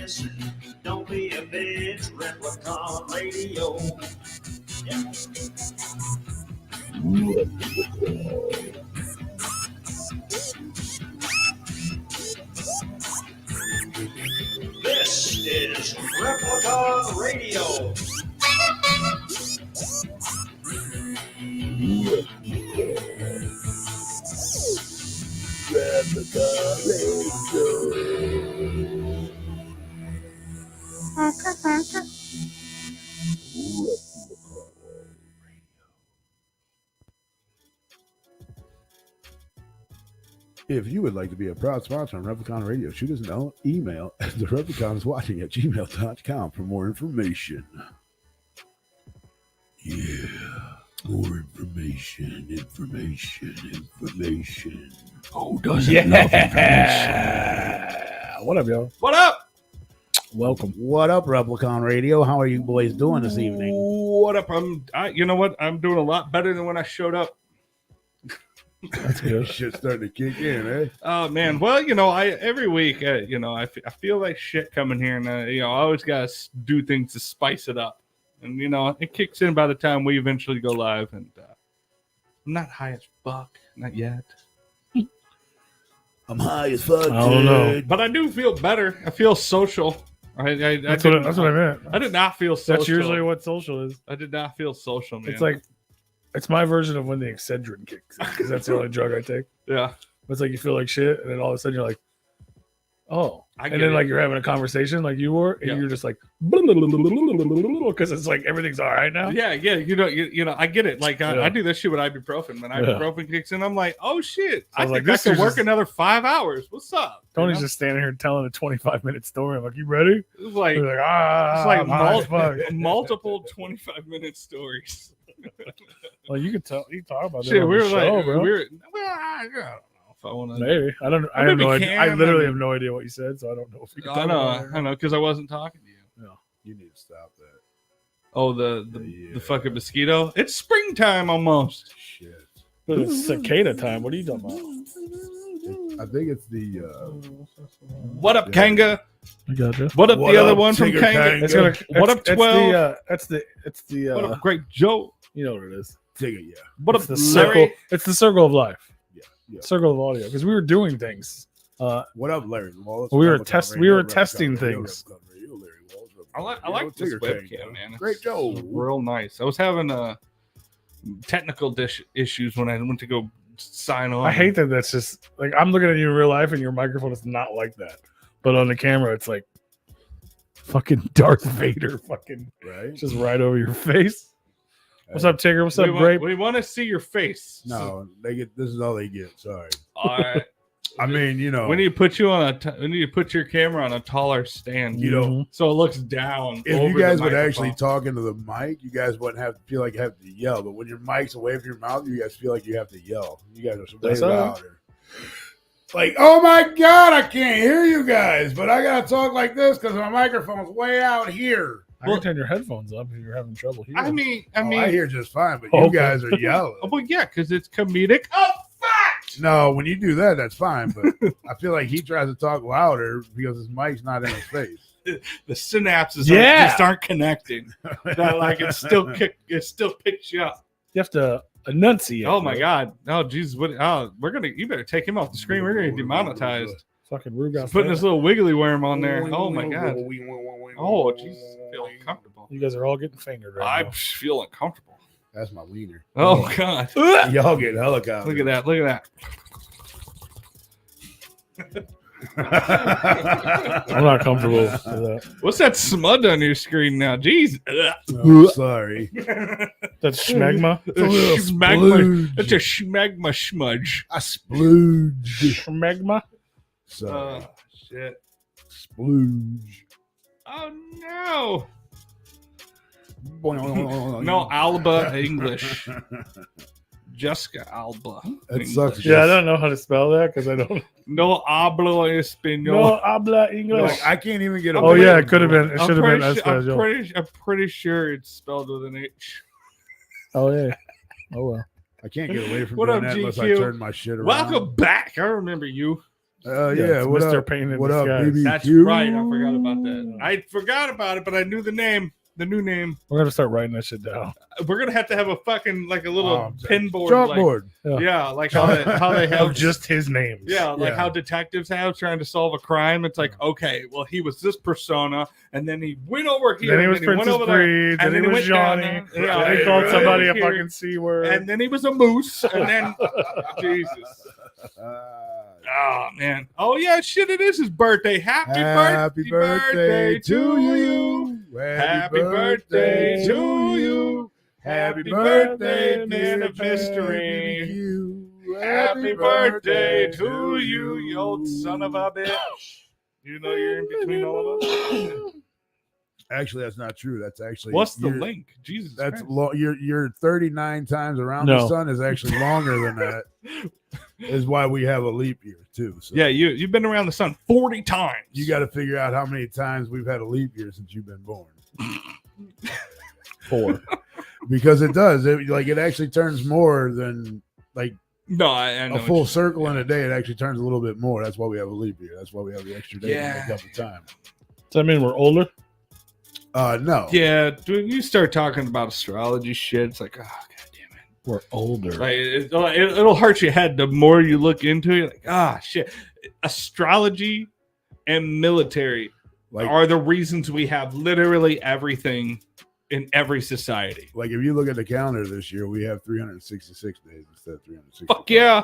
listen. Don't be a bitch. Replicon Radio. Yeah. This is Replicon Radio. If you would like to be a proud sponsor on Replicon Radio, shoot us an email at therepliconiswatching@gmail.com for more information. Yeah, more information. Who doesn't love information? What up, y'all? What up? Welcome. What up, Replicon Radio? How are you boys doing this evening? What up? You know what? I'm doing a lot better than when I showed up. That's good. Shit's starting to kick in, eh? Oh man. Well, every week, I feel like shit coming here, and I always gotta do things to spice it up, and it kicks in by the time we eventually go live, and I'm not high as fuck, not yet. I'm high as fuck. I don't know, but I do feel better. I feel social. That's what I meant. I did not feel social. That's usually what social is. I did not feel social, man. It's my version of when the Excedrin kicks in, because that's the only drug I take. Yeah. It's like you feel like shit, and then all of a sudden you're like, oh. And then you're having a conversation like you were, and you're just like, because it's like everything's all right now. Yeah. I get it. Like I do this shit with ibuprofen. When ibuprofen kicks in, I'm like, oh shit, I think I can work another 5 hours. What's up? Tony's just standing here telling a 25-minute story. I'm like, you ready? It's like multiple 25-minute stories. Well, you can talk about that. Shit, on we were the show, like, bro. I don't know if I want to. Maybe I don't. I have no idea. I literally have no idea what you said, so I don't know if you can. I know, because I wasn't talking to you. No, you need to stop that. Oh, the fucking mosquito! It's springtime almost. Shit. But it's cicada time. What are you talking about? I think it's the. What up, Kanga? I gotcha. What up, the other one from Kanga? It's gonna. What up, 12? It's the. What up, Great Joe? You know what it is. Take it, yeah. What up, the Larry? circle? It's the circle of life. Yeah. Circle of audio, because we were doing things. What up, Larry? We were testing things. I like this webcam, man. Great Joe. It's real nice. I was having technical issues when I went to go sign on. I hate that. That's just like I'm looking at you in real life, and your microphone is not like that. But on the camera, it's like fucking Darth Vader, fucking just right over your face. What's up, Tigger? What's up, Grape? We want to see your face. No, they get. This is all they get. Sorry. All right. I mean, we need to put you on we need to put your camera on a taller stand. So it looks down. If you guys would actually talk into the mic, you guys wouldn't have to feel like you have to yell. But when your mic's away from your mouth, you guys feel like you have to yell. You guys are way louder. Like, oh my God, I can't hear you guys, but I gotta talk like this because my microphone's way out here. I can turn your headphones up if you're having trouble hearing. I mean, I hear just fine, but you guys are yelling. Well, yeah, because it's comedic. Oh, fuck! No, when you do that, that's fine. But I feel like he tries to talk louder because his mic's not in his face. The synapses just aren't connecting. It still picks you up. You have to enunciate. Oh my God! Oh Jesus! You better take him off the screen. We're gonna get demonetized. Fucking Rue got putting this little wiggly worm on there. Oh my God! Oh Jesus! I feel uncomfortable. You guys are all getting fingered right now. I feel uncomfortable. That's my wiener. Oh God! Y'all get helicopter. Look at that! Look at that! I'm not comfortable with that. What's that smudge on your screen now? Jeez. Oh, sorry. That's schmegma. That's a schmegma smudge. I splooge. Schmegma. Sorry. Shit. Splooge. Oh no. No, Alba English. Jessica Alba. That sucks. Yeah, I don't know how to spell that because I don't. No hablo español. No habla English. Like, I can't even get. Oh yeah, it could have been. It should have been. I'm pretty sure it's spelled with an H. Oh yeah. Oh well. I can't get away from doing that unless I turn my shit around. Welcome back. I remember you. Yeah, what Mr. up? Pain in What up, Disguise. BBQ? That's right. I forgot about that. I forgot about it, but I knew the name. The new name. We're gonna start writing that shit down. We're gonna have to have a fucking like a little pinboard, chalkboard. like how they have Of just his names. Yeah, like how detectives have trying to solve a crime. It's like, okay, well, he was this persona, and then he went over here, Then he was and then he Princess went over there, Breed, and then he was went down Johnny. there. Then he called somebody a fucking C-word. and then he was a moose, and then Jesus. Oh man! Oh yeah, shit! It is his birthday. Happy birthday to you. Happy birthday to you. Happy birthday, man of mystery. Happy birthday to you, you old son of a bitch. You know you're in between all of us. Actually, that's not true. That's actually What's the link? Jesus, that's Christ. You're 39 times around the sun is actually longer than that. Is why we have a leap year too. So yeah, you've been around the sun 40 times. You got to figure out how many times we've had a leap year since you've been born. 4. Because it does. It actually turns more than like I know a full circle in a day. It actually turns a little bit more. That's why we have a leap year. That's why we have the extra day to make up the time. Does that mean we're older? No. Yeah, when you start talking about astrology shit, it's like, oh god damn it, we're older. Like it'll hurt your head the more you look into it. You're like, shit. Astrology and military are the reasons we have literally everything in every society. Like if you look at the calendar this year, we have 366 days instead of 360. Fuck yeah.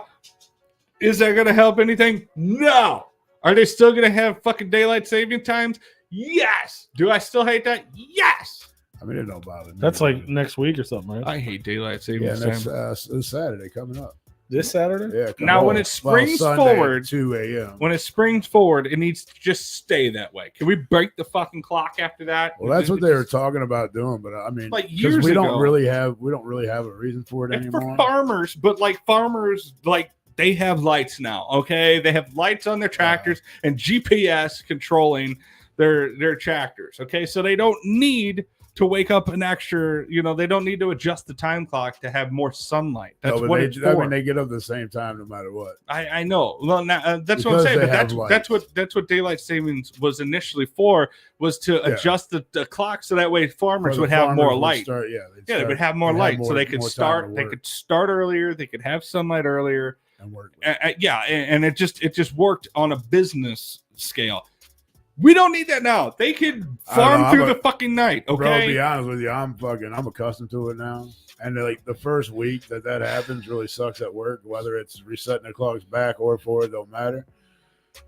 Is that going to help anything? No. Are they still going to have fucking daylight saving times? Yes. Do I still hate that? Yes. I mean, it don't bother me. That's like next week or something, right? I hate daylight saving time. That's this Saturday coming up. This Saturday? Yeah. Now, when it springs forward, 2 a.m. When it springs forward, it needs to just stay that way. Can we break the fucking clock after that? Well, that's what they were talking about doing, but I mean, like years we ago, don't really have a reason for it it's anymore. For farmers, but like farmers, like they have lights now. Okay, they have lights on their tractors and GPS controlling their tractors. Okay, so they don't need to wake up an extra, they don't need to adjust the time clock to have more sunlight. That's what it's for. I mean, they get up at the same time no matter what. I know. Well, now, that's what I'm saying. But that's what daylight savings was initially for, was to adjust the clock so that way farmers would have more light. They would have more light, so they could start. They could start earlier. They could have sunlight earlier and work. And it just worked on a business scale. We don't need that now. They can farm through the fucking night. Okay. Bro, to be honest with you, I'm accustomed to it now. And like the first week that happens really sucks at work, whether it's resetting the clocks back or forward, don't matter.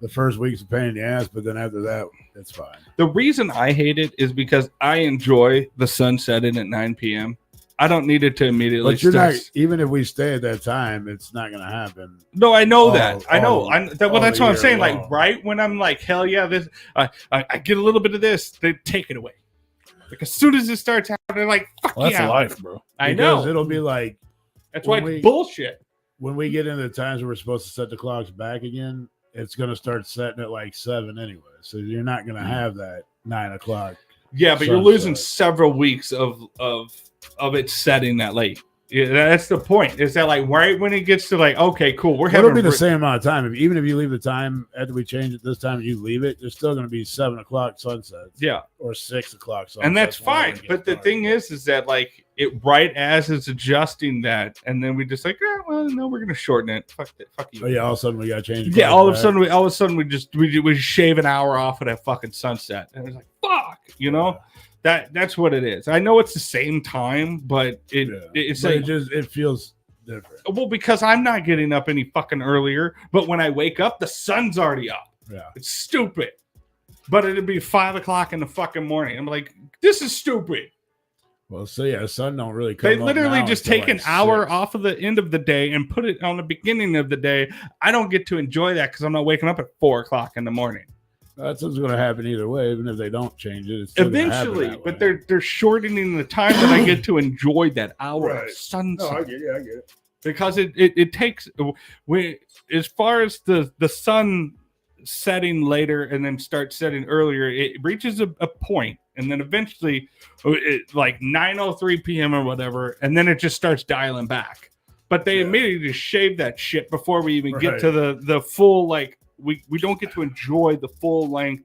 The first week's a pain in the ass, but then after that, it's fine. The reason I hate it is because I enjoy the sun setting at 9 p.m. I don't need it to immediately. But you're not. Even if we stay at that time, it's not going to happen. No, I know that. I know. That's what I'm saying. Long. Like right when I'm like, hell yeah, this. I get a little bit of this. They take it away. Like as soon as it starts happening, they're like, fuck that's yeah, life, bro. I know. It'll be like. That's why it's bullshit. When we get into the times where we're supposed to set the clocks back again, it's going to start setting at like 7 anyway. So you're not going to have that 9 o'clock. Yeah, but you're losing several weeks of it setting that late. Yeah, that's the point. Is that like right when it gets to like, okay, cool, we're having. It'll be the same amount of time. Even if you leave the time after we change it this time, you leave it. There's still going to be 7 o'clock sunsets. Yeah, or 6 o'clock sunsets. And that's fine. But the thing is that like it right as it's adjusting that, and then we just like, well, no, we're going to shorten it. Fuck you. Oh yeah, all of a sudden we got to change. Yeah, all of a sudden we shave an hour off of that fucking sunset, and it's like fuck, Yeah. That's what it is. I know it's the same time, but it's like it feels different. Well, because I'm not getting up any fucking earlier, but when I wake up, the sun's already up. Yeah, it's stupid. But it'd be 5 o'clock in the fucking morning. I'm like, this is stupid. Well, so yeah, the sun don't really come. They literally just take an hour 6. off of the end of the day and put it on the beginning of the day. I don't get to enjoy that because I'm not waking up at 4 o'clock in the morning. That's what's going to happen either way, even if they don't change it. It's eventually, but they're shortening the time that I get to enjoy that hour of sunset. No, I get it. Because it takes as far as the sun setting later and then start setting earlier, it reaches a point, and then eventually, like 9:03 p.m. or whatever, and then it just starts dialing back. But they immediately just shave that shit before we even get to the full like we don't get to enjoy the full length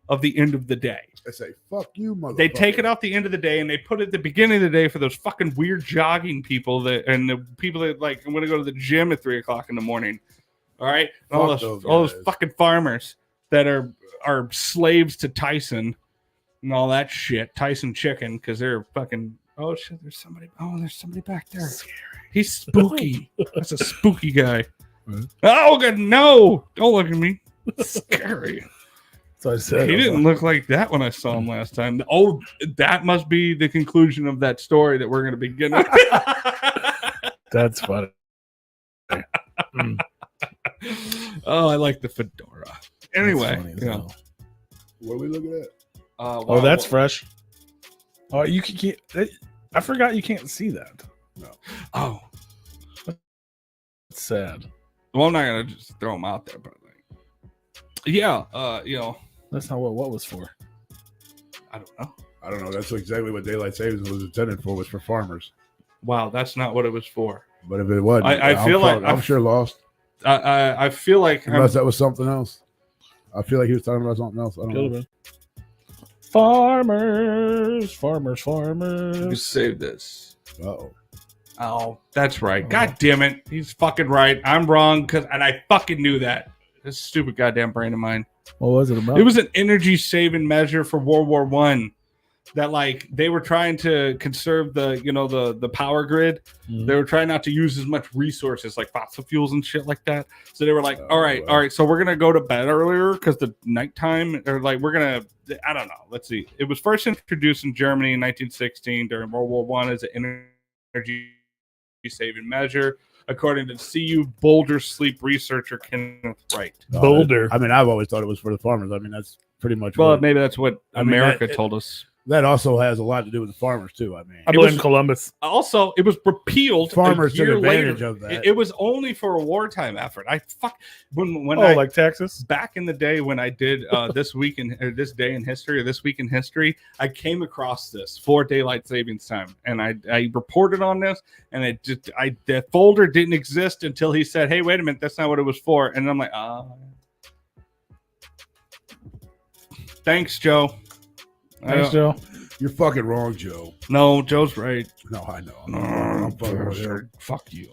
of the end of the day. I say, fuck you, motherfucker. They take it off the end of the day and they put it at the beginning of the day for those fucking weird jogging people and the people that like want to go to the gym at 3 o'clock in the morning. All right, and all those fucking farmers that are slaves to Tyson and all that shit. Tyson chicken, because they're fucking. Oh shit! There's somebody back there. Scary. He's spooky. That's a spooky guy. Oh god, no! Don't look at me. Scary. So I said he didn't look like that when I saw him last time. Oh, that must be the conclusion of that story that we're going to begin with. That's funny. Oh, I like the fedora. Anyway, what are we looking at? Wow, that's fresh. Oh, you can't. I forgot you can't see that. No. Oh, it's sad. Well, I'm not gonna just throw them out there, but like, yeah, that's not what was for. I don't know. I don't know. That's exactly what daylight savings was intended for. Was for farmers. Wow, that's not what it was for. But if it wasn't, I'm sure lost. I feel like unless that was something else. I feel like he was talking about something else. I don't know. Farmers. You save this. Uh-oh. Oh, that's right. God damn it. He's fucking right. I'm wrong and I fucking knew that. This stupid goddamn brain of mine. What was it about? It was an energy saving measure for World War I. That like they were trying to conserve the power grid. Mm-hmm. They were trying not to use as much resources like fossil fuels and shit like that. So they were like, all right, so we're gonna go to bed earlier because the nighttime, or like we're gonna, I don't know. Let's see. It was first introduced in Germany in 1916 during World War I as an energy saving measure, according to CU Boulder sleep researcher Kenneth Wright. Boulder. I mean, I've always thought it was for the farmers. I mean, that's pretty much. Maybe that's what America told us. That also has a lot to do with the farmers too. I mean, I blame Columbus. Also, it was repealed. Farmers took advantage later. of that. It was only for a wartime effort. When like Texas back in the day when I did this week in this day in history or this week in history, I came across this for daylight savings time, and I reported on this, and the folder didn't exist until he said, "Hey, wait a minute, that's not what it was for," and I'm like, thanks, Joe. Thanks, Joe. You're fucking wrong, Joe. No, Joe's right. No, I know. I'm fucking wrong. Fuck you.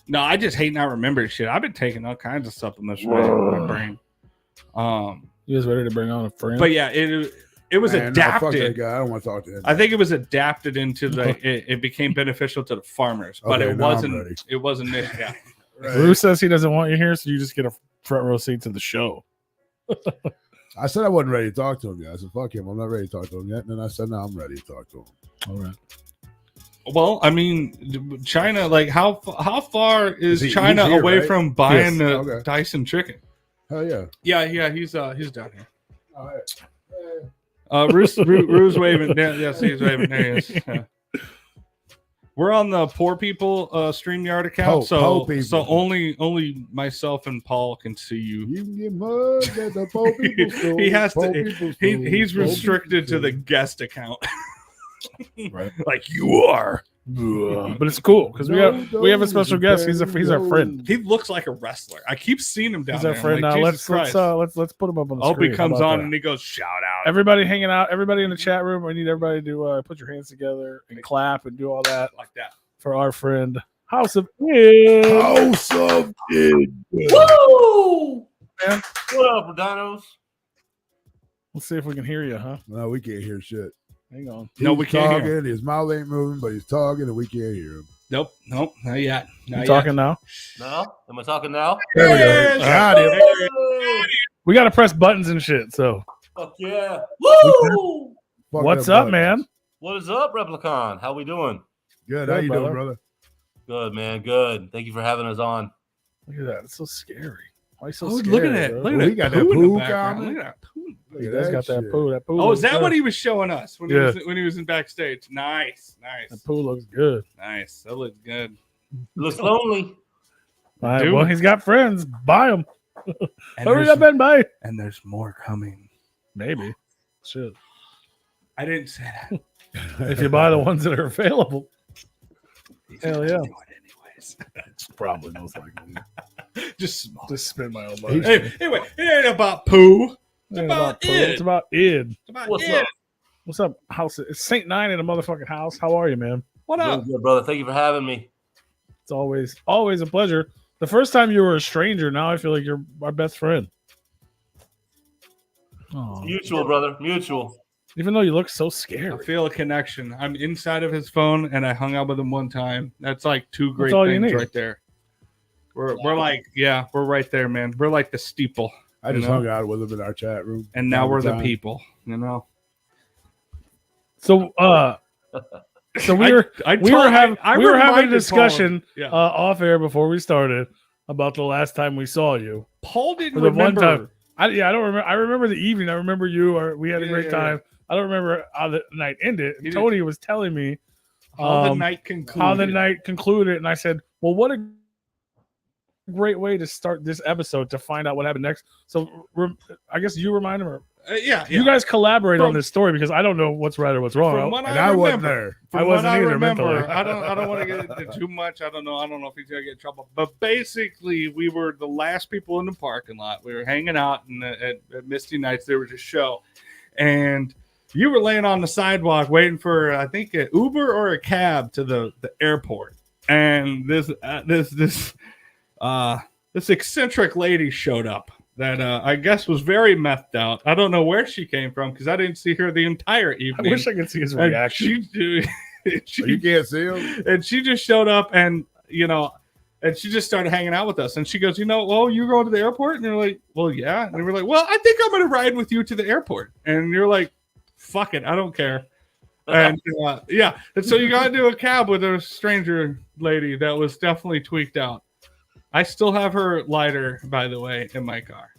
No, I just hate not remembering shit. I've been taking all kinds of supplements for my brain. You guys ready to bring on a friend? But yeah, it was adapted. No, fuck that guy. I don't want to talk to him. I think it was adapted into it became beneficial to the farmers, but it wasn't this guy. Right. Bruce says he doesn't want you here, so you just get a front row seat to the show. I said I wasn't ready to talk to him yet. I said, fuck him. I'm not ready to talk to him yet. And then I said, no, I'm ready to talk to him. All right. Well, I mean, China, like how far is China here, away from buying the Tyson chicken? Hell yeah. Yeah, he's down here. All right. Rue's waving. Yes, he's waving. There he is. Yeah. We're on the Poor People StreamYard account, so only myself and Paul can see you. You can get mugged at the Poor People store. He has to. He's restricted to the guest account. Right, like you are. But it's cool because we have a special guest. He's our friend. He looks like a wrestler. I keep seeing him down there. He's our friend now. Let's put him up on the screen. He comes on and he goes, shout out. Everybody hanging out. Everybody in the chat room. We need everybody to put your hands together and clap and do all that like that for our friend House of Kid. House of Kid. Woo! Man. What up, Redonos? Let's see if we can hear you, huh? No, we can't hear shit. Hang on. No, we can't hear him. His mouth ain't moving, but he's talking, and we can't hear him. Nope, not yet. You talking now? No? Am I talking now? There we go. Got him. We got to press buttons and shit, so. Fuck yeah. Woo! What's up, man? What is up, Replicon? How we doing? Good. How you doing, brother? Good, man. Good. Thank you for having us on. Look at that. It's so scary. Why are you so scary? Look at that. Look at that. He got that poo coming. Look at that poo. He does got that poo. That poo. Oh, is that what he was showing us when he was in backstage? Nice. That poo looks good. Nice. That looks good. Looks lonely. Well, he's got friends. Buy them. Hurry up and buy. And there's more coming. Maybe. Shit. I didn't say that. If you buy the ones that are available. Hell yeah. Do it anyways. It's probably most likely. Just smoke. Just spend my own money. Hey, anyway, it ain't about poo. It's about poo. id. It's about id. It's about What's id. up? What's up, house? It's Saint Nine in a motherfucking house. How are you, man? What Doing up? good, brother. Thank you for having me. It's always a pleasure. The first time you were a stranger, now I feel like you're my best friend. Oh, Mutual, brother. Mutual. even though you look so I scary. feel a connection. I'm inside of his phone, and I hung out with him one time. That's like two great all you things need. right there. We're like, yeah, we're right there, man. We're like the steeple, I just hung out with him in our chat room. and now we're the time. people. You know. So, we were having a reminded discussion Paul, yeah. off air before we started about the last time we saw you. Paul didn't For the one remember. time. I don't remember. I remember the evening. I remember you. Or we had a Yeah, great yeah, time. I don't remember how the night ended. He did. Tony was telling me How the night concluded. and I said, "Well, what a great way to start this episode to find out what happened next." So, I guess you remind him, or Yeah, you guys collaborate on From- this story because I don't know what's right or what's wrong. From what And I wasn't remember, there. I From wasn't what I either remember, mentally. I don't want to get into too much. I don't know if he's gonna get in trouble. But basically, we were the last people in the parking lot. We were hanging out at Misty Nights. There was a show, and you were laying on the sidewalk waiting for I think an Uber or a cab to the airport. And this eccentric lady showed up that I guess was very methed out. I don't know where she came from because I didn't see her the entire I evening. wish I could see his And reaction. you can't see him? And she just showed up and, and she just started hanging out with us. And she goes, well, you going to the airport? And you're like, well, yeah. And we're like, well, I think I'm going to ride with you to the airport. And you're like, fuck it. I don't care. And yeah. And so you got into a cab with a stranger lady that was definitely tweaked out. I still have her lighter, by the way, in my car.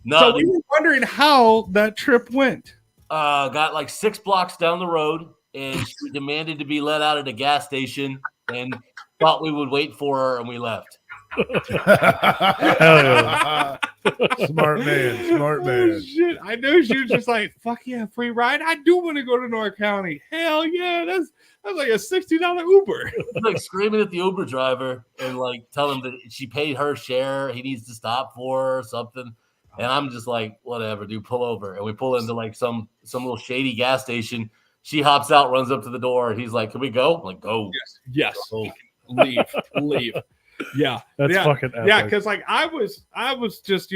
No, So we were wondering how that trip went. got like 6 blocks down the road, and she demanded to be let out at a gas station, and thought we would wait for her, and we left. Smart man. Oh, shit. I knew she was just like, fuck yeah, free ride. I do want to go to North County. Hell yeah. That's like a $60 Uber. Like screaming at the Uber driver and like tell him that she paid her share. He needs to stop for her or something. And I'm just like, whatever, dude, pull over. And we pull into like some little shady gas station. She hops out, runs up to the door, and he's like, can we go? I'm like, go. Yes. Go. Leave. Yeah. That's yeah. fucking epic. Yeah, because like I was just,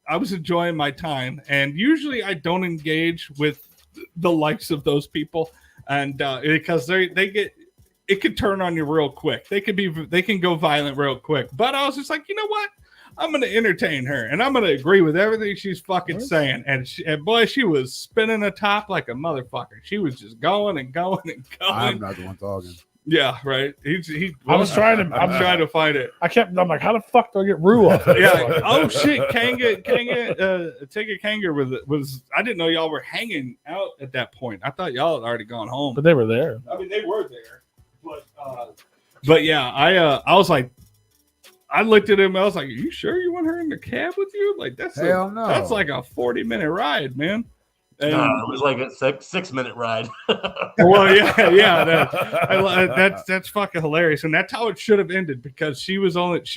I was enjoying my time. And usually I don't engage with the likes of those people. And because it could turn on you real quick. They can go violent real quick. But I was just like, you know what? I'm gonna entertain her, and I'm gonna agree with everything she's fucking saying. And boy, she was spinning a top like a motherfucker. She was just going and going and going. I'm not the one talking. Yeah, right. I'm trying to find it. I'm like, how the fuck do I get Rue off? Yeah. Oh shit, Kanga, take a Kanga was. I didn't know y'all were hanging out at that point. I thought y'all had already gone home. But they were there. I mean, they were there, but yeah, I was like, I looked at him. I was like, "Are you sure you want her in the cab with you? Like that's Hell no. That's like a 40-minute ride, man." And, No, it was like a 6-minute ride. well, yeah, that's fucking hilarious, and that's how it should have ended because she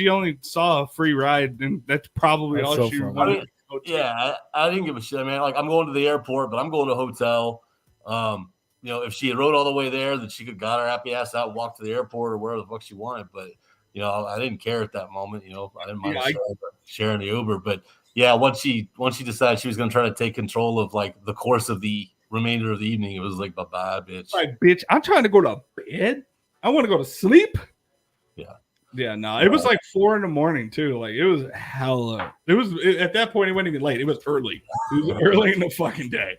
only saw a free ride, and that's probably That's all so she funny. wanted. to go to. Yeah, I didn't give a shit. I mean, like I'm going to the airport, but I'm going to a hotel. If she had rode all the way there, then she could got her happy ass out, and walk to the airport or wherever the fuck she wanted. But I didn't care at that moment. I didn't mind sharing the Uber. But yeah, once she decided she was going to try to take control of like the course of the remainder of the evening, it was like bye bye, bitch. Like, bitch, I'm trying to go to bed. I want to go to sleep. Yeah, no, it was like 4 a.m. too. Like it was hella. At that point, it wasn't even late. It was early. It was early in the fucking day.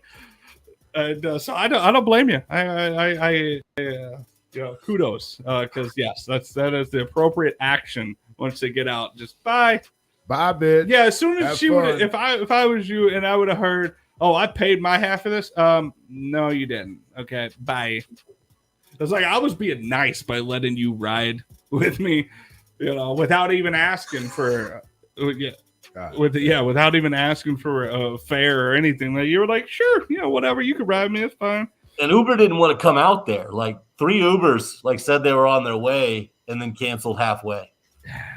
And so I don't blame you. Kudos, because yes, that is the appropriate action once they get out. Just bye, bitch. yeah. As soon as Have she would, fun. if I was you and I would have heard, oh, I paid my half of this. No, you didn't. Okay, bye. It's like I was being nice by letting you ride with me, without even asking for, without even asking for a fare or anything. Like you were like, sure, whatever, you could ride me, it's fine. And Uber didn't want to come out there. Like 3 Ubers like said they were on their way, and then canceled halfway.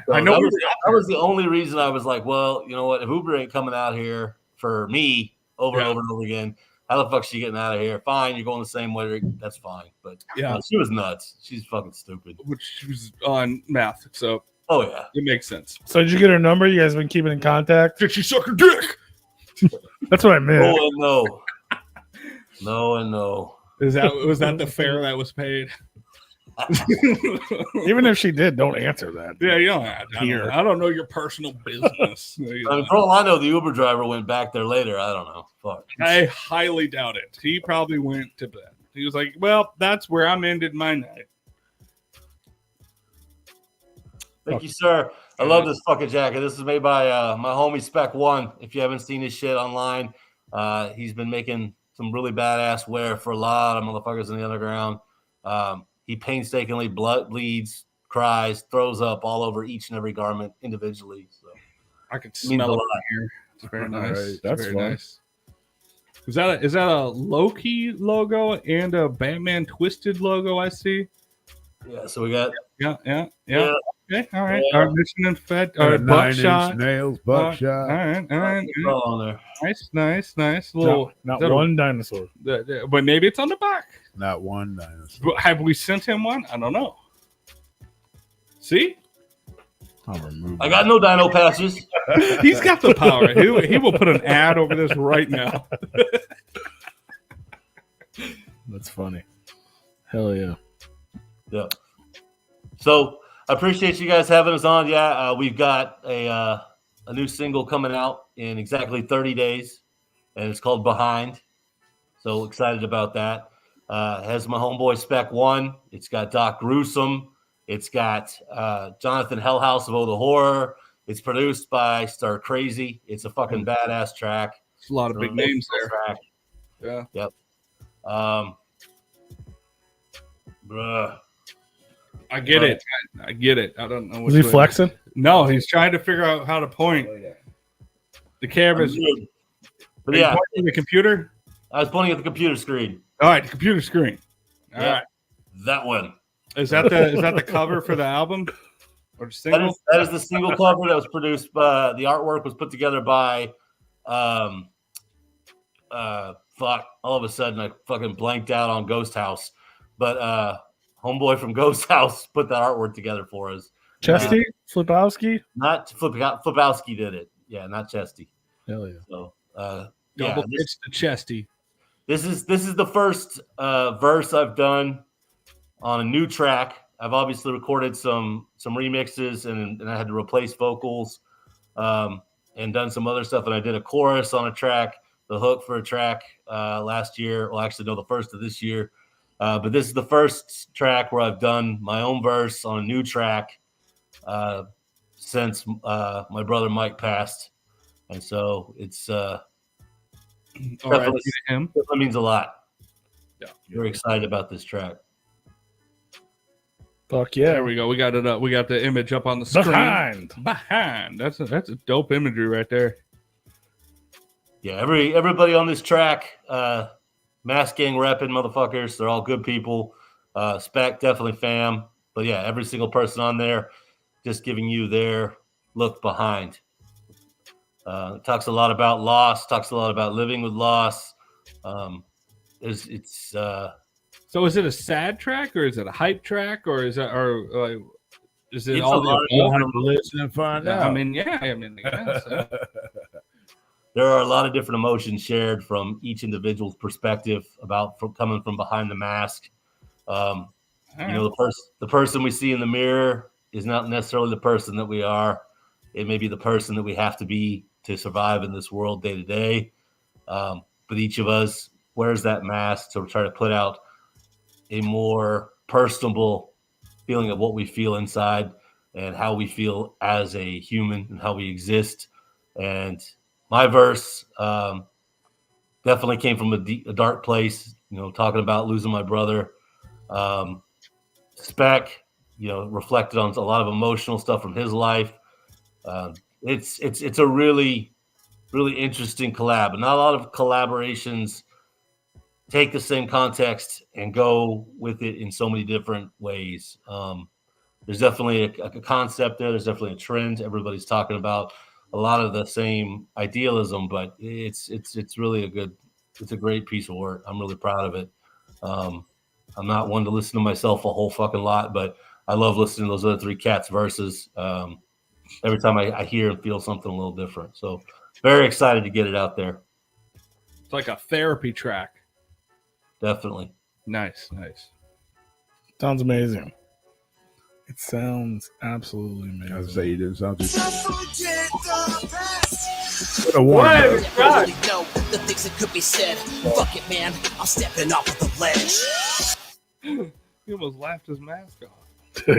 So I know that was the only reason I was like, well, you know what? If Uber ain't coming out here for me over and over and over again, how the fuck's she getting out of here? Fine, you're going the same way. That's fine. But she was nuts. She's fucking stupid. Which she was on meth, so it makes sense. So did you get her number? You guys been keeping in contact? Did she suck her dick? That's what I meant. No and no. No and no. Was that the fare that was paid? Even if she did, don't answer that. Yeah, you don't have to. I don't know your personal business. I mean, for all I know, the Uber driver went back there later. I don't know. Fuck. I highly doubt it. He probably went to bed. He was like, well, that's where I'm ended my night. Thank you, sir. I love this fucking jacket. This is made by my homie Spec One. If you haven't seen his shit online, he's been making some really badass wear for a lot of motherfuckers in the underground. He painstakingly bleeds, cries, throws up all over each and every garment individually. So I could smell it here. It's very nice. Right, that's very fun. nice. Is that a Loki logo and a Batman Twisted logo? I see. Yeah. So we got. Yeah. Okay. All right. Yeah. Our mission and fed. Our 9-inch buckshot. nails, buckshot. All right. On there. Nice. Little. Not is that one dinosaur. But maybe it's on the back. Not one dinosaur. But have we sent him one? I don't know. See, I'll remove I got no dino patches. he's got the power. He will put an ad over this right now. That's funny. Hell yeah. Yeah. So I appreciate you guys having us on. Yeah, we've got a new single coming out in exactly 30 days, and it's called Behind. So excited about that. Has my homeboy Spec One. It's got Doc Gruesome. It's got Jonathan Hellhouse of Oh the Horror. It's produced by Star Crazy. It's a fucking badass track. It's a lot of big names there. Track. Yeah. Yep. Bruh. I get it. I get it. I don't know. Was he flexing? No, he's trying to figure out how to point. The camera's. But yeah, the computer. I was pointing at the computer screen. All right, the computer screen. All right, that one. Is that the cover for the album or the single? That is the single cover that was produced. The artwork was put together by. Fuck! All of a sudden, I fucking blanked out on Ghost House, but homeboy from Ghost House put that artwork together for us. Chesty? Flipowski? Not Flipowski did it. Yeah, not Chesty. Hell yeah. So Double pitch the Chesty. This is the first verse I've done on a new track. I've obviously recorded some remixes and I had to replace vocals and done some other stuff. And I did a chorus on a track, the hook for a track last year. Well, actually, no, the first of this year. But this is the first track where I've done my own verse on a new track since my brother Mike passed. And so it's definitely means a lot. Yeah. Very excited about this track. Fuck yeah. There we go. We got it up. We got the image up on the screen. Behind. That's a dope imagery right there. Yeah, everybody on this track, Mask Gang repping motherfuckers. They're all good people. Spec, definitely fam. But yeah, every single person on there just giving you their look behind. Talks a lot about loss, talks a lot about living with loss. So is it a sad track or is it a hype track or is it is it all You'll have to listen and find out. I mean, I guess. There are a lot of different emotions shared from each individual's perspective coming from behind the mask. You know, the person we see in the mirror is not necessarily the person that we are. It may be the person that we have to be to survive in this world day to day. But each of us wears that mask to try to put out a more personable feeling of what we feel inside and how we feel as a human and how we exist. And my verse definitely came from a dark place, you know, talking about losing my brother. Spec, you know, reflected on a lot of emotional stuff from his life. It's a really, really interesting collab. And not a lot of collaborations take the same context and go with it in so many different ways. there's definitely a concept there. There's definitely a trend. Everybody's talking about a lot of the same idealism, but it's really it's a great piece of work. I'm really proud of it. I'm not one to listen to myself a whole fucking lot, but I love listening to those other three cats verses. Every time I hear and feel something a little different. So very excited to get it out there. It's like a therapy track. Definitely. Nice. Sounds amazing. It sounds absolutely amazing. I was say you didn't sound too. I really know the things that could be said. Fuck it, man. I'm stepping off of the ledge. He almost laughed his mask off. I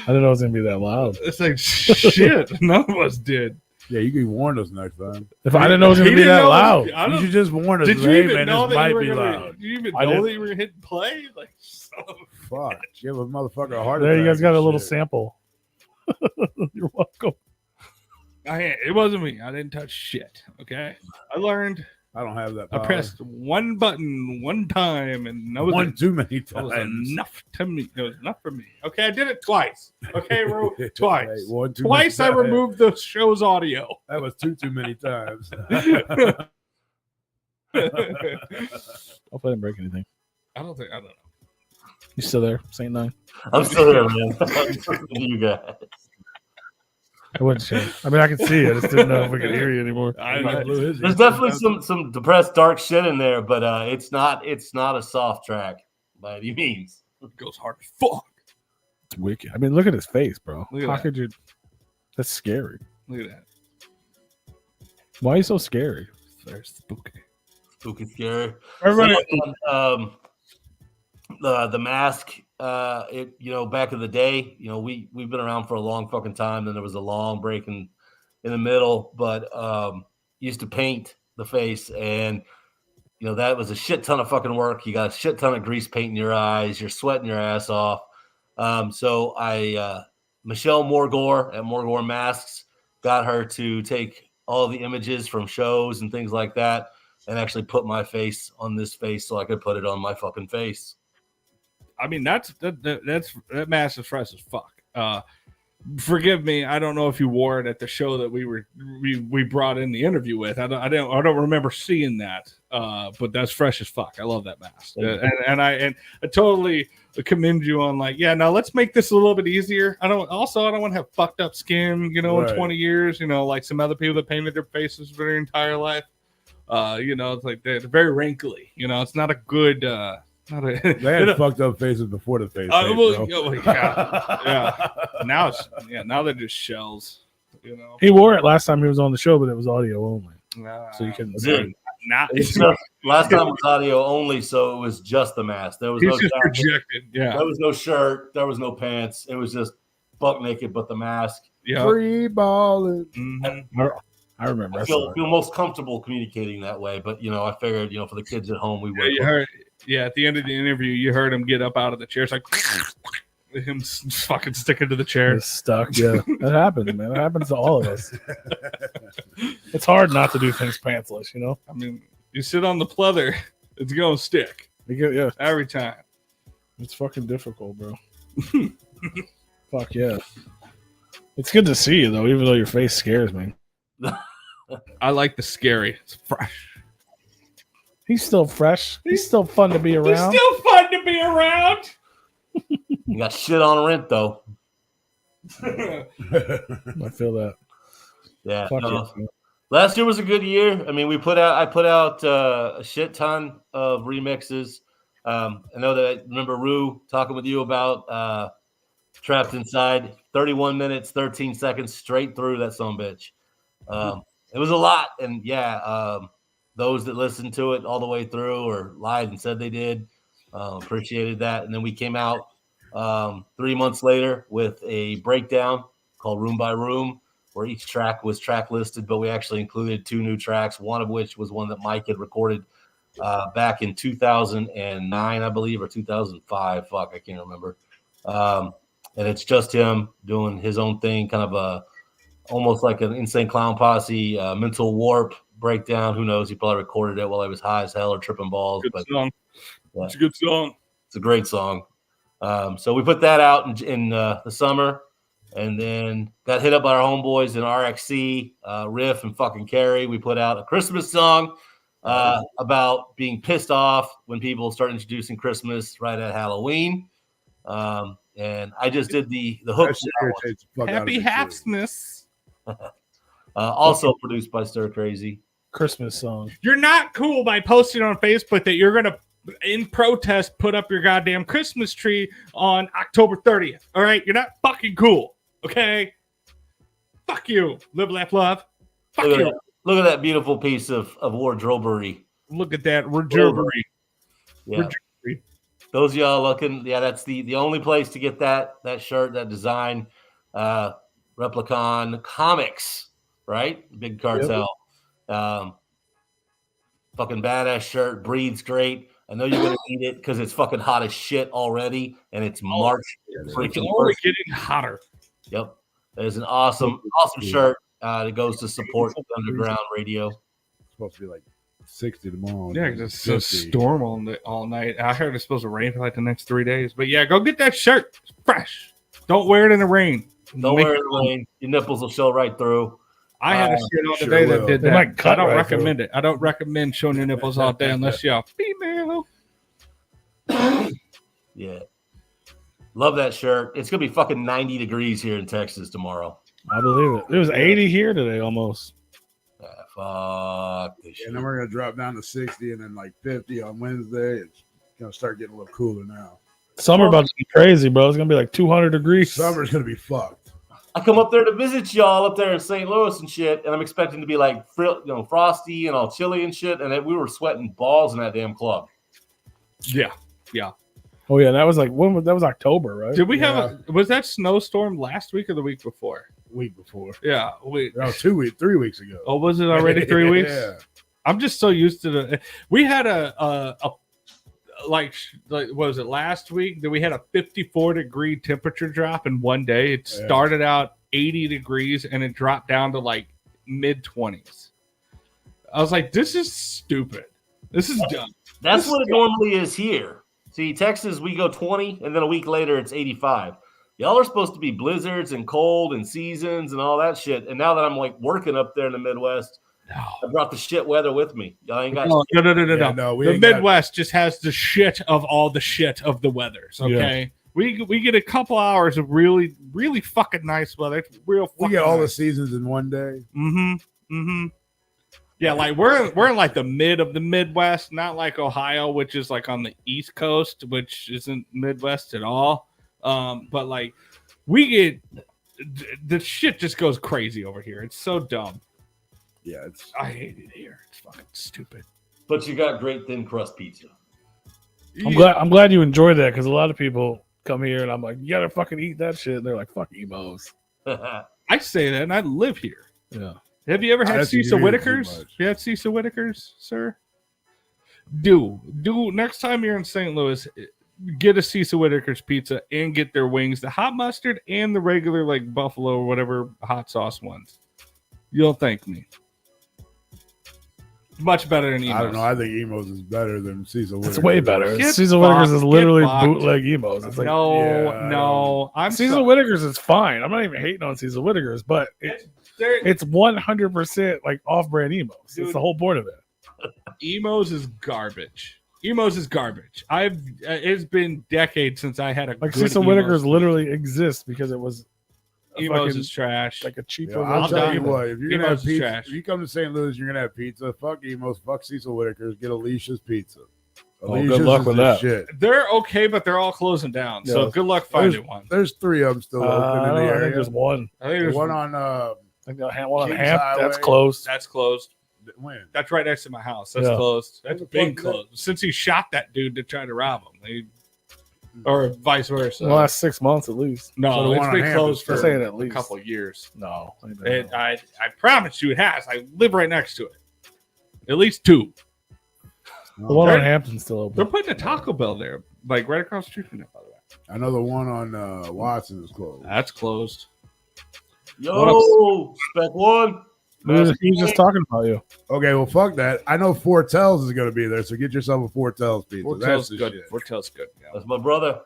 didn't know it was gonna be that loud. It's like shit. None of us did. Yeah, you can warn us next time. If I didn't know it was gonna be that loud, You should just warn us. Did you hey, even man, know this that you might were be gonna? loud. Did you even I know didn't. that you were hitting play? Like, son of a Fuck. Give a motherfucker a heart there attack. you guys got a and little shit. sample. You're welcome. It wasn't me. I didn't touch shit. Okay. I learned. I don't have that I power. pressed one button one time, and that was one too many that was times. enough to me. It was enough for me. Okay, I did it twice. Okay, twice. Hey, one too Twice I many times. removed the show's audio. That was too many times. Hopefully I didn't break anything. I don't know. You still there, Saint Nine? I'm still here, man. I'm listening to you guys. I wouldn't change. I mean, I can see it. I just didn't know if we could hear you anymore. There's definitely some depressed, dark shit in there, but it's not a soft track by any means. It goes hard as fuck. It's wicked. I mean, look at his face, bro. Look at How that. could you? That's scary. Look at that. Why are you so scary? Very spooky. Spooky scary. Everybody, The mask. Back in the day, we've been around for a long fucking time. Then there was a long break in the middle, but used to paint the face, and that was a shit ton of fucking work. You got a shit ton of grease paint in your eyes. You're sweating your ass off. So I Michelle Morgore at Morgore Masks got her to take all the images from shows and things like that, and actually put my face on this face so I could put it on my fucking face. I mean, that mask is fresh as fuck. Forgive me, I don't know if you wore it at the show that we brought in the interview with. I don't remember seeing that. But that's fresh as fuck. I love that mask, and I totally commend you on now let's make this a little bit easier. I don't want to have fucked up skin, in 20 years, like some other people that painted their faces for their entire life. It's like they're very wrinkly. It's not a good. They had fucked up faces before the face. Yeah. Now they're just shells. he wore it last time he was on the show, but it was audio only, so you couldn't see. Dude, last time was audio only, so it was just the mask. There was He's no just jacket. projected. Yeah. There was no shirt. There was no pants. It was just buck naked, but the mask. Yeah. Free balling. Mm-hmm. I remember. I feel most comfortable communicating that way, but I figured for the kids at home we would. You heard. Yeah, at the end of the interview, you heard him get up out of the chair. It's like him fucking sticking to the chair. It's stuck. Yeah, that happens, man. It happens to all of us. It's hard not to do things pantsless, I mean, you sit on the pleather, it's gonna stick Yeah, every time. it's fucking difficult, bro. Fuck yeah. It's good to see you though, even though your face scares me. I like the scary. It's fresh. He's still fresh. He's still fun to be around. It's still fun to be around. You got shit on rent though. I feel that. Yeah. Fuck no. yeah. Last year was a good year. I mean, I put out a shit ton of remixes. I know that I remember Rue talking with you about Trapped Inside. 31 minutes, 13 seconds straight through that sumbitch. It was a lot, and those that listened to it all the way through or lied and said they did appreciated that. And then we came out 3 months later with a breakdown called Room by Room, where each track was track listed, but we actually included 2 new tracks, one of which was one that Mike had recorded back in 2009, I believe, or 2005. Fuck, I can't remember. And it's just him doing his own thing, kind of almost like an Insane Clown Posse, Mental Warp breakdown. Who knows? He probably recorded it while I was high as hell or tripping balls. Good but song. Yeah. It's a good song. It's a great song. So we put that out in the summer, and then got hit up by our homeboys in RXC, Riff and fucking Carrie. We put out a Christmas song about being pissed off when people start introducing Christmas right at Halloween. And I just did the hook. Happy Halfsmas. Also produced by Stir Crazy. Christmas song. You're not cool by posting on Facebook that you're gonna, in protest, put up your goddamn Christmas tree on October 30th. All right, you're not fucking cool. Okay, fuck you. Live, laugh, love. Fuck Look at you. that. Look at that beautiful piece of wardrobery. Look at that regerbery. Yeah. Those of y'all looking, that's the only place to get that shirt, that design. Replicon Comics, right? Big cartel. Yep. Fucking badass shirt, breeds great. I know you're gonna need it because it's fucking hot as shit already, and it's March. It's only getting hotter. Yep, there's an awesome shirt that goes to support underground radio. It's supposed to be like 60 tomorrow. Yeah, it's a storm all night. I heard it's supposed to rain for like the next 3 days. But yeah, go get that shirt. It's fresh. Don't wear it in the rain. Don't wear it in the rain. Your nipples will show right through. I had a shirt on today that did that. I don't recommend it. I don't recommend showing your nipples all day unless you're female. Yeah. Love that shirt. It's going to be fucking 90 degrees here in Texas tomorrow. I believe it. It was 80 here today almost. Fuck this shit. And then we're going to drop down to 60 and then like 50 on Wednesday. It's going to start getting a little cooler now. Summer about to be crazy, bro. It's going to be like 200 degrees. Summer's going to be fucked. I come up there to visit y'all up there in St. Louis and shit, and I'm expecting to be like, frosty and all chilly and shit, and then we were sweating balls in that damn club. Yeah. Oh yeah, that was like that was October, right? Did we have was that snowstorm last week or the week before? Week before. Yeah, 3 weeks ago. Oh, was it already 3 weeks? Yeah. I'm just so used to we had a like what was it last week that we had a 54-degree temperature drop in one day. It started out 80 degrees and it dropped down to like mid-20s. I was like, this is stupid. This is dumb. That's what it normally is here. See, Texas, we go 20, and then a week later, it's 85. Y'all are supposed to be blizzards and cold and seasons and all that shit. And now that I'm like working up there in the Midwest, I brought the shit weather with me. Y'all ain't got no. The Midwest just has the shit of all the shit of the weathers. Okay, we get a couple hours of really, really fucking nice weather. It's real. We get all the seasons in one day. Yeah, like we're in like the mid of the Midwest, not like Ohio, which is like on the East Coast, which isn't Midwest at all. But like we get the shit just goes crazy over here. It's so dumb. Yeah, I hate it here. It's fucking stupid. But you got great thin crust pizza. I'm glad you enjoyed that because a lot of people come here and I'm like, you gotta fucking eat that shit. And they're like, fuck emos. I say that and I live here. Yeah. Have you ever had Cecil Whitaker's? Have you had Cecil Whitaker's, sir? Do next time you're in St. Louis, get a Cecil Whitaker's pizza and get their wings, the hot mustard and the regular like buffalo or whatever hot sauce ones. You'll thank me. Much better than Emos. I don't know. I think Emos is better than Cecil Whitaker's. It's way better. Cecil Whitaker's is literally bootleg Emos. It's like, no. Cecil Whitaker's is fine. I'm not even hating on Cecil Whitaker's, but it's 100% like off-brand Emos. Dude, it's the whole point of it. Emos is garbage. It's been decades since I had a like good Cecil Whitaker's literally exists because it was Emos is trash. Like a cheaper. I'll tell you what, if you're gonna have pizza, trash. if you come to St. Louis, you're gonna have pizza. Fuck Emos, fuck Cecil Whitaker's. Get Alicia's Pizza. Good luck with that. Shit. They're okay, but they're all closing down. So good luck finding one. There's 3 of them still open in the area. I think there's one. I think there's one on. I think one on Kings Hamp. Highway. That's closed. That's closed. When? That's right next to my house. That's closed. That's been closed since he shot that dude to try to rob him. Or vice versa. The last 6 months at least. No, it's been closed for at least a couple of years. No, I promise you it has. I live right next to it. At least 2. The one on Hampton's still open. They're putting a Taco Bell there, like right across the street from it, by the way. I know the one on Watson is closed. That's closed. Yo, Spec One. He was just talking about you. Okay, well, fuck that. I know Fortell's is going to be there, so get yourself a Fortell's pizza. Fortell's That's good. Shit. Fortell's good. Yeah. That's my brother.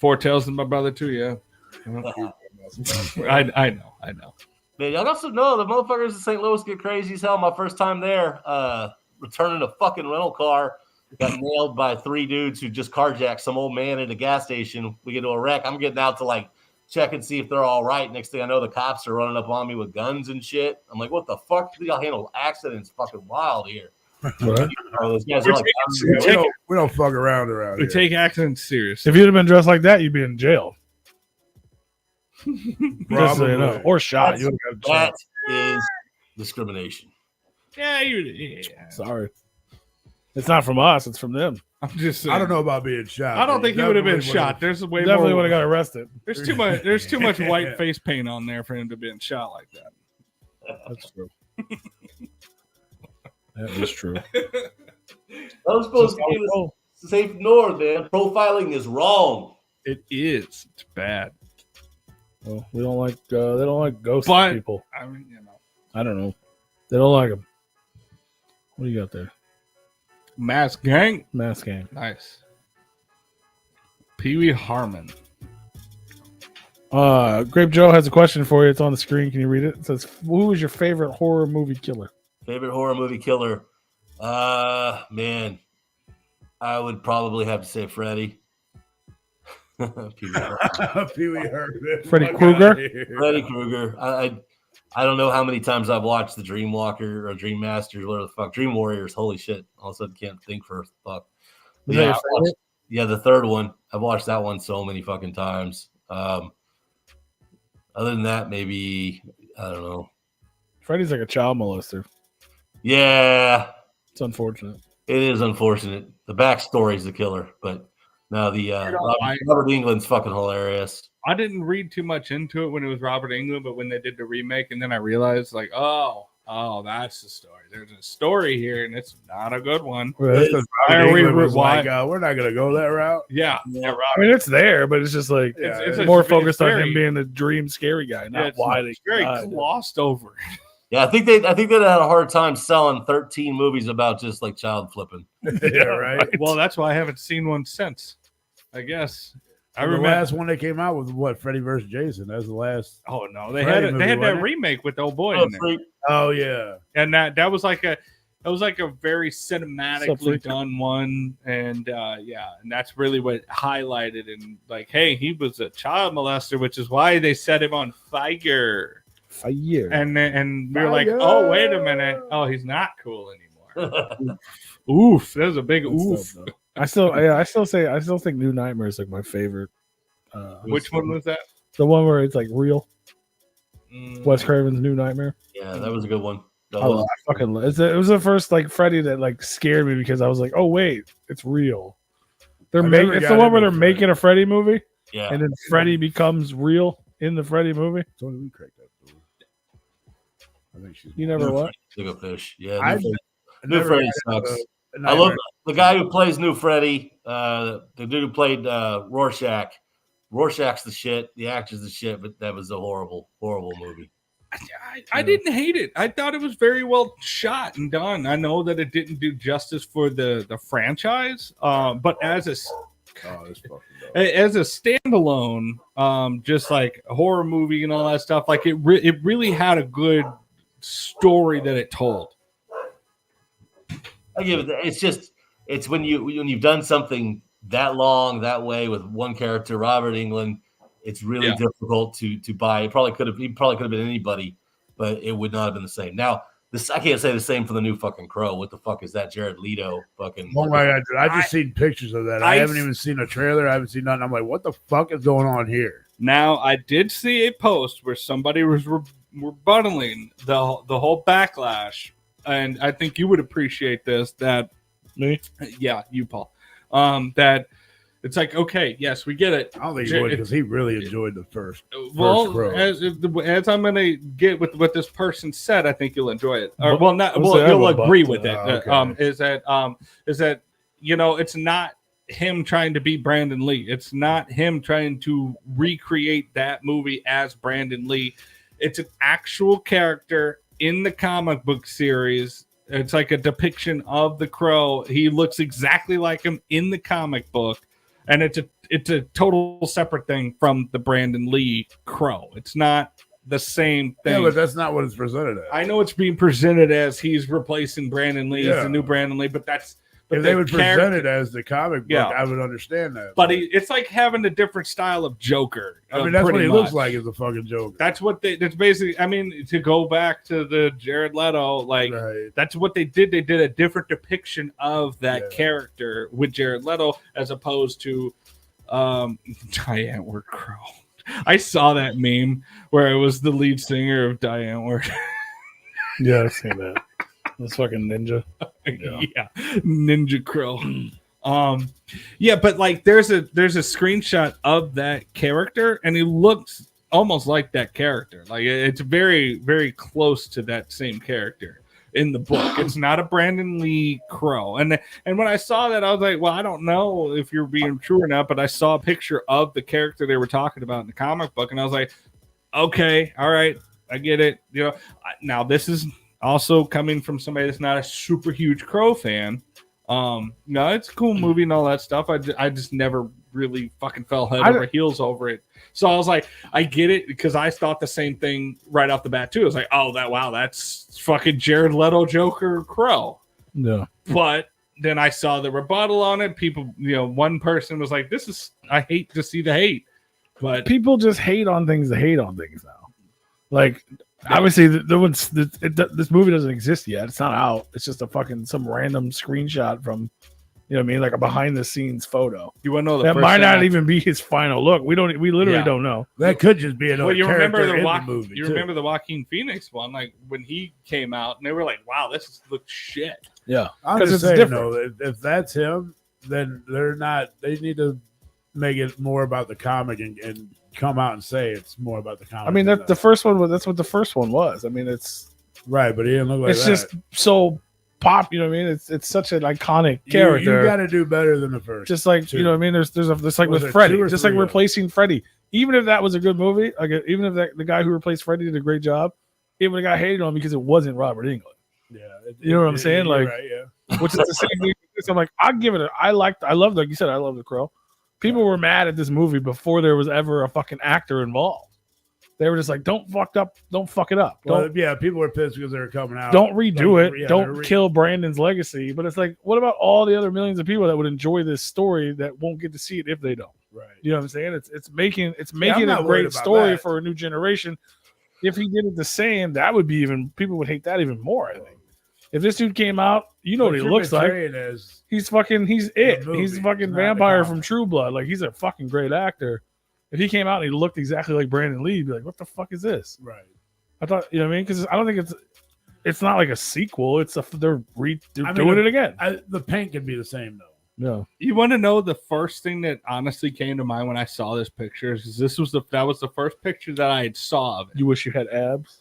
Four Tails is my brother too. Yeah, I know. Man, y'all also know the motherfuckers in St. Louis get crazy as hell. My first time there, returning a fucking rental car, got nailed by 3 dudes who just carjacked some old man at a gas station. We get to a wreck. I'm getting out to like check and see if they're all right. Next thing I know, the cops are running up on me with guns and shit. I'm like, what the fuck? Y'all handle accidents fucking wild here. Those guys are like, we don't fuck around We here. take accidents serious. If you'd have been dressed like that, you'd be in jail. Just so you know. Probably. Or shot. You would've got that shot. is discrimination. Yeah. Sorry. It's not from us. It's from them. I'm just saying. I don't know about being shot. I don't think he would have been shot. There's way Definitely would more. have got arrested. There's too much white face paint on there for him to be shot like that. That's true. That is true. I'm supposed to be the safe north, man. Profiling is wrong. It is. It's bad. Well, we don't like. They don't like ghost But- people. I mean, you know, I don't know. They don't like them. What do you got there? Mask Gang. Mask Gang. Nice. Pee Wee Harmon. Grape Joe has a question for you. It's on the screen. Can you read it? It says, "Who is your favorite horror movie killer?" Favorite horror movie killer? Man, I would probably have to say Freddy. Pee Wee Herman. Freddy Fuck Krueger? outta here. Freddy Krueger. I don't know how many times I've watched the Dream Walker or Dream Masters, whatever the fuck. Dream Warriors. Holy shit! All of a sudden, can't think for a fuck. Is that Yeah, your favorite? yeah, the third one. I've watched that one so many fucking times. Other than that, maybe I don't know. Freddy's like a child molester. Yeah, It's unfortunate. it is unfortunate. The backstory is the killer, but no, the Robert Englund's fucking hilarious. I didn't read too much into it when it was Robert Englund, but when they did the remake, and then I realized, like, oh, that's the story. There's a story here, and it's not a good one. Well, that's 'cause Why Robert are we Englund was why- like, we're not gonna go that route. Yeah, I mean, it's there, but it's just like Yeah, it's it's more it's focused on very- him being the dream scary guy, not it's why they very died. glossed over. Yeah, I think they had a hard time selling 13 movies about just like child flipping. Yeah, right. Well, that's why I haven't seen one since. I guess I The remember. last one that came out was what? Freddy versus Jason. That was the last. Oh no, they Freddy had movie, that wasn't it? remake with the old boy in there, Oh yeah. and that was like a very cinematically Freak? done one, and and that's really what highlighted and like, hey, he was a child molester, which is why they set him on fire. Fire. And we were like, Fire. oh, wait a minute, oh, he's not cool anymore. Oof, that was a big Good oof. stuff, though. I still think New Nightmare is like my favorite. Which one was that? The one where it's like real. Mm, Wes Craven's New Nightmare. Yeah, that was a good one. That I was- fucking it was the first like Freddy that like scared me because I was like, oh wait, it's real. They're I making never it's got the one where into they're Freddy. making a Freddy movie yeah. and then Freddy becomes real in the Freddy movie. So we cracked that. Door. I think she's. You never what? Took a fish. Yeah. I New Freddy sucks. I love the guy who plays New Freddy. The dude who played Rorschach. Rorschach's the shit. The actor's the shit, but that was a horrible, horrible movie. I didn't hate it. I thought it was very well shot and done. I know that it didn't do justice for the franchise, but as a Oh, this fucking dog. as a standalone, just like a horror movie and all that stuff, like it really had a good story that it told. I give it. It's when you've done something that long that way with one character, Robert Englund. It's really difficult to buy. He probably could have been anybody, but it would not have been the same. Now, I can't say the same for the new fucking Crow. What the fuck is that? Jared Leto fucking. Oh my god! I just seen pictures of that. I haven't even seen a trailer. I haven't seen nothing. I'm like, what the fuck is going on here? Now, I did see a post where somebody was rebuttaling the whole backlash, and I think you would appreciate this. That Me? Yeah, you, Paul. That it's like, okay, yes, we get it. I don't think he would because he really enjoyed the first. Well, Crow. as I'm going to get with what this person said, I think you'll enjoy it. Or, Well, you'll but- agree with it. okay. Is that it's not him trying to be Brandon Lee. It's not him trying to recreate that movie as Brandon Lee. It's an actual character in the comic book series. It's like a depiction of the Crow. He looks exactly like him in the comic book. And it's it's a total separate thing from the Brandon Lee Crow. It's not the same thing. Yeah, but that's not what it's presented as. I know it's being presented as he's replacing Brandon Lee, he's the new Brandon Lee, but that's if they would present it as the comic book, I would understand that. But it's like having a different style of Joker. I mean, that's what he looks like is a fucking Joker. That's what that's basically. I mean, to go back to the Jared Leto, like that's what they did. They did a different depiction of that character with Jared Leto as opposed to Diane Ward Crow. I saw that meme where it was the lead singer of Diane Ward. Yeah, I've seen that. This fucking ninja. Yeah, Ninja Crow. Yeah, but like there's a screenshot of that character, and he looks almost like that character. Like it's very, very close to that same character in the book. It's not a Brandon Lee Crow. And when I saw that, I was like, well, I don't know if you're being true or not, but I saw a picture of the character they were talking about in the comic book, and I was like, okay, all right, I get it. You know, now this is also coming from somebody that's not a super huge Crow fan. No, it's a cool movie and all that stuff. I just never really fucking fell head over heels over it. So I was like, I get it, because I thought the same thing right off the bat too. I was like, oh, that's fucking Jared Leto Joker Crow. No. But then I saw the rebuttal on it. People, one person was like, I hate to see the hate. But people just hate on things to hate on things now. Like, obviously, this movie doesn't exist yet. It's not out. It's just some random screenshot from, you know what I mean, like a behind the scenes photo. You want to know that might not even be his final look. We literally don't know. That could just be another character in the movie. You remember the Joaquin Phoenix one, like when he came out, and they were like, "Wow, this looks shit." Yeah, because it's different. If that's him, then they're not. They need to make it more about the comic and come out and say it's more about the comic. I mean, the first one was. That's what the first one was. I mean, it's right, but he didn't look like it's that. It's just so pop. You know what I mean? It's such an iconic character. You got to do better than the first. Just like two. You know what I mean? There's like with Freddy, just like replacing Freddy. Even if that was a good movie, like even if the guy who replaced Freddy did a great job, it would have got hated on because it wasn't Robert Englund. Yeah, you know what I'm saying? Like, right, which is the same thing. So I'm like, I'll give it. I love, like you said, I love The Crow. People were mad at this movie before there was ever a fucking actor involved. They were just like, don't fuck it up. People were pissed because they were coming out. Don't redo it. Don't kill Brandon's legacy. But it's like, what about all the other millions of people that would enjoy this story that won't get to see it if they don't? Right. You know what I'm saying? It's making a great story for a new generation. If he did it the same, that would be people would hate that even more, I think. If this dude came out, you know what he looks like. He's it. He's fucking vampire from True Blood. Like, he's a fucking great actor. If he came out and he looked exactly like Brandon Lee, you'd be like, what the fuck is this? Right. I thought, you know what I mean? Because I don't think it's not like a sequel. They're doing it again. The paint can be the same though. No. You want to know the first thing that honestly came to mind when I saw this picture is that was the first picture that I saw of it. You wish you had abs?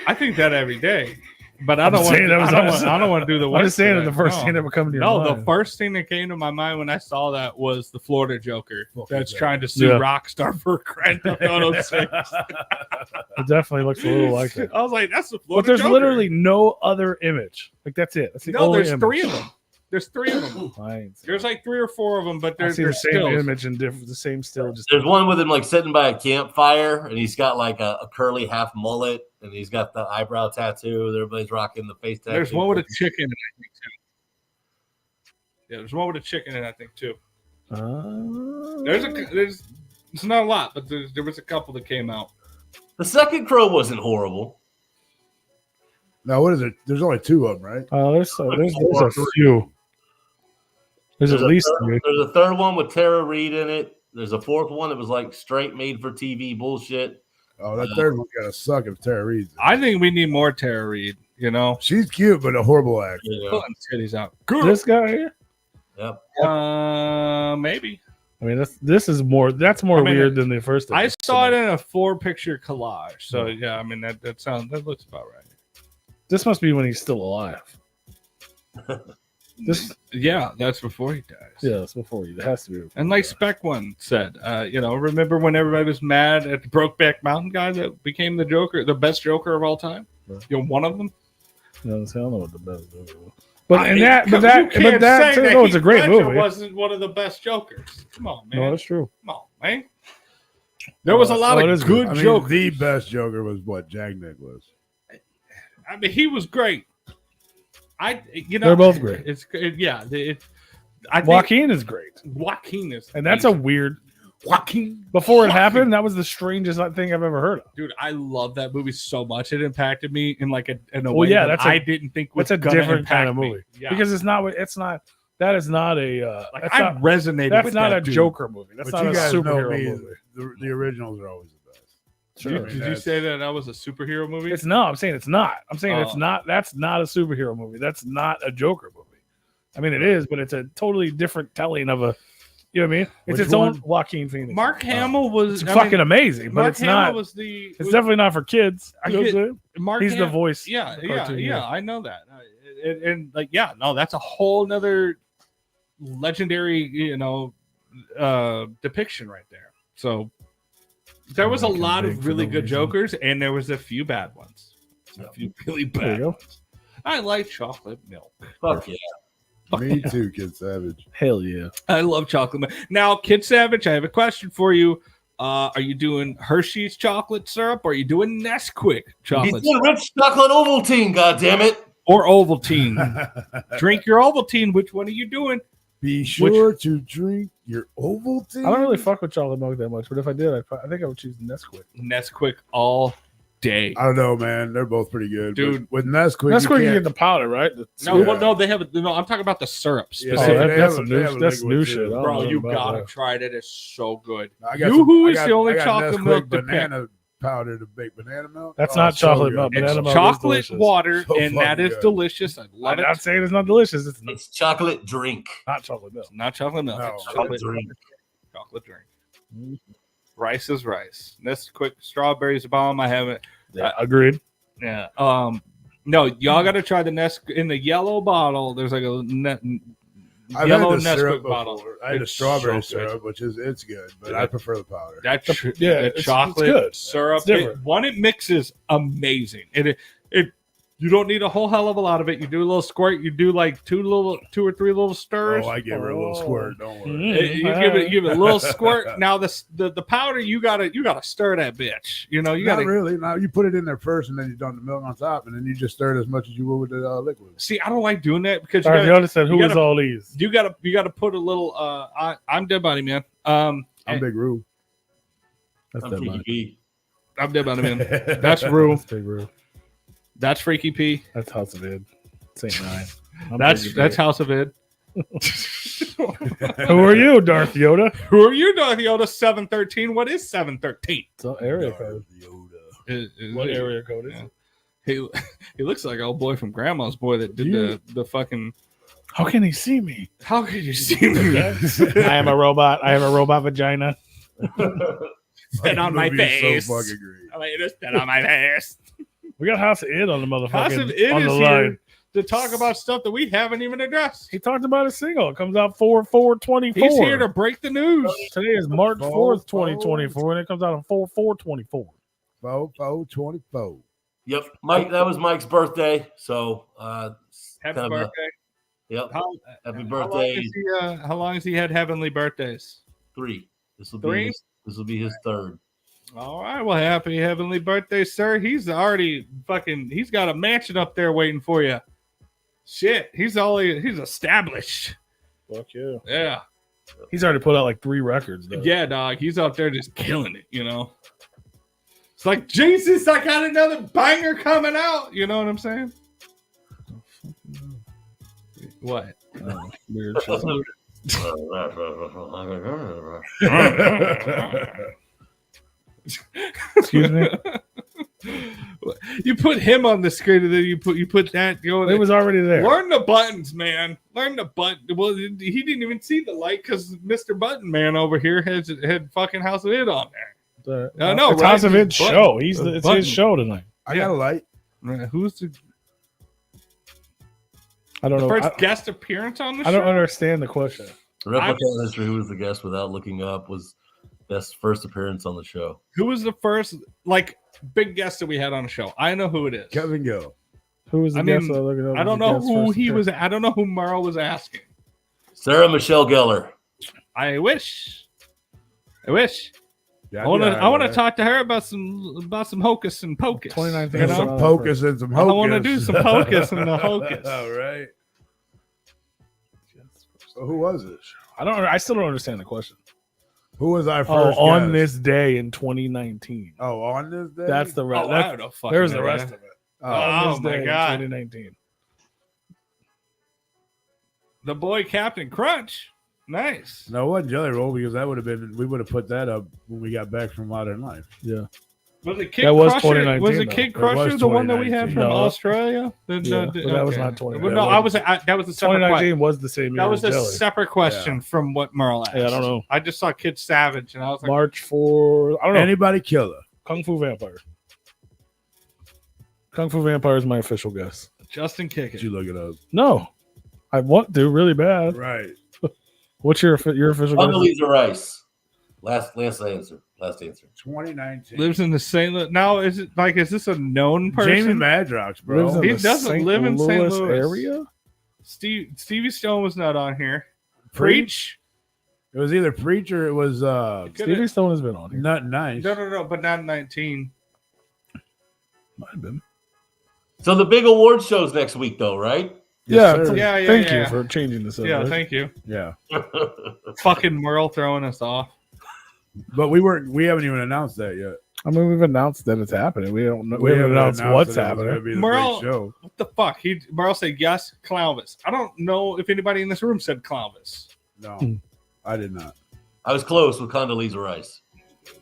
I think that every day. But I don't want to do the work. I'm just saying that the first thing that would come to your mind. The first thing that came to my mind when I saw that was the Florida Joker that's trying to sue Rockstar for Grand Theft Auto 6. It definitely looks a little like it. I was like, that's the Florida But there's Joker. literally no other image. Like, that's it. That's the only there's image. 3 of them. There's 3 of them. There's like 3 or 4 of them, but they're the same stills. image and the same still. There's one with him like sitting by a campfire, and he's got like a curly half mullet, and he's got the eyebrow tattoo. Everybody's rocking the face tattoo. There's one with a chicken in it, I think, too. Yeah, there's one with a chicken in it, I think, too. It's not a lot, but there was a couple that came out. The second Crow wasn't horrible. Now, what is it? There's only 2 of them, right? There's a few. There's at least 3. There's a third one with Tara Reid in it. There's a 4th one that was like straight made for TV bullshit. Oh, that third one's gotta suck if Tara Reid. I think we need more Tara Reid. You know, she's cute, but a horrible actor. Yeah. Pulling titties out. This guy here. Yep. Maybe. I mean, that's more weird than the first. I saw it in a 4-picture collage. So yeah, I mean that looks about right. This must be when he's still alive. That's before he dies. Yeah, that's before he. It has to be. And like Spec One said, remember when everybody was mad at the Brokeback Mountain guy that became the Joker, the best Joker of all time? Yeah. One of them. No, I don't know what the best Joker was. But no, it's a great movie. Wasn't one of the best Jokers. Come on, man. No, that's true. Come on, man. There was a lot of good Jokers. The best Joker was what, Jack Nicklaus. I mean, he was great. They're both great. Joaquin is great. Joaquin is, and that's a weird. Joaquin. Before it happened, that was the strangest thing I've ever heard of. Dude, I love that movie so much. It impacted me in like in a way that I didn't think was. That's a different kind of movie because it's not. That is not a. I resonated. That's with not that a Joker movie. That's not a superhero movie. The originals are always the best. Sure. Did you say that was a superhero movie? It's no. I'm saying it's not. I'm saying it's not. That's not a superhero movie. That's not a Joker movie. I mean, it is, but it's a totally different telling of a. You know what I mean? It's its own Joaquin Phoenix. Mark Hamill was fucking amazing, but it's not. It's definitely not for kids. He's the voice. Yeah, I know that. That's a whole nother legendary, depiction right there. So there was a lot of really good Jokers, and there was a few bad ones. A few really bad ones. I like chocolate milk. Fuck yeah. Me too, Kid Savage. Hell yeah. I love chocolate milk. Now, Kid Savage, I have a question for you. Are you doing Hershey's chocolate syrup or are you doing Nesquik chocolate He's doing rich chocolate Ovaltine, goddammit. Or Ovaltine. Drink your Ovaltine. Which one are you doing? Be sure to drink your Ovaltine. I don't really fuck with chocolate milk that much, but if I did, I think I would choose Nesquik. Nesquik all day. I don't know, man. They're both pretty good, dude. With Nesquik, you get the powder, right? No, they have. No, I'm talking about the syrup. That's new shit, bro. You gotta try it. It is so good. Yoo-hoo is the only chocolate milk banana powder to bake banana milk. That's not chocolate milk. It's chocolate water, and that is delicious. I love it. I'm not saying it's not delicious. It's chocolate drink, not chocolate milk. Not chocolate milk. No, it's chocolate drink. Chocolate drink. Rice is rice. Nesquik strawberries bomb. I haven't. Agreed. Yeah. No, y'all got to try the Nesquik in the yellow bottle. There's like a yellow Nesquik bottle. I had a strawberry syrup, which it's good, but I prefer the powder. The chocolate syrup. It mixes amazing. You don't need a whole hell of a lot of it. You do a little squirt. You do like two or three little stirs. Oh, I give her a little squirt. Don't worry. You give it a little squirt. Now the powder you gotta stir that bitch. You gotta really. Now you put it in there first, and then you dump the milk on top, and then you just stir it as much as you would with the liquid. See, I don't like doing that because you understand who is all these. You gotta put a little. I'm Dead Body Man. I'm Big Roo. That's Dead Body. I'm Dead Body Man. That's Roo. That's Big Roo. That's Freaky P. That's House of Id. St. Nine. That's House of Id. Who are you, Darth Yoda? Who are you, Darth Yoda? 713. What is 713? It's an area code. What area code is it? He looks like old boy from Grandma's Boy that did the fucking. How can he see me? How can you see me? I am a robot. I have a robot vagina. Spit on my face. So fucking great. I mean, spit on my face. We got House of Id on the motherfucking House of Id on the is line here to talk about stuff that we haven't even addressed. He talked about a single. It comes out 4/4/24. He's here to break the news. Today is March 4th, 2024, and it comes out on 4/4/24. 4/4/24. Yep, Mike. That was Mike's birthday. So happy birthday. Happy birthday. How long has he had heavenly birthdays? 3. This will be his 3rd. All right, well, happy heavenly birthday, sir. He's already he's got a mansion up there waiting for you. Shit, he's established. Fuck yeah. Yeah. He's already put out like 3 records, though. Yeah, dog. He's out there just killing it, It's like, Jesus, I got another banger coming out. You know what I'm saying? What? Weird shit. Excuse me. You put him on the screen, and then you put that. It was already there. Learn the buttons, man. Learn the button. Well, he didn't even see the light because Mr. Button Man over here had fucking House of Id on there. I know, it's right? House of Id's show. It's his show tonight. I got a light. Who's the? I don't know. First guest appearance on the show. I don't understand the question. Replicon history. Who was the guest without looking up was best first appearance on the show. Who was the first big guest that we had on the show? I know who it is. Kevin Gill. Who was the I guest? mean, I don't know who he was. I don't know who Merle was asking. Sarah Michelle Gellar. I wish. Yeah, I want to talk to her about some hocus and pocus. 2019. You know? some pocus and some hocus. I want to do some pocus and the hocus. All right. So who was it? I still don't understand the question. Who was our first? On guest? this day in 2019. Oh, on this day. That's the rest. Oh, there's the rest of it. Oh, On this my day in God. 2019. The boy Captain Crunch. Nice. no, it wasn't Jelly Roll because that would have been. We would have put that up when we got back from Modern Life. Yeah. Was it Kid That was Crusher? 2019, Was it though. Kid It Crusher was the one that we had 2019. from No. Australia? Yeah, but that was not 2019. Well, no, that was a separate 2019 question. was the same year. That was as a Jelly. separate question from what Merle asked. Yeah, I don't know. I just saw Kid Savage and I was like, March 4. I don't know. Anybody killer? Kung Fu Vampire. Kung Fu Vampire is my official guess. Justin Did Kickett. you look it up? No, I want to really bad. Right. What's your official guess? Condoleezza Rice. Last answer. 2019. Lives in the St. Louis. Now, is this a known person? Jamie Madrox, bro. Lives in He the doesn't St. live in St. Louis Louis. area. Stevie Stone was not on here. Preach. It was either Preach or it was Stevie Stone has been on here. Not Nice. No, but not 19. Might have been. So the big award show's next week, though, right? Yeah, Yes, sir. Yeah, Thank yeah. you for changing this. Yeah, thank you. Yeah. Fucking Merle throwing us off. But we haven't even announced that yet. I mean, we've announced that it's happening. We don't know. We haven't announced what's that it was gonna happening. be the Merle- big show. What the fuck? Merle said yes, Clownvis. I don't know if anybody in this room said Clownvis. No, I did not. I was close with Condoleezza Rice.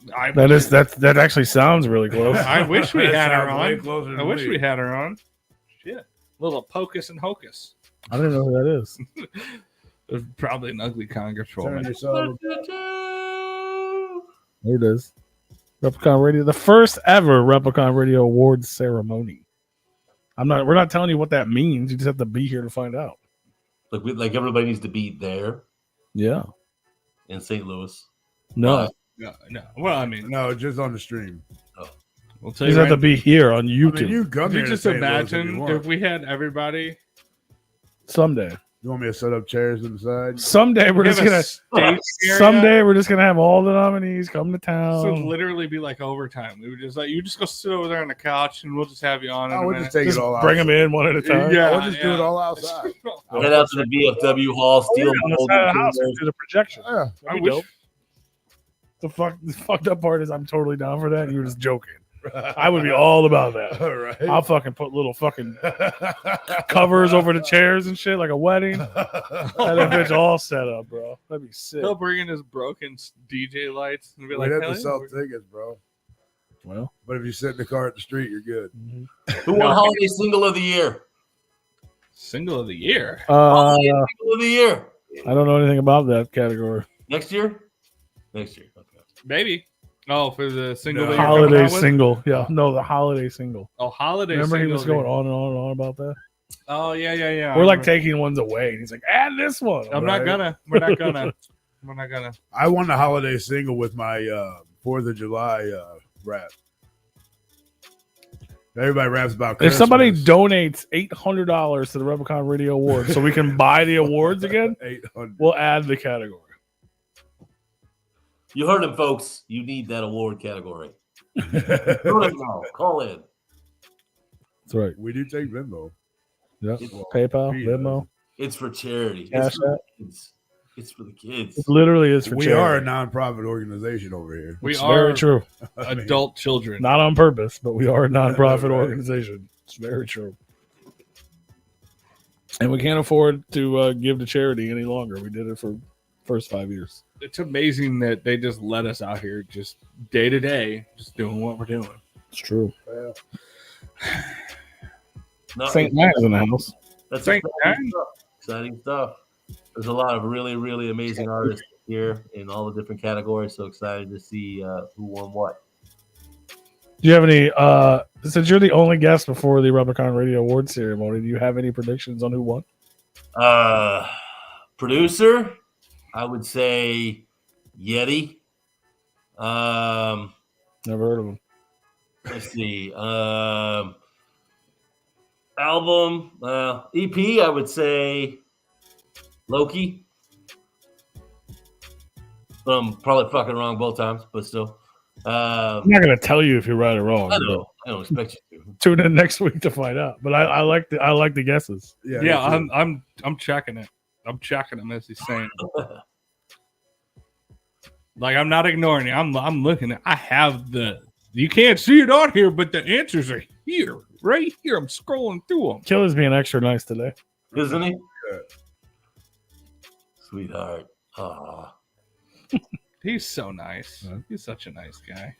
That actually sounds really close. I wish we That had her sounds way on. closer I to wish me. we had her on. Shit. Little pocus and hocus. I don't know who that is. There's probably an ugly Turn congresswoman. yourself. There it is. Replicon Radio, the first ever Replicon Radio Awards ceremony. We're not telling you what that means. You just have to be here to find out. Like everybody needs to be there Yeah. in St. Louis. No. No. Well, I mean, No, just on the stream. we'll tell You you just have right. to be here on I YouTube mean, you come Could you here to just St. Louis imagine want. if we had everybody? someday. You want me to set up chairs inside? Someday we're We just have a gonna. stage area. Someday we're just gonna have all the nominees come to This would town. literally be like overtime. We would just you just go sit over there on the couch and we'll just have you on. No, in a we'll minute. just take Just it all out. bring them in one at a time. Yeah. We'll just do it all outside. Head out to the VFW hall, steal On the the side of the house, golden we do the projection. Yeah. I That'd be wish. dope. The fucked up part is I'm totally down for that. And you're just joking. I would be all about that. All right. I'll fucking put little fucking covers over the chairs and shit like a wedding. Have that bitch all set up, bro. That'd be sick. He'll bring in his broken DJ lights and be We'd like, have "Hell to yeah, sell we're-" tickets, bro. Well, But if you sit in the car at the street, you're good. Who won holiday single of the year? Single of the year. Holiday single of the year. I don't know anything about that category. Next year? Next year. Okay. Maybe. Oh, for the single No. that you're coming Holiday out with? single. Yeah, no, the holiday single. Oh, holiday Remember he single was of the going year. on and on and on about that? Oh, yeah. We're like taking ones away. And he's like, add this one. I'm Right. not gonna. We're not gonna. We're not gonna. I won the holiday single with my 4th of July rap. Everybody raps about If Christmas. somebody donates $800 to the Replicon Radio Awards so we can buy the awards again, 800. we'll add the category. You heard him, folks. You need that award category. Call it now. Call in. That's right. We do take Venmo. Yep. Well, PayPal, Pete Venmo. It's for charity. Cash It's for App. the kids. It's for the kids. It literally is for We charity. are a nonprofit organization over here. We It's are very true. I mean, adult children. Not on purpose, but we are a nonprofit Right. organization. It's very true. And we can't afford to give to charity any longer. We did it for first 5 years. It's amazing that they just let us out here just day to day, just doing what we're doing. It's true. No, St. Matt's in the house. that's St. exciting stuff. Exciting stuff. There's a lot of really, really amazing artists here in all the different categories. So excited to see who won what. Do you have any, since you're the only guest before the Replicon Radio Awards ceremony, do you have any predictions on who won? Producer, I would say Yeti. Never heard of him. Let's see. Album, EP, I would say Loki. I'm probably fucking wrong both times, but still. I'm not gonna tell you if you're right or wrong. I know. I don't expect you to. Tune in next week to find out. But I like the guesses. Yeah, I'm checking it. I'm checking him as he's saying. Like, I'm not ignoring you. I'm looking at. I have the. You can't see it on here, but the answers are here, right here. I'm scrolling through them. Killer's being extra nice today, isn't he? Yeah. Sweetheart. Ah. He's so nice. He's such a nice guy.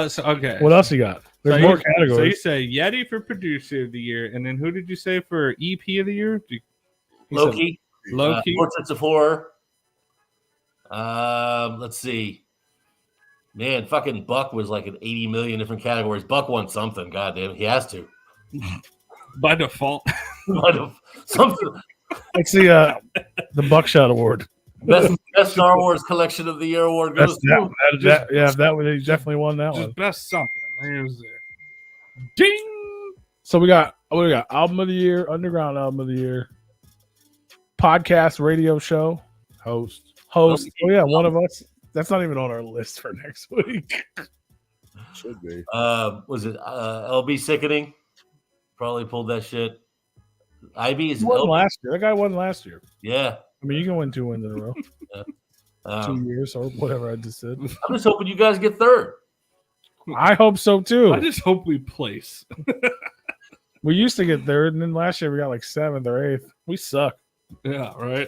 So okay. What else you got? There's more categories. So you say Yeti for producer of the year, and then who did you say for EP of the year? Loki. Loki. Portraits of Horror. Let's see. Man, fucking Buck was like in 80 million different categories. Buck won something. God damn it. He has to. By default. Something. Let's see the Buckshot Award. Best Star Wars Collection of the Year award goes to. That he definitely won that one. Best something. There's there. Ding. So we got album of the year, underground album of the year, podcast, radio show, host. Oh yeah, one of us. That's not even on our list for next week. Should be. Was it LB Sickening? Probably pulled that shit. IB is won last year. That guy won last year. Yeah. I mean, you can win 2 wins in a row. 2 years or whatever I just said. I'm just hoping you guys get third. I hope so too. I just hope we place. We used to get third, and then last year we got like 7th or 8th. We suck. Yeah, right.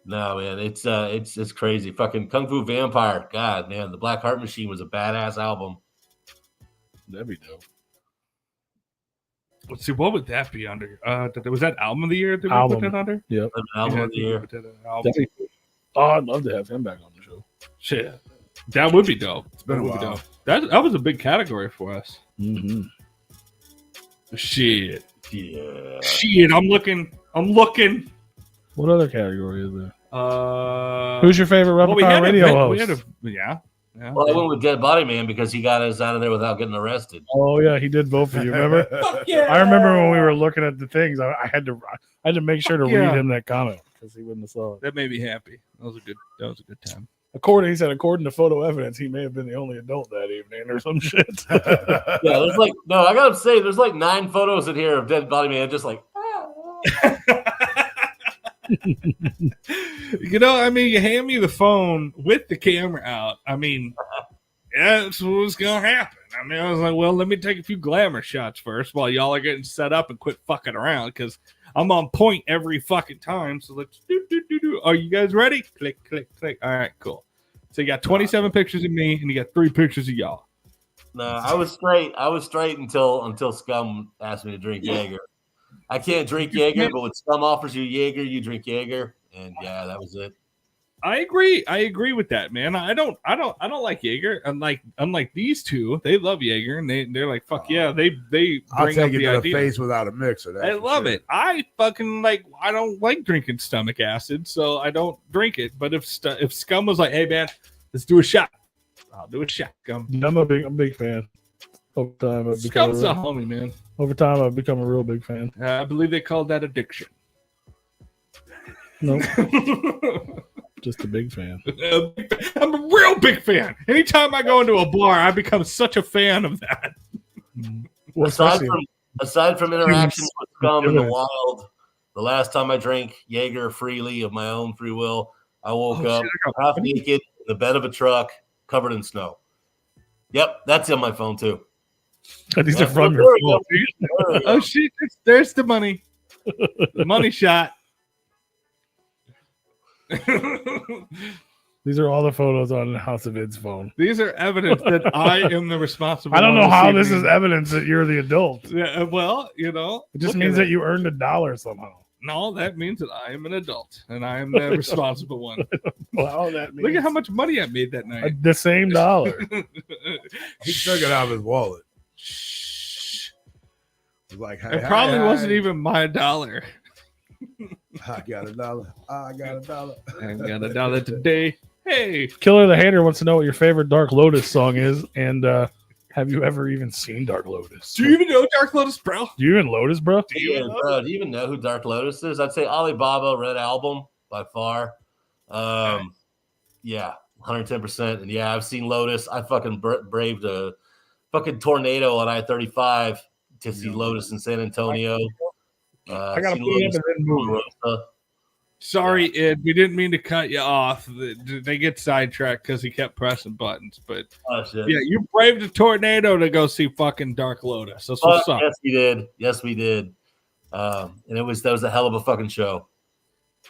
No, man, it's crazy. Fucking Kung Fu Vampire. God, man, the Black Heart Machine was a badass album. That'd be dope. Let's see, what would that be under? Was that album of the year that we put that under? Yep. Album of the year. Oh, I'd love to have him back on the show. Shit. That would be dope. It's been a while. That was a big category for us. Mm-hmm. Shit. Yeah. Shit, I'm looking. What other category is there? Who's Who's your favorite Replicon radio host? Yeah. Well, I went with Dead Body Man because he got us out of there without getting arrested. Oh yeah, he did vote for you. Remember? Yeah. I remember when we were looking at the things. I had to make sure to read him that comment because he wouldn't have saw it. That made me happy. That was a good time. According to photo evidence, he may have been the only adult that evening or some shit. Yeah, there's I gotta say, there's like 9 photos in here of Dead Body Man, just like. I mean, you hand me the phone with the camera out. I mean, that's what's gonna happen. I mean, I was like, well, let me take a few glamour shots first while y'all are getting set up and quit fucking around because I'm on point every fucking time. So let's do. Are you guys ready? Click, click, click. All right, cool. So you got 27 pictures of me and you got 3 pictures of y'all. No, I was straight until Scum asked me to drink Jaeger. I can't drink Jaeger, but when Scum offers you Jaeger, you drink Jaeger, and yeah, that was it. I agree with that, man. I don't like Jaeger. Unlike these two, they love Jaeger, and they're like, fuck yeah, they bring I'll take up it the to idea. the face without a mixer. I love it. I fucking I don't like drinking stomach acid, so I don't drink it. But if Scum was like, hey man, let's do a shot, I'll do a shot. Scum. I'm a big fan. Over time, Scum's a homie, man. Over time, I've become a real big fan. I believe they called that addiction. Nope. Just a big fan. I'm a real big fan. Anytime I go into a bar, I become such a fan of that. Well, aside from interactions with Scum in the wild, the last time I drank Jaeger freely of my own free will, I woke up half naked in the bed of a truck covered in snow. Yep, that's on my phone too. These are from your phone. Oh shit! There's the money. The money shot. These are all the photos on House of Id's phone. These are evidence that I am the responsible. I don't know how this is evidence that you're the adult. Yeah, well, it just means that you earned $1 somehow. No, that means that I am an adult and I am the responsible one. Well, that means look at how much money I made that night. The same $1. He took it out of his wallet. Like, it probably wasn't even my $1. I got $1. I got $1. I got $1 today. Hey, Killer the Hater wants to know what your favorite Dark Lotus song is, and Have you ever even seen Dark Lotus? Do you even know Dark Lotus, bro? Do you even Lotus, bro? Do you even know? Bro, do you even know who Dark Lotus is? I'd say Alibaba, Red Album by far. Yeah, 110%. And yeah, I've seen Lotus. I fucking braved a fucking tornado on I-35 to see Lotus in San Antonio. I gotta put it up and then move. Sorry, Ed, we didn't mean to cut you off. They get sidetracked because he kept pressing buttons. But yeah, you braved a tornado to go see fucking Dark Lotus. That's what's up. Yes, we did. Yes, we did. And that was a hell of a fucking show.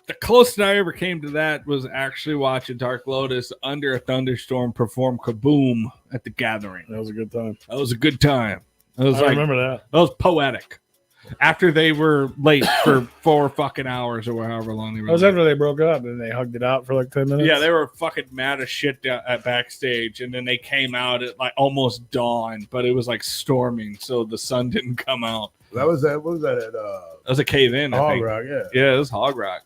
The closest I ever came to that was actually watching Dark Lotus under a thunderstorm perform Kaboom at the Gathering. That was a good time. That was a good time. I remember that. That was poetic. After they were late for 4 fucking hours or however long they were. That was after they broke up and they hugged it out for like 10 minutes. Yeah, they were fucking mad as shit at backstage, and then they came out at like almost dawn, but it was like storming, so the sun didn't come out. That was that. What was that at? That was a cave in. Hog Rock, yeah. Yeah, it was Hog Rock.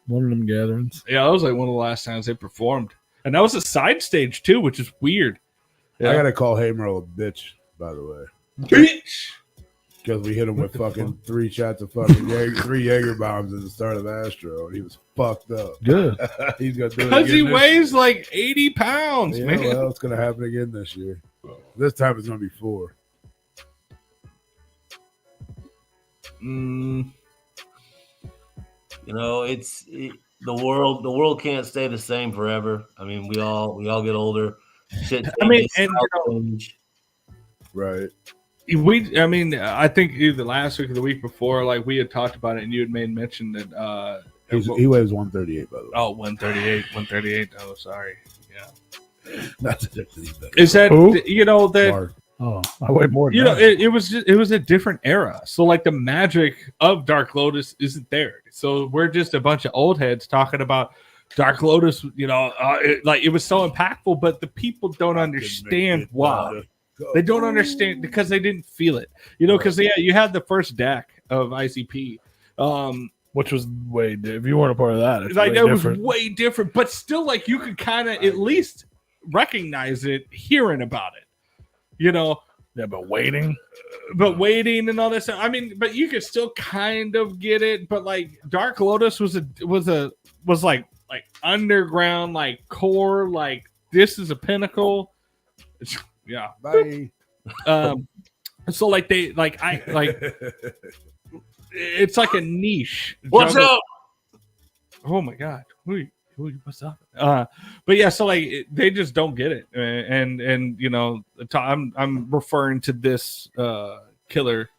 One of them gatherings. Yeah, that was like one of the last times they performed, and that was a side stage too, which is weird. Yeah. I gotta call Hamerl a bitch, by the way. Bitch. Because we hit him with fucking 3 shots of fucking 3 Jaeger bombs at the start of Astro, and he was fucked up. Good. He's gonna do it because he again weighs like 80 pounds, yeah, man. Well, it's gonna happen again this year. This time it's gonna be 4. You know, the world can't stay the same forever. I mean, we all get older. Shit. I mean, and right. I think either last week or the week before, like we had talked about it, and you had made mention that he weighs 138, by the way. Oh, 138. Oh, sorry. Yeah. That's a Is that Who? You know that? Mark. Oh, I weigh more than You know, that. it was a different era. So like the magic of Dark Lotus isn't there. So we're just a bunch of old heads talking about Dark Lotus. You know, it was so impactful, but the people don't understand why. They don't understand because they didn't feel it. You know, because you had the first deck of ICP, which was way. If you weren't a part of that, it's like way that different. was way different. But still, like you could kind of at least recognize it, hearing about it. You know, yeah, but waiting and all this. I mean, but you could still kind of get it. But like Dark Lotus was like underground, like core, like this is a pinnacle. Yeah. Bye. So like it's like a niche. What's up? Oh my god. What's up? But yeah, so like they just don't get it, and you know, I'm referring to this killer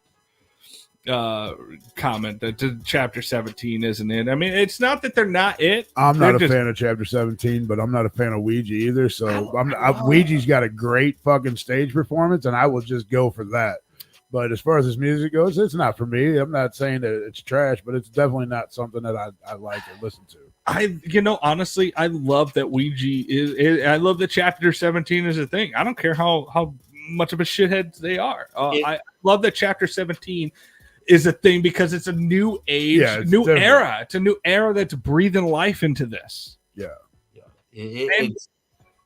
comment that chapter 17 isn't it. I mean, it's not that they're not it. I'm not a fan of chapter 17, but I'm not a fan of Ouija either. So Ouija's got a great fucking stage performance, and I will just go for that. But as far as his music goes, it's not for me. I'm not saying that it's trash, but it's definitely not something that I like or listen to. Honestly, I love that Ouija is. I love that chapter 17 is a thing. I don't care how much of a shithead they are. I love that chapter 17 is a thing because it's a new age, era. It's a new era that's breathing life into this. Yeah.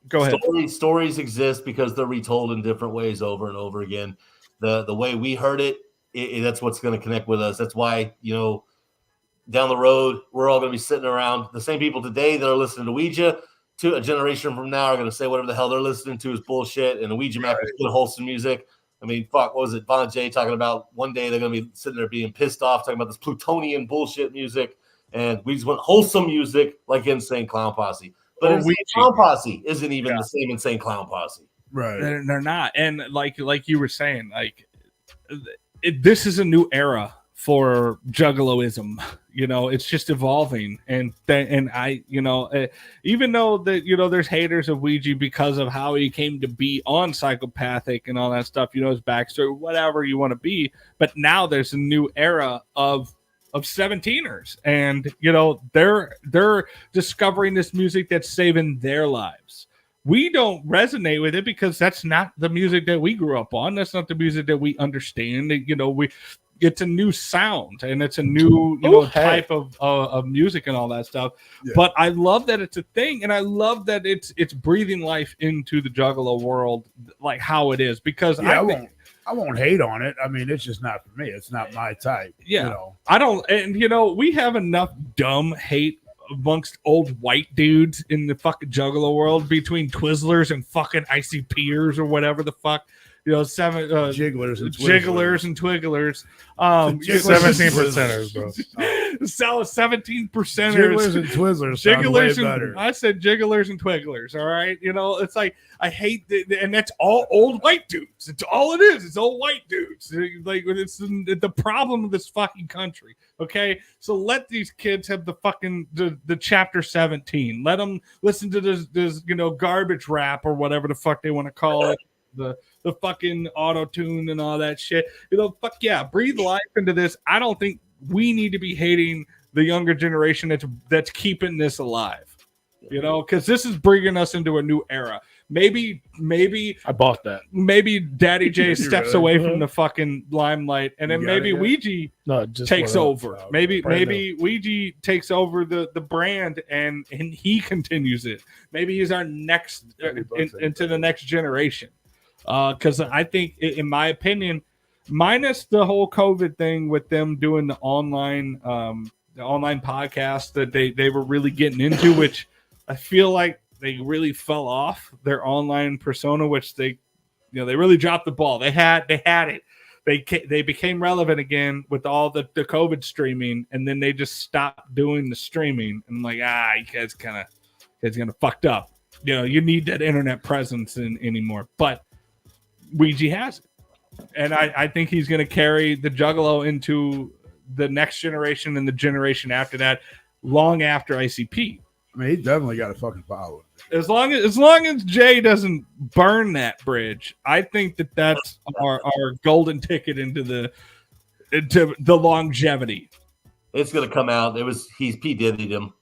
Go ahead. Stories exist because they're retold in different ways over and over again. The way we heard it, that's what's going to connect with us. That's why, you know, down the road, we're all going to be sitting around. The same people today that are listening to Ouija, to a generation from now, are going to say whatever the hell they're listening to is bullshit, and the Ouija map is good, wholesome music. I mean, fuck, what was it? Von J talking about one day they're going to be sitting there being pissed off, talking about this Plutonian bullshit music, and we just want wholesome music like Insane Clown Posse. But Insane Clown Posse isn't even the same Insane Clown Posse. Right. They're not. And like you were saying, like this is a new era for juggaloism. You know, it's just evolving. And I, you know, even though that, you know, there's haters of Ouija because of how he came to be on Psychopathic and all that stuff, you know, his backstory, whatever you want to be. But now there's a new era of 17ers, and you know, they're discovering this music that's saving their lives. We don't resonate with it because that's not the music that we grew up on. That's not the music that we understand. You know, it's a new sound and it's a new type of music and all that stuff. Yeah. But I love that it's a thing, and I love that it's breathing life into the Juggalo world, like how it is, because I won't hate on it. I mean, it's just not for me. It's not my type. Yeah, I don't. And we have enough dumb hate amongst old white dudes in the fucking Juggalo world, between Twizzlers and fucking ICPers or whatever the fuck. Jigglers and Twigglers. 17%ers, bro. Sell 17%ers. Jigglers and Twizzlers. Jigglers and better. I said jigglers and twigglers. All right, it's like I hate and that's all old white dudes. It's all it is. It's old white dudes. Like it's the problem of this fucking country. Okay, so let these kids have the fucking the chapter 17. Let them listen to this garbage rap or whatever the fuck they want to call it. The fucking auto-tune and all that shit. Fuck yeah, breathe life into this. I don't think we need to be hating the younger generation that's keeping this alive. Because this is bringing us into a new era. Maybe I bought that. Maybe Daddy J steps away from the fucking limelight, and then maybe Ouija takes over. Maybe Ouija takes over the brand and he continues it. Maybe he's our next into the next generation. Because I think, in my opinion, minus the whole COVID thing with them doing the online podcast that they were really getting into, which I feel like they really fell off their online persona, which they really dropped the ball. They had it. They became relevant again with all the COVID streaming, and then they just stopped doing the streaming. And I'm like, you guys kind of fucked up. You need that internet presence anymore, but Ouija has it. And I think he's going to carry the Juggalo into the next generation and the generation after that, long after ICP. I mean, he definitely got a fucking following. As long as Jay doesn't burn that bridge, I think that's our golden ticket into the longevity. It's going to come out. He's P. Diddy'd him.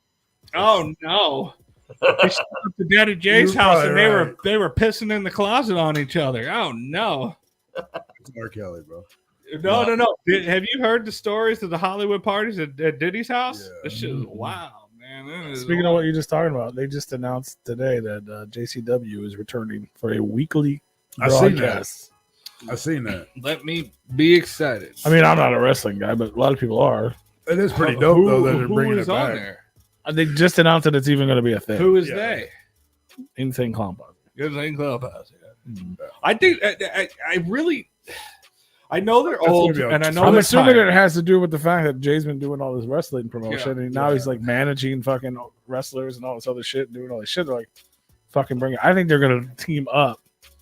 Oh no. They showed up to Daddy Jay's house and they were pissing in the closet on each other. Oh no! It's R. Kelly, bro. No. Have you heard the stories of the Hollywood parties at Diddy's house? Yeah. This shit is wild, man. Speaking of what you're just talking about, they just announced today that JCW is returning for a weekly broadcast. I've seen that. Let me be excited. I mean, I'm not a wrestling guy, but a lot of people are. It is pretty dope though that they're bringing it back. On there? They just announced that it's even going to be a thing. Who is they? Insane Clown Posse. Insane Clown Posse. I think I know they're old, and I know I'm assuming it has to do with the fact that Jay's been doing all this wrestling promotion, and now he's like managing fucking wrestlers and all this other shit, doing all this shit. They're like, fucking bring it. I think they're going to team up.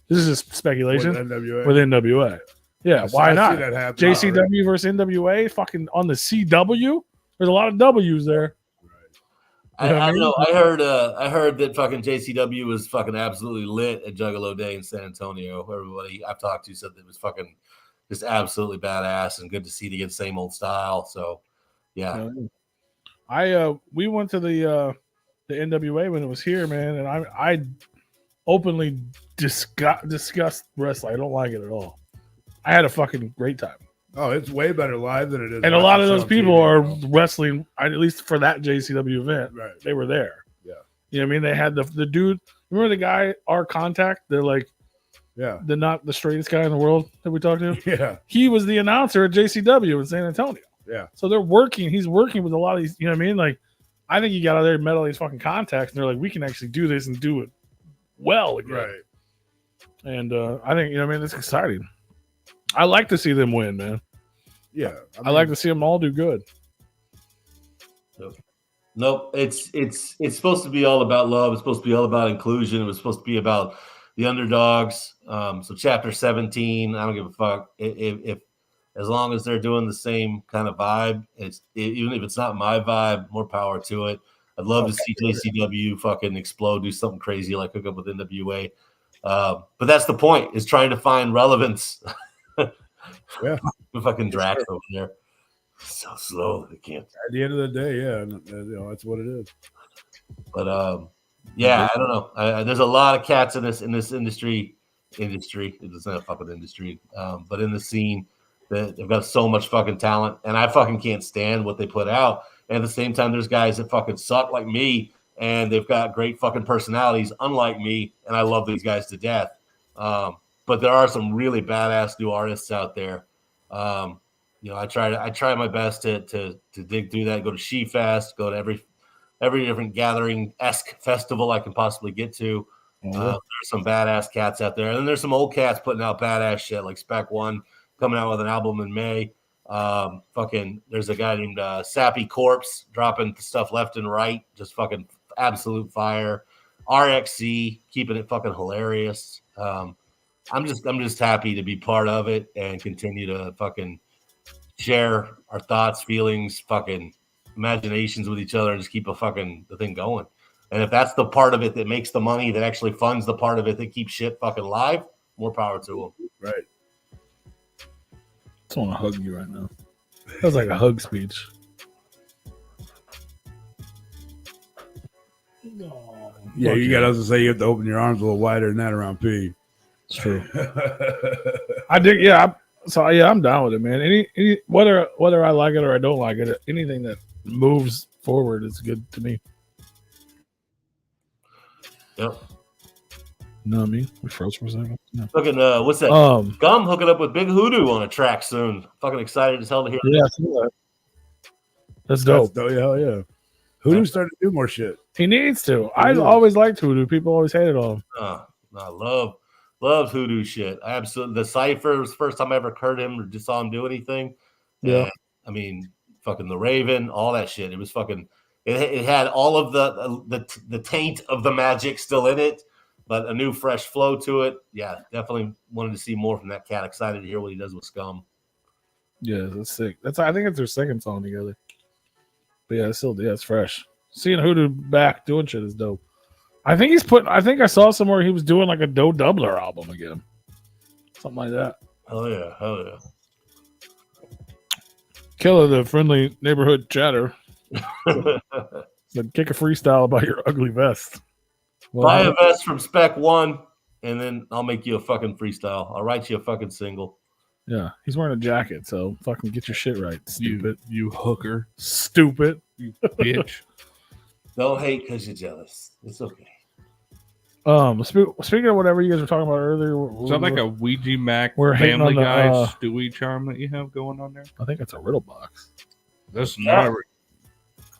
This is just speculation with NWA. Yeah, why not? JCW versus NWA, fucking on the CW. There's a lot of W's there. I don't know. I heard that fucking JCW was fucking absolutely lit at Juggalo Day in San Antonio. Everybody I've talked to said that it was fucking just absolutely badass and good to see it again, same old style. So, yeah. We went to the NWA when it was here, man, and I openly discussed wrestling. I don't like it at all. I had a fucking great time. Oh, it's way better live than it is. And a lot of those people are wrestling, at least for that JCW event. Right. They were there. Yeah. You know what I mean? They had the dude. Remember the guy, our contact? They're like, not the straightest guy in the world that we talked to? Yeah. He was the announcer at JCW in San Antonio. Yeah. So they're working. He's working with a lot of these, you know what I mean? Like, I think he got out there and met all these fucking contacts, and they're like, we can actually do this and do it well again. Right. And I think, you know what I mean? It's exciting. I like to see them win, man. Yeah, I like to see them all do good. Nope. It's supposed to be all about love. It's supposed to be all about inclusion. It was supposed to be about the underdogs. So chapter 17, I don't give a fuck if as long as they're doing the same kind of vibe. Even if it's not my vibe, more power to it. I'd love to see JCW fucking explode, do something crazy like hook up with NWA. But that's the point, is trying to find relevance. Yeah. The fucking Drax over there. So slow. They can't. At the end of the day, that's what it is. But I don't know. There's a lot of cats in this industry. It doesn't have a fucking industry. But in the scene, They've got so much fucking talent, and I fucking can't stand what they put out. And at the same time, there's guys that fucking suck like me, and they've got great fucking personalities, unlike me, and I love these guys to death. But there are some really badass new artists out there. I try my best to dig through that. Go to SheFest, go to every different gathering-esque festival I can possibly get to. There's some badass cats out there, and then there's some old cats putting out badass shit like Spec One coming out with an album in May. There's a guy named Sappy Corpse dropping stuff left and right, just fucking absolute fire. RXC keeping it fucking hilarious. I'm just happy to be part of it and continue to fucking share our thoughts, feelings, fucking imaginations with each other, and just keep the thing going. And if that's the part of it that makes the money, that actually funds the part of it that keeps shit fucking live, more power to them. Right. I just want to hug you right now. That was like a hug speech. Oh, yeah, you got us to say you have to open your arms a little wider than that around P. It's true. I dig. Yeah. I'm down with it, man. Any whether I like it or I don't like it, anything that moves forward is good to me. Yep. You know what I mean? We froze for a second. No. Fucking what's that? Gum hooking up with Big Hoodoo on a track soon. Fucking excited as hell to hear. Yeah, that's dope. Hell yeah. Hoodoo's starting to do more shit. He needs to. I always liked Hoodoo. People always hated on him. I love Hoodoo shit. I absolutely. The Cypher was the first time I ever heard him or just saw him do anything. Yeah. And, I mean, fucking the Raven, all that shit. It was fucking. It had all of the taint of the magic still in it, but a new fresh flow to it. Yeah, definitely wanted to see more from that cat. Excited to hear what he does with Scum. Yeah, that's sick. I think it's their second song together. But yeah, it's fresh. Seeing Hoodoo back doing shit is dope. I think I saw somewhere he was doing like a Doe Doubler album again. Something like that. Hell yeah. Killer, the friendly neighborhood chatter. Said, kick a freestyle about your ugly vest. Well, buy a vest from Spec One, and then I'll make you a fucking freestyle. I'll write you a fucking single. Yeah, he's wearing a jacket, so fucking get your shit right, stupid. You hooker. Stupid. You bitch. Don't hate because you're jealous. It's okay. Speaking of whatever you guys were talking about earlier, Is that like a Ouija Mac we're hating Family on the, Guy Stewie charm that you have going on there? I think it's a riddle box. That's not.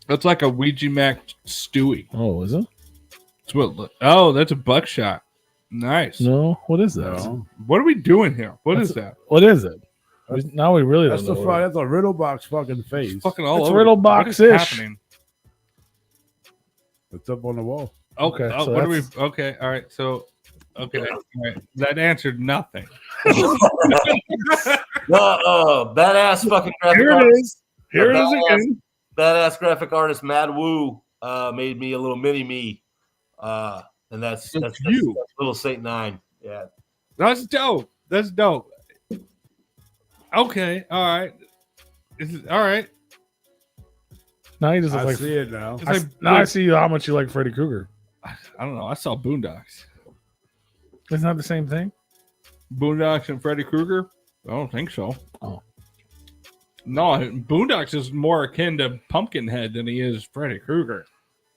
That's like a Ouija Mac Stewie. Oh, is it? That's a buckshot. Nice. No, what is that? No. What are we doing here? What is that? What is it? Now we really don't know. That's a riddle box fucking face. It's fucking all It's over. riddle What is box-ish. happening? It's up on the wall. Okay. So What are we? Okay. All right. So. Okay. All right. That answered nothing. Badass fucking graphic Here it artist. is. Here it is again. Badass graphic artist Mad Woo made me a little mini me. And that's you. That's little Saint 9. Yeah. That's dope. Okay. All right. All right. Now you just look I like. see it now. It's like, Now I see how much you like Freddy Krueger. I don't know. I saw Boondocks. It's not the same thing. Boondocks and Freddy Krueger? I don't think so. Oh. No, Boondocks is more akin to Pumpkinhead than he is Freddy Krueger.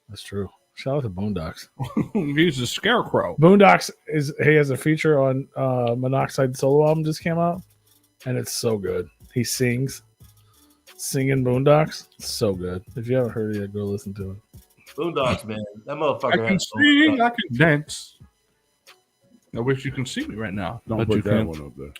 That's true. Shout out to Boondocks. He's a scarecrow. Boondocks he has a feature on Monoxide solo album just came out, and it's so good. He singing Boondocks. It's so good. If you haven't heard it yet, go listen to it. Boondocks, man. That I motherfucker can has so sing, much I can dance. I wish you can see me right now. Don't but put you that can't. one up there.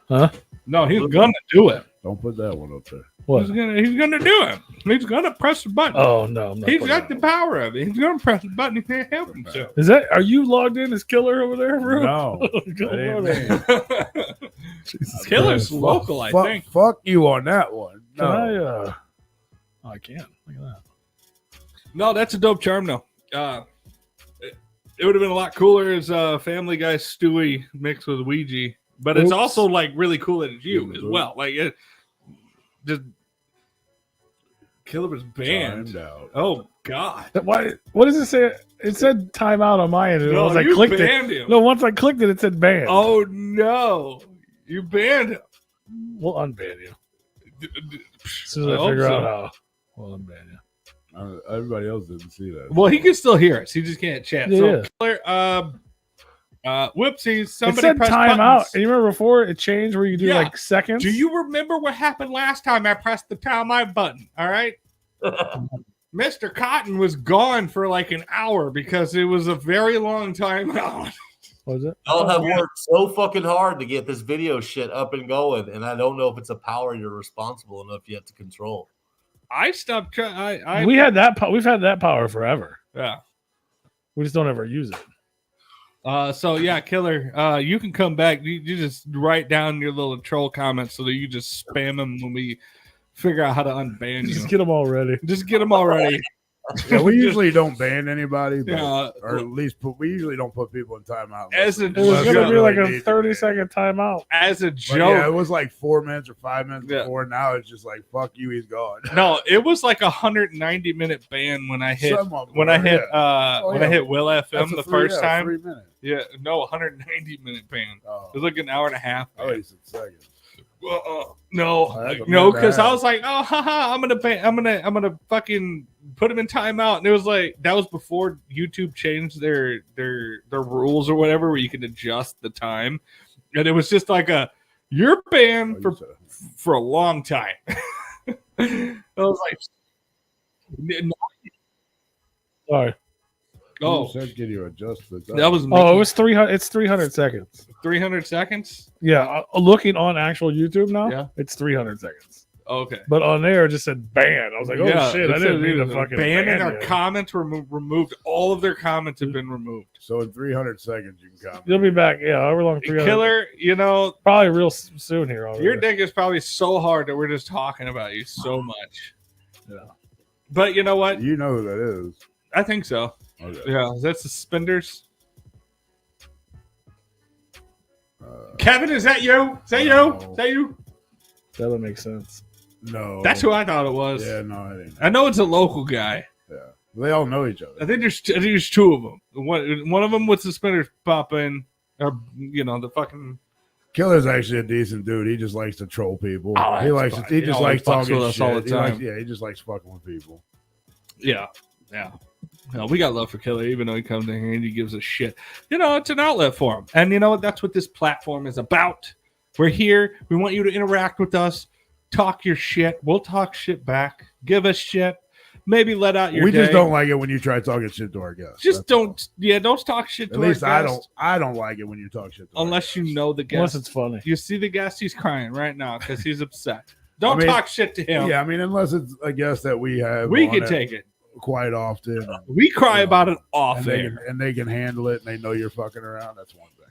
Huh? No, he's gonna do it. Don't put that one up there. What? He's gonna do it. He's gonna press the button. Oh no! I'm not He's putting got that the one. power of it. He's gonna press the button. He can't help himself. Is that? Are you logged in as Killer over there, bro? No. That ain't me. Jesus Killer's Christ. local, I fuck, think. Fuck you on that one. Can No. I? Oh, I can't. Look at that. No, that's a dope charm, though. It would have been a lot cooler as Family Guy Stewie mixed with Ouija, but it's Oops. also like really cool that it's you as well. Like it just Killer was banned. Timed out. Oh God! Why? What does it say? It said timeout on my end. And No, once I you clicked banned it. him. No, once I clicked it, it said banned. Oh no! You banned him. We'll unban you. As soon as I I figure hope out so. how, we'll unban you. Everybody else didn't see that. Well, he can still hear us. He just can't chat. Yeah. So, Killer, whoopsies. It Somebody said pressed time out. buttons. And you remember before it changed where you do Yeah. like seconds? Do you remember what happened last time I pressed the time out button? All right. Mr. Cotton was gone for like an hour because it was a very long time out. What was it? Y'all have worked so fucking hard to get this video shit up and going, and I don't know if it's a power you're responsible enough yet to control. I stopped trying. We had that. We've had that power forever. Yeah. We just don't ever use it. So yeah, Killer, you can come back. You just write down your little troll comments so that you just spam them when we figure out how to unban you. Just get them all ready. Just get them already. Yeah, we usually don't ban anybody, but, Yeah. or at least we usually don't put people in timeout. As a It was Unless going to we be like really a need 30-second timeout. As a But joke. yeah, it was like 4 minutes or 5 minutes Yeah. before. Now it's just like fuck you, he's gone. No, it was like 190-minute ban when I hit Some of them when I were, hit yeah. when I hit Will FM That's the a first time. 3 minutes. Yeah, no, 190-minute ban. Oh, It was like an hour and a half. I thought you said seconds. No, that's a no, bad because I habit. was like, oh, haha, I'm gonna fucking put him in timeout, and it was like that was before YouTube changed their rules or whatever, where you can adjust the time, and it was just like you're banned Oh, you said- for a long time. I was like, Sorry. oh, you said, can you adjust the time? that was Oh, it was 300. It's 300 seconds. 300 seconds. Yeah, looking on actual YouTube now, Yeah. it's 300 seconds. Okay. But on there, it just said ban. I was like, oh shit, I it didn't said mean to either fucking ban, ban and our you. comments were removed. All of their comments have been removed. So in 300 seconds, you can comment. You'll be back. Yeah, however long. 300. Killer, you know, Probably real soon here. Already. your dick is probably so hard that we're just talking about you so much. Yeah. But you know what? You know who that is. I think so. Okay. Yeah, that's the Spenders. Uh, Kevin, is that you? Is that you? No. Is that you? That would make sense. no. That's who I thought it was. Yeah, no, I didn't. I know it's a local guy. Yeah. They all know each other. I think there's two of them. One of them with the Spenders pop in, or you know, the fucking. Killer's actually a decent dude. He just likes to troll people. Oh, he that's likes. fine. He just He likes always fucks talking with us shit. all the He likes- time. yeah, he just likes fucking with people. Yeah. No, we got love for Killer, even though he comes in here and he gives a shit. You know, it's an outlet for him. And you know what? That's what this platform is about. We're here. We want you to interact with us. Talk your shit. We'll talk shit back. Give us shit. Maybe let out your We just day. don't like it when you try talking shit to our guests. Just That's don't talk shit all. to At least our guest. I don't like it when you talk shit to our Unless guests. you know the Unless guest. it's funny. You see the guest, he's crying right now because he's upset. Don't I mean, talk shit to him. Yeah, I mean, unless it's a guest that we have, we on can it take it. quite often. We cry Yeah. about it off And they, air. can, and they can handle it, and they know you're fucking around. That's one thing.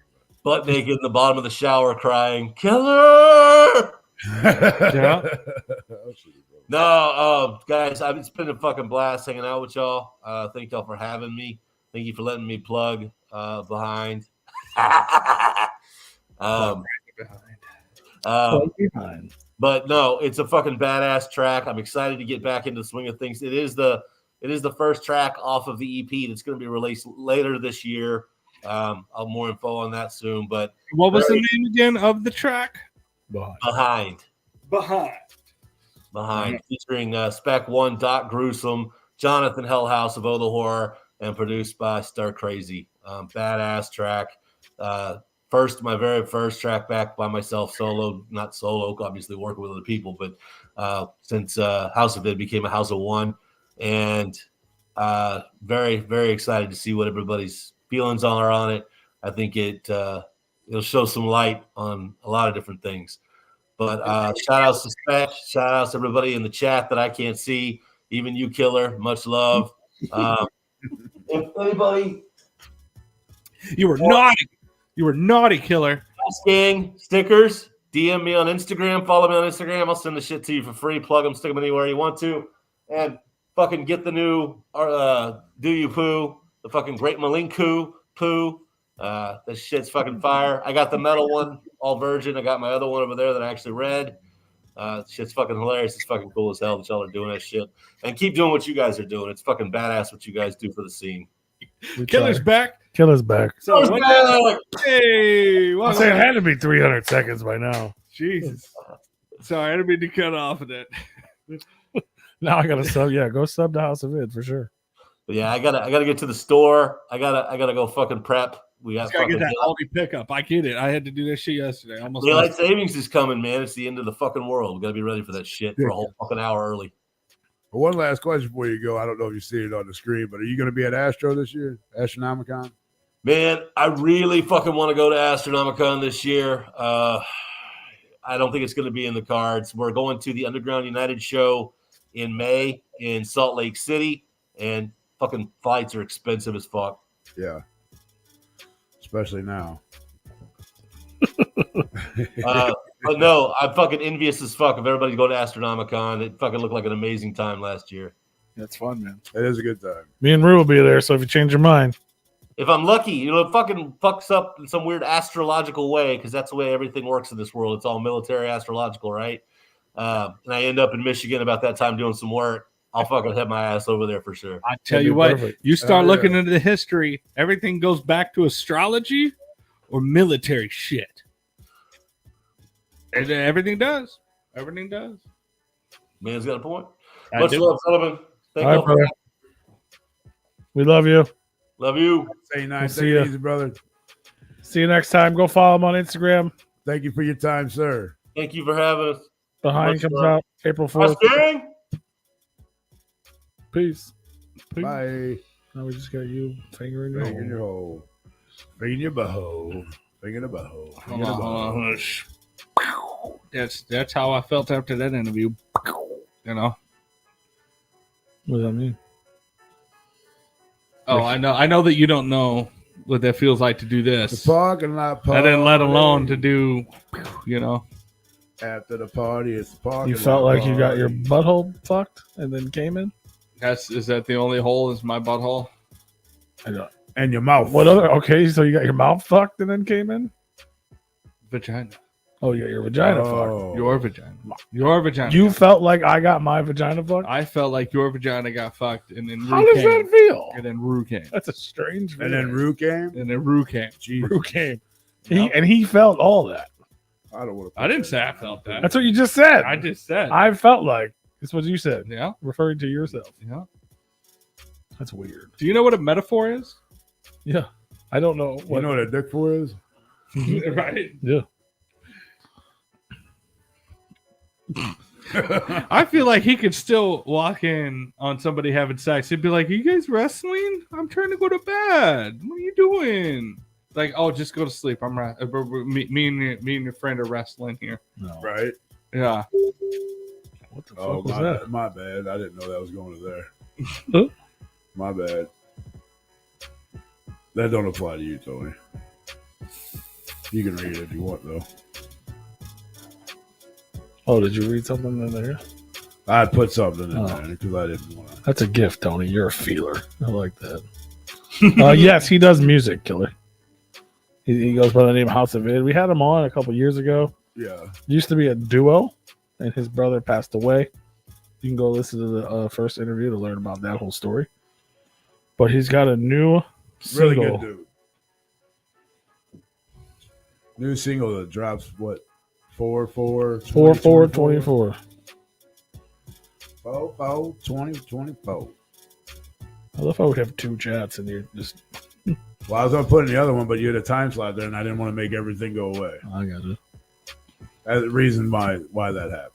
Butt naked in the bottom of the shower, crying, "Killer!" Yeah. Oh, shit, bro. No, guys, it's been a fucking blast hanging out with y'all. Thank y'all for having me. Thank you for letting me plug behind. Behind. But no, it's a fucking badass track. I'm excited to get back into the swing of things. It is the first track off of the EP that's going to be released later this year. I'll have more info on that soon. But What was the name again of the track? Behind. behind, featuring Spec One, Doc Gruesome, Jonathan Hellhouse of Ola Horror, and produced by Star Crazy. Badass track. My very first track back by myself, solo, not solo, obviously working with other people, but since House of Id became a House of One, and very, very excited to see what everybody's feelings are on it. I think it'll show some light on a lot of different things. But shout outs to Spec, shout outs to everybody in the chat that I can't see, even you, Killer. Much love. If anybody You were naughty. You were naughty, Killer. gang stickers, DM me on Instagram, follow me on Instagram. I'll send the shit to you for free. Plug them, stick them anywhere you want to, and fucking get the new Do You Poo, the fucking Great Malinku Poo. This shit's fucking fire. I got the metal one, all virgin. I got my other one over there that I actually read. Shit's fucking hilarious. It's fucking cool as hell that y'all are doing that shit. And keep doing what you guys are doing. It's fucking badass what you guys do for the scene. Killer's back. Killer's back. So, hey, I say it had to be 300 seconds by now. Jesus. Sorry, I didn't mean to cut off of that. Now I gotta sub. Yeah, go sub to House of Id for sure. But yeah, I gotta get to the store. I gotta go fucking prep. We got Just gotta fucking get that Aldi pickup. I get it. I had to do that shit yesterday. Almost daylight savings is coming, man. It's the end of the fucking world. We gotta be ready for that shit for a whole fucking hour early. One last question before you go. I don't know if you see it on the screen, but are you going to be at Astro this year? Astronomicon? Man, I really fucking want to go to Astronomicon this year. I don't think it's going to be in the cards. We're going to the Underground United show in May in Salt Lake City, and fucking flights are expensive as fuck. Yeah. Especially now. But no, I'm fucking envious as fuck of everybody going to Astronomicon. It fucking looked like an amazing time last year. That's fun, man. It is a good time. Me and Rue will be there, so if you change your mind. If I'm lucky, it fucking fucks up in some weird astrological way, because that's the way everything works in this world. It's all military astrological, right? And I end up in Michigan about that time doing some work. I'll fucking head my ass over there for sure. I tell you what, you start looking into the history, everything goes back to astrology or military shit. And everything does. Everything does. Man's got a point. I Much do. love, Sullivan. Thank All you. right, brother. We love you. Love you. Say nice. See Take ya. it easy, brother. See you next time. Go follow him on Instagram. Thank you for your time, sir. Thank you for having us. Behind Much comes love. out April 4th. Mustang? Peace. Peace. Bye. Now we just got you fingering your Finger in your hole. hole. Finger in your butthole. Finger in the butthole. Finger in the Hold on, butthole. hush. That's how I felt after that interview. You know. What does that mean? Oh, I know that you don't know what that feels like to do The this. parking lot party. I didn't let alone to do, you know. After the party, it's the parking You felt lot like you got your party. butthole fucked and then came in? Is that the only hole? Is my butthole? I don't. And your mouth. What other? Okay, so you got your mouth fucked and then came in? Vagina. Oh, you got your vagina fucked. Oh. Your vagina. Your vagina. You felt like I got my vagina fucked? I felt like your vagina got fucked, and then How Rue does came. that feel? And then Rue came. That's a strange And then feeling. Rue came. And then Rue came. Jesus. Rue came. Yep. He felt all that. I don't want to. I didn't say I felt that. That's what you just said. I just said. I felt like. That's what you said. Yeah. Referring to yourself. Yeah. That's weird. Do you know what a metaphor is? Yeah. I don't know You what. know what a dick for is? Right. Yeah. I feel like he could still walk in on somebody having sex. He'd be like, "Are you guys wrestling? I'm trying to go to bed. What are you doing?" Like, "Oh, just go to sleep. I'm me and your friend are wrestling here." No. Right. Yeah. What the Oh, fuck was my that? bad. My bad. I didn't know that was going to there. Huh? My bad. That don't apply to you, Tony. You can read it if you want, though. Oh, did you read something in there? I put something in Oh. there because I didn't want to. That's a gift, Tony. You're a feeler. I like that. Yes, he does music, Killer. He goes by the name House of Id. We had him on a couple years ago. Yeah. Used to be a duo, and his brother passed away. You can go listen to the first interview to learn about that whole story. But he's got a new Really single. good dude. New single that drops, what? 4/4/24. 4/4/2024. I love how we have two chats and you're just. Well, I was going to put in the other one, but you had a time slot there, and I didn't want to make everything go away. I got it. That's the reason why that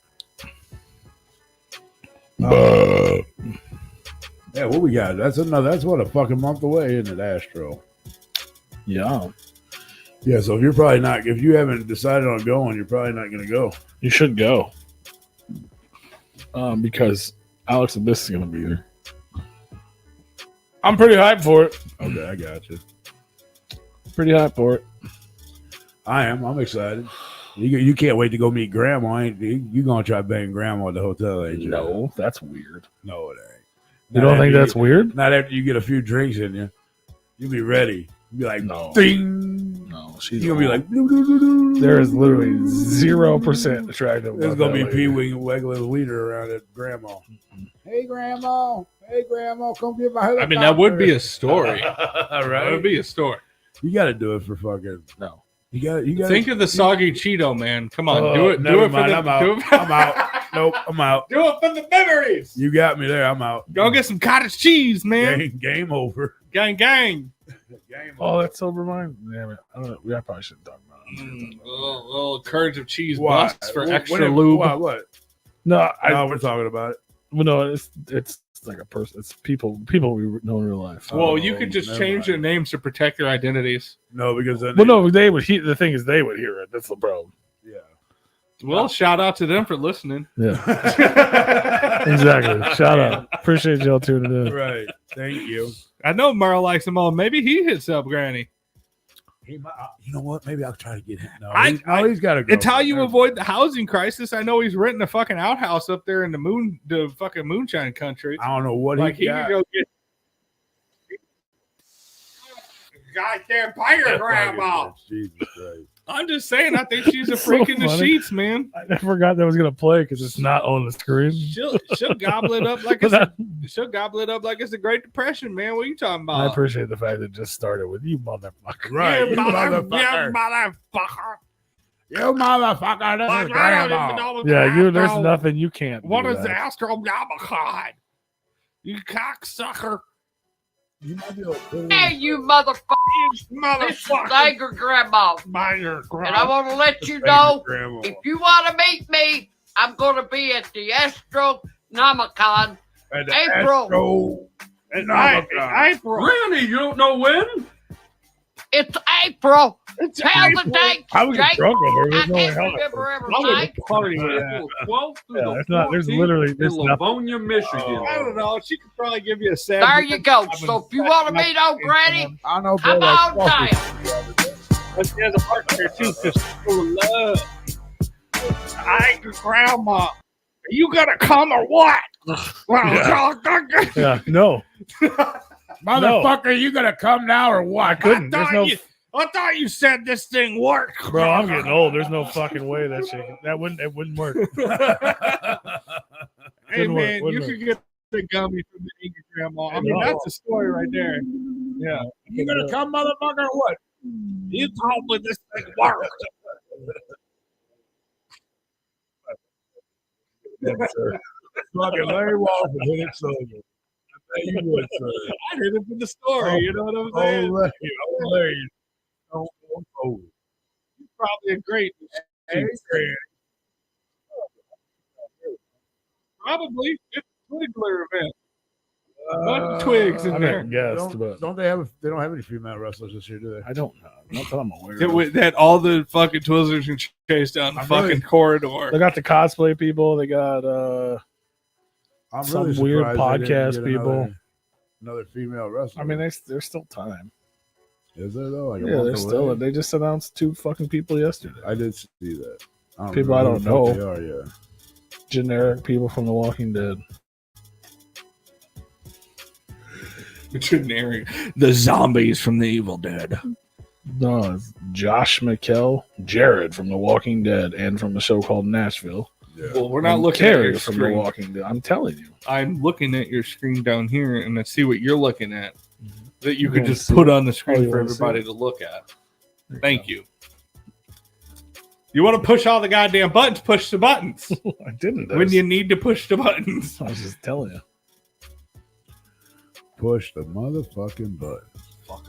happened. Yeah, what we got? That's what, a fucking month away, isn't it, Astro? Yeah, Yeah, so if you haven't decided on going, you're probably not going to go. you should go. Because Alex Abyss is going to be there. I'm pretty hyped for it. Okay, I got you. Pretty hyped for it. I am. I'm excited. You can't wait to go meet Grandma, ain't you? You gonna try bang Grandma at the hotel, ain't you? No, that's weird. No, it ain't. You don't think that's weird? Not after you get a few drinks in you. You'll be ready. You'll be like, No. ding. No, she's. You're gonna be old. like, doo, doo, doo, doo. There is literally 0% attractive. There's about gonna that be lady. Pee-wee wiggling his leader around at Grandma. Hey, Grandma. Hey, Grandma. Come get my helicopter. I mean, that would be a story. All That right. would be a story. You got to do it for fucking. No. You got. Think of the soggy Cheeto, man. Come on, do it. Never Do it mind, for I'm the. out. Do it for, I'm out. Nope, I'm out. Do it for the memories. You got me there. I'm out. Go get some cottage cheese, man. Game over. Gang. Game Oh, that's sober mind. Damn it. I don't know. I probably shouldn't talk about it. Little curds of cheese Why? busts for What- extra what- lube. What? No, We're talking about it. well, no, it's like a person. It's people we know in real life. Well, you could just never change mind. their names to protect their identities. No, because then. Well, no, they would hear. The thing is, they would hear it. That's the problem. Yeah. Well, shout out to them for listening. Yeah, exactly. Shout out. Appreciate y'all tuning in. Right. Thank you. I know Merle likes them all. Maybe he hits up Granny. You know what? Maybe I'll try to get him. No, he's got to go. It's how you avoid the housing crisis. I know he's renting a fucking outhouse up there in the fucking moonshine country. I don't know what Like he he got. could go get goddamn pirate grandma. Jesus Christ. I'm just saying, I think she's a It's so freak in the funny. sheets, man. I forgot that was gonna play because it's not on the screen. She'll gobble it up like she'll gobble it up like it's the Great Depression, man. What are you talking I about? appreciate the fact that it just started with you, motherfucker. Right. You motherfucker. You motherfucker. This is grandma. Yeah, there's nothing you can't. What do is the that. astronomicon? You cocksucker. You might be able to put it Hey, you motherfucker! This is Motherfucker. Tiger Grandma, Minor and I want to let you know grandma. if you want to meet me, I'm going to be at the Astronomicon. And the April. April. Granny, you don't know when? It's April. It's Tell the April. date, I was Jake. drunk with her. I There's no way can't hell. remember every I was night. party with that. April 12th through Yeah, the there's not. There's 14th literally. in There's nothing. Livonia, Michigan. I don't know. She could probably give you a set. There you go. So if you want to meet old Granny, I know. come Bill, on like, down. But she has a partner too, because she's full of love. I grandma. Are you gonna come or what? Yeah. No. Motherfucker, you gonna come now or what? I couldn't. There's no. I thought you said this thing worked. Bro, I'm getting old. There's no fucking way that shit. That wouldn't. It wouldn't work. Hey Couldn't work, man, wouldn't you work. could get the gummy from the angry grandma. I mean, that's a story right there. Yeah. You gonna come, motherfucker, or what? You told me this thing worked. Fucking Larry Walton hit it so good. I bet you would, sir. I heard it from the story. You know what I'm saying? Larry. Don't hold it. He's probably a great. Probably. It's a Twiggler event. Bunch of twigs in I there. didn't guess, but Don't they have? They don't have any female wrestlers this year, do they? I don't know. Not that I'm aware of. That all the fucking Twizzlers can chase down the I'm fucking really- corridor. They got the cosplay people. They got I'm Some really weird surprised they didn't podcast get people. Another female wrestler. I mean, there's still time. is there though? Like a Yeah, month there's still. away? They just announced 2 fucking people yesterday. I did see that. People I don't know. They are, yeah. Generic people from The Walking Dead. Generic. The zombies from the Evil Dead. No, it's Josh McKell, Jared from The Walking Dead, and from a show called Nashville. Yeah. Well, we're not And looking at Carrie your from The screen. Walking Dead. I'm telling you. I'm looking at your screen down here, and I see what you're looking at. That you You could wanna just see put it? on the Oh, screen you for wanna see everybody it? to look at. There Thank you. You want to push all the goddamn buttons? Push the buttons I didn't. when you need to push the buttons. I was just telling you. Push the motherfucking button.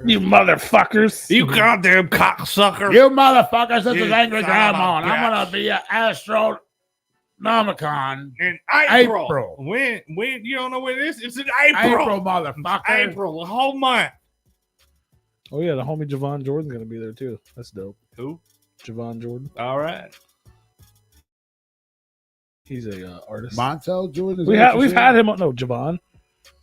You motherfuckers. You goddamn cocksucker! You motherfuckers, this You is Angry son of a Grandma, and I'm bitch. gonna be an Astronomicon. In April. April. When you don't know when it is? It's in April. April, motherfucker. April, the whole month. Oh yeah, the homie Javon Jordan's gonna be there too. That's dope. Who? Javon Jordan. All right. He's a artist. Montel Jordan. Is We've interested? had him on. No, Javon.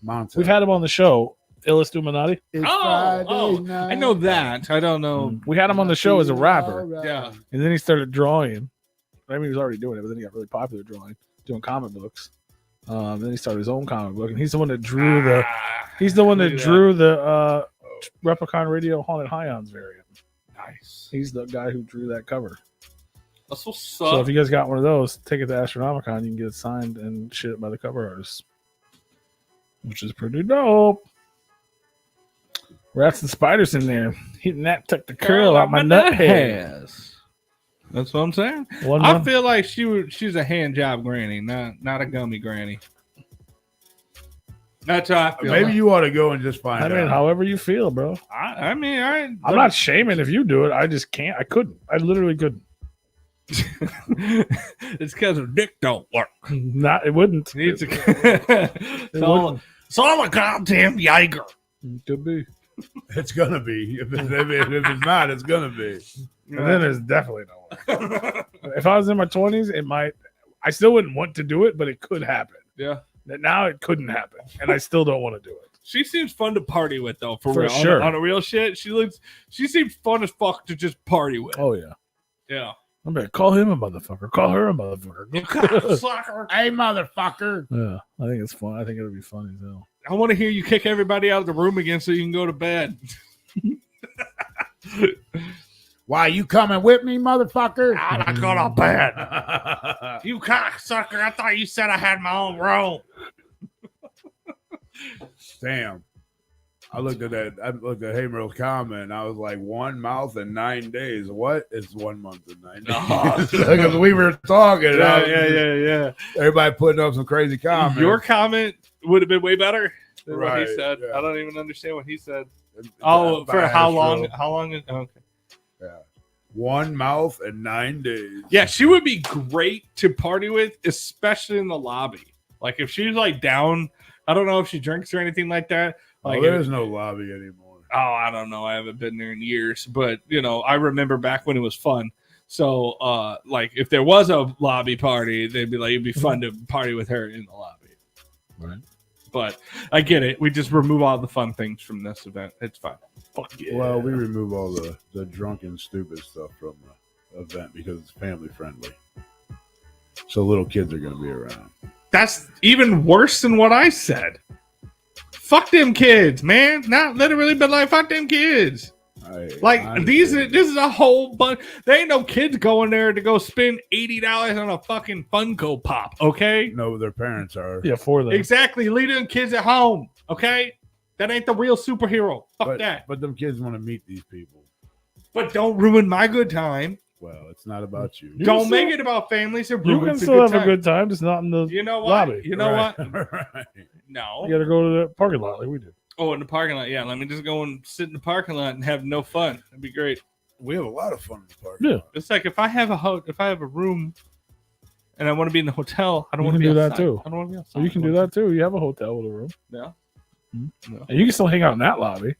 Montel. We've had him on the show. Illust Illuminati. It's Oh, Friday night. I know that. I don't know. We had him on the show as a rapper, Alright. Yeah. and then he started drawing. I mean, he was already doing it, but then he got really popular doing comic books. Then he started his own comic book, and he's the one that drew the. He's the one that look at drew the Replicon Radio Haunted Highons variant. Nice. He's the guy who drew that cover. That's what's So up. if you guys got one of those, take it to Astronomicon. You can get it signed and shit by the cover artist, which is pretty dope. Rats and spiders in there. Hitting that took the curl out my nut hair. That's what I'm saying. One I month. feel like she's a hand job granny, not a gummy granny. That's how I feel. Maybe you ought to go and just find I mean, out. however you feel, bro. I mean, I'm not shaming if you do it. I just can't. I couldn't. I literally couldn't. It's because her dick don't work. Not. It wouldn't. It's It wouldn't. all a goddamn Jaeger. Could be. It's gonna be. If it's not, it's gonna be. And then there's definitely no one. If I was in my 20s, it might. I still wouldn't want to do it, but it could happen. Yeah. Now it couldn't happen, and I still don't want to do it. She seems fun to party with, though. For real, sure. On a real shit, she seems fun as fuck to just party with. Oh yeah. Yeah. I'm gonna call him a motherfucker. Call her a motherfucker. Soccer. Hey, motherfucker! Yeah, I think it's fun. I think it'll be funny as hell. I want to hear you kick everybody out of the room again so you can go to bed. Why you coming with me, motherfucker? I'm not going to bed. You cocksucker! I thought you said I had my own room. Damn. I looked at Hamer's comment and I was like, 1 month and 9 days. What? It's 1 month and 9 days. Because we were talking. Yeah. Everybody putting up some crazy comments. Your comment would have been way better than what Right, he said. yeah. I don't even understand what he said. Oh, for how long? How long? Okay. Yeah. 1 month and 9 days. Yeah, she would be great to party with, especially in the lobby. Like if she's like down, I don't know if she drinks or anything like that. Like There's no lobby anymore. Oh, I don't know. I haven't been there in years, but I remember back when it was fun. So, like if there was a lobby party, they'd be like, it'd be fun to party with her in the lobby. Right. But I get it. We just remove all the fun things from this event. It's fine. Fuck yeah. Well, we remove all the drunken, stupid stuff from the event because it's family friendly. So little kids are going to be around. That's even worse than what I said. Fuck them kids, man. Not literally, but like fuck them kids. This is a whole bunch. There ain't no kids going there to go spend $80 on a fucking Funko Pop, okay? No, their parents are. Yeah, for them. Exactly. Leave them kids at home, okay? That ain't the real superhero. Fuck that. But them kids want to meet these people. But don't ruin my good time. Well, it's not about you. Don't make it about families. Or you can still have a good time, just not in the lobby. You know Right. what? Right. No. You got to go to the parking lot like we did. Oh, in the parking lot. Yeah, let me just go and sit in the parking lot and have no fun. That'd be great. We have a lot of fun in the parking Yeah. lot. It's like if I have a room and I want to be in the hotel, I don't You want to can be do outside. that too. I don't want to be outside. Well, you can do that too. You have a hotel with a room. Yeah. No. And you can still hang out in that lobby.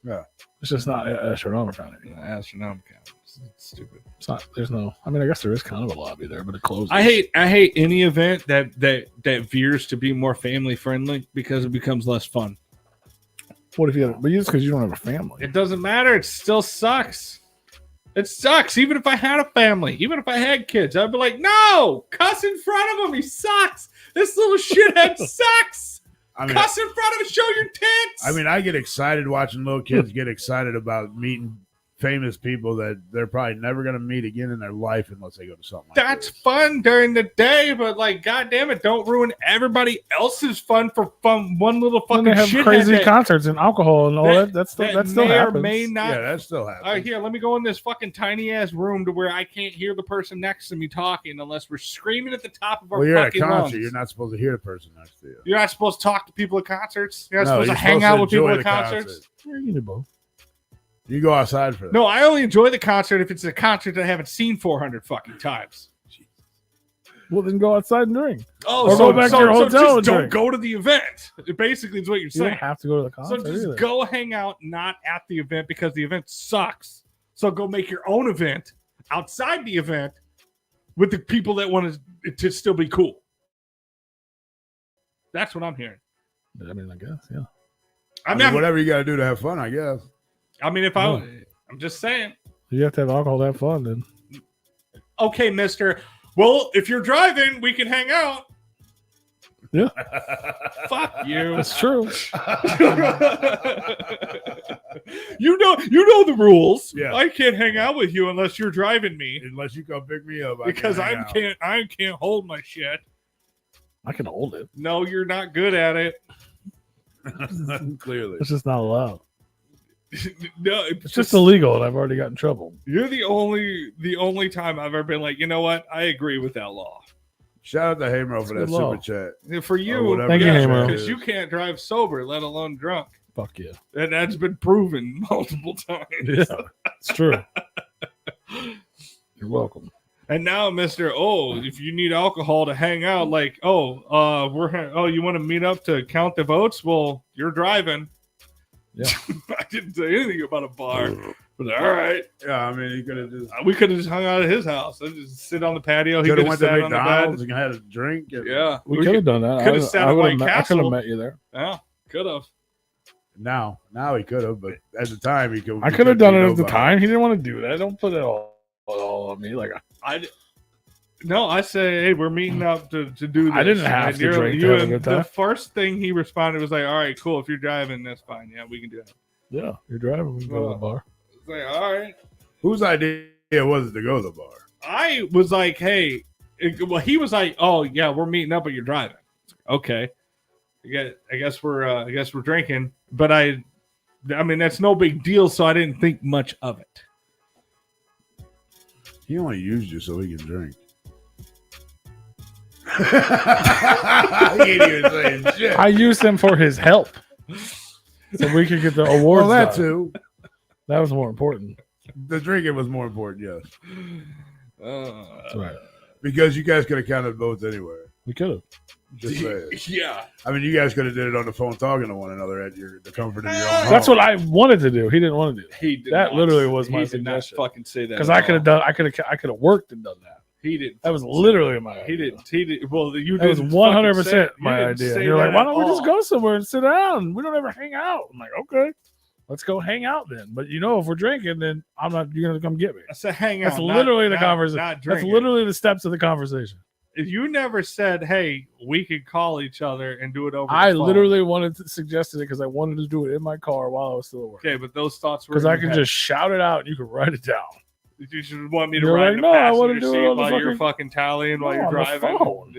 Yeah. It's just not astronomical. Astronomical. It's stupid. It's not. There's no. I mean, I guess there is kind of a lobby there, but it closes. I hate any event that veers to be more family friendly because it becomes less fun. What if you? But it's because you don't have a family. It doesn't matter. It still sucks. It sucks. Even if I had a family, even if I had kids, I'd be like, no, cuss in front of him. He sucks. This little shithead sucks. I mean, Cuss in front of him. Show your tits. I mean, I get excited watching little kids get excited about meeting famous people that they're probably never going to meet again in their life unless they go to something like that's this. fun during the day, but like, goddamn it, don't ruin everybody else's fun for fun. One little fucking And they have shithead crazy that- concerts and alcohol and all that. That still may happens. or may not. Yeah, that still happens. All right, here, let me go in this fucking tiny ass room to where I can't hear the person next to me talking unless we're screaming at the top of our Well, you're at a fucking concert. lungs. You're not supposed to hear the person next to you. You're not supposed to talk to people at concerts. You're not No, supposed you're to hang out with people enjoy at the concerts. concert. Yeah, you do both. You go outside for that. No, I only enjoy the concert if it's a concert that I haven't seen 400 fucking times. Well, then go outside and drink. Oh, Or so, go back so, to your so hotel just and don't drink. go to the event. It basically is what you're You saying. don't have to go to the So concert just either. go hang out, not at the event because the event sucks. So go make your own event outside the event with the people that want to still be cool. That's what I'm hearing. I mean, I guess, yeah. I mean, whatever you got to do to have fun, I guess. I mean, if I'm just saying. You have to have alcohol to have fun, then. Okay, mister. Well, if you're driving, we can hang out. Yeah. Fuck you. That's true. You know the rules. Yeah. I can't hang out with you unless you're driving me. Unless you come pick me up. Because I I can't hold my shit. I can hold it. No, you're not good at it. Clearly. It's just not allowed. No, It's just illegal, and I've already got in trouble. You're the only time I've ever been like, you know what? I agree with that law. Shout out to Hamro for that good law. super chat. For you, whatever Thank you, that Hamro. shit because is. you can't drive sober, let alone drunk. Fuck yeah. And that's been proven multiple times. Yeah, it's true. You're welcome. And now, Mr. Oh, if you need alcohol to hang out, like, you want to meet up to count the votes? Well, you're driving. Yeah. I didn't say anything about a bar, but all right. Yeah, I mean, he could have just We could have just hung out at his house and just sit on the patio. He could could have have went to sat on the McDonald's bed. and had a drink. And Yeah, We could have done that. could have sat I at White could have Castle. met you there. Yeah, could have. Now he could have, but at the time he could. I could have done it at the time. He didn't want to do that. Don't put it all on me. Like No, I say, hey, we're meeting up to do this. I didn't have And to you're- drink you to have a and good time. The first thing he responded was like, all right, cool. If you're driving, that's fine. Yeah, we can do that. yeah, you're driving. We can go to the bar. It's like, all right. Whose idea was it to go to the bar? I was like, hey, he was like, oh yeah, we're meeting up, but you're driving. Okay, I guess we're drinking, but I mean that's no big deal, so I didn't think much of it. He only used you so he can drink. He ain't even saying shit. I used him for his help, so we could get the awards. Well, that done. too. That was more important. The drinking was more important, yes, That's right. because you guys could have counted votes anywhere. We could have. Just saying. Yeah, I mean, you guys could have did it on the phone, talking to one another at the comfort of your own That's home. what I wanted to do. He didn't want to do. he did. That not literally say- was my he did not suggestion. fucking say that Because at I could all. have done. I could have worked and done that. He didn't. That was literally my. He idea. didn't. He did. Well, you That was didn't 100% fucking say- my you didn't idea. say You're like, that why at don't we just all. go somewhere and sit down? We don't ever hang out. I'm like, okay, let's go hang out then. But if we're drinking, then I'm not. You're gonna come get me. I said, hang out. That's literally the not conversation. Not That's drinking. literally the steps of the conversation. You never said, hey, we could call each other and do it over. I the phone. literally wanted to suggest it because I wanted to do it in my car while I was still at work. Okay, but those thoughts were Because in I your can head. just shout it out and you can write it down. You should want me to You're ride like, in no, the I wanna passenger do it seat on the while you're fucking tallying while No, you're on the driving. phone.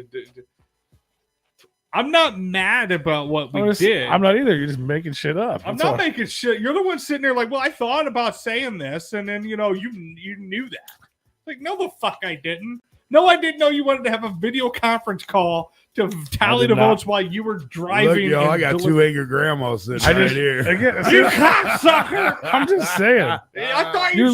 I'm not mad about what we I'm did. not either. You're just making shit up. I'm That's not all. making shit. You're the one sitting there like, well, I thought about saying this, and then you knew that. Like, no, the fuck, I didn't. No, I didn't know you wanted to have a video conference call to tally did the not. votes while you were driving. Look, y'all, I and got deli- two angry grandmas sitting I right just- here. Again, You cocksucker! I'm just saying. I thought you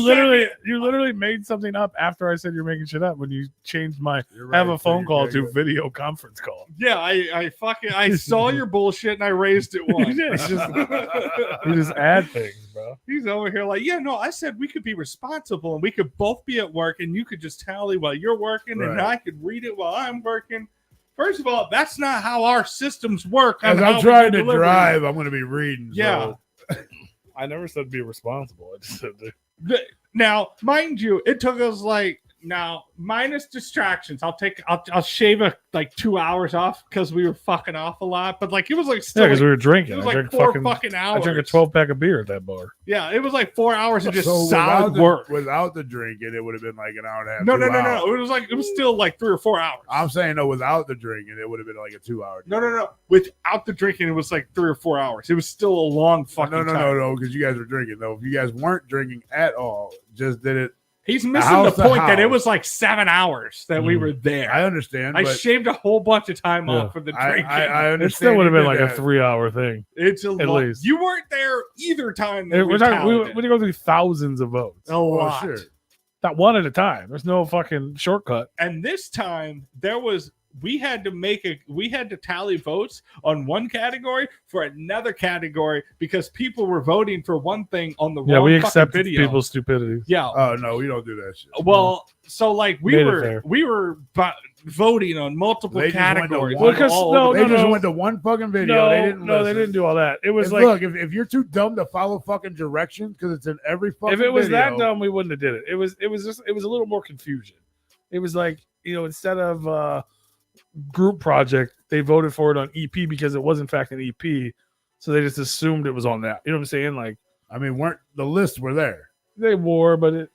You literally made something up after I said you're making shit up when you changed my You're right, have a phone so call you're to right. video conference call. Yeah, I saw your bullshit and I raised it You once. did. It's just- You just add things, bro. He's over here like, yeah, no, I said we could be responsible and we could both be at work and you could just tally while you're working and Right. I could read it while I'm working. First of all, that's not how our systems work. on As how I'm we trying do to delivery. drive, I'm going to be reading. Yeah. So. I never said be responsible. I just said Now, mind you, it took us minus distractions. I'll shave like 2 hours off because we were fucking off a lot. But like it was like still yeah, because we were it drinking. was I like drank 4 fucking. fucking I hours. drank a 12-pack of beer at that bar. Yeah, it was like 4 hours of just So solid without work. without the drinking, it would have been like an hour and a half. No. 2 hours. It was still like 3 or 4 hours. I'm saying no, without the drinking, it would have been like a 2 hour. No. Without the drinking, it was like 3 or 4 hours. It was still a long fucking time. No, because you guys were drinking. No, if you guys weren't drinking at all, just did it. He's missing house the to point that it house. was like 7 hours that we were there. I understand. I but shaved a whole bunch of time Yeah. off for the drinking. I understand. It still would have you been did like a that. 3-hour thing. It's a At lot. least. You weren't there either time. That We're going to go through thousands of votes. a lot. sure. Not one at a time. There's no fucking shortcut. And this time we had to tally votes on one category for another category because people were voting for one thing on the Yeah, wrong we fucking accept video. people's stupidity. Yeah. Oh no, we don't do that shit. Well, so like we Made it were fair. voting on multiple They just went to categories. one- on Because- all no, of They it. just went to one fucking video. No, they didn't. they listen. didn't do all that. It was And like look, if you're too dumb to follow fucking directions because it's in every fucking. if it was that video, dumb, we wouldn't have did it. It was a little more confusion. It was like, instead of group project, they voted for it on EP because it was in fact an EP. So they just assumed it was on that. You know what I'm saying? Like I mean, weren't the lists were there? they wore, but it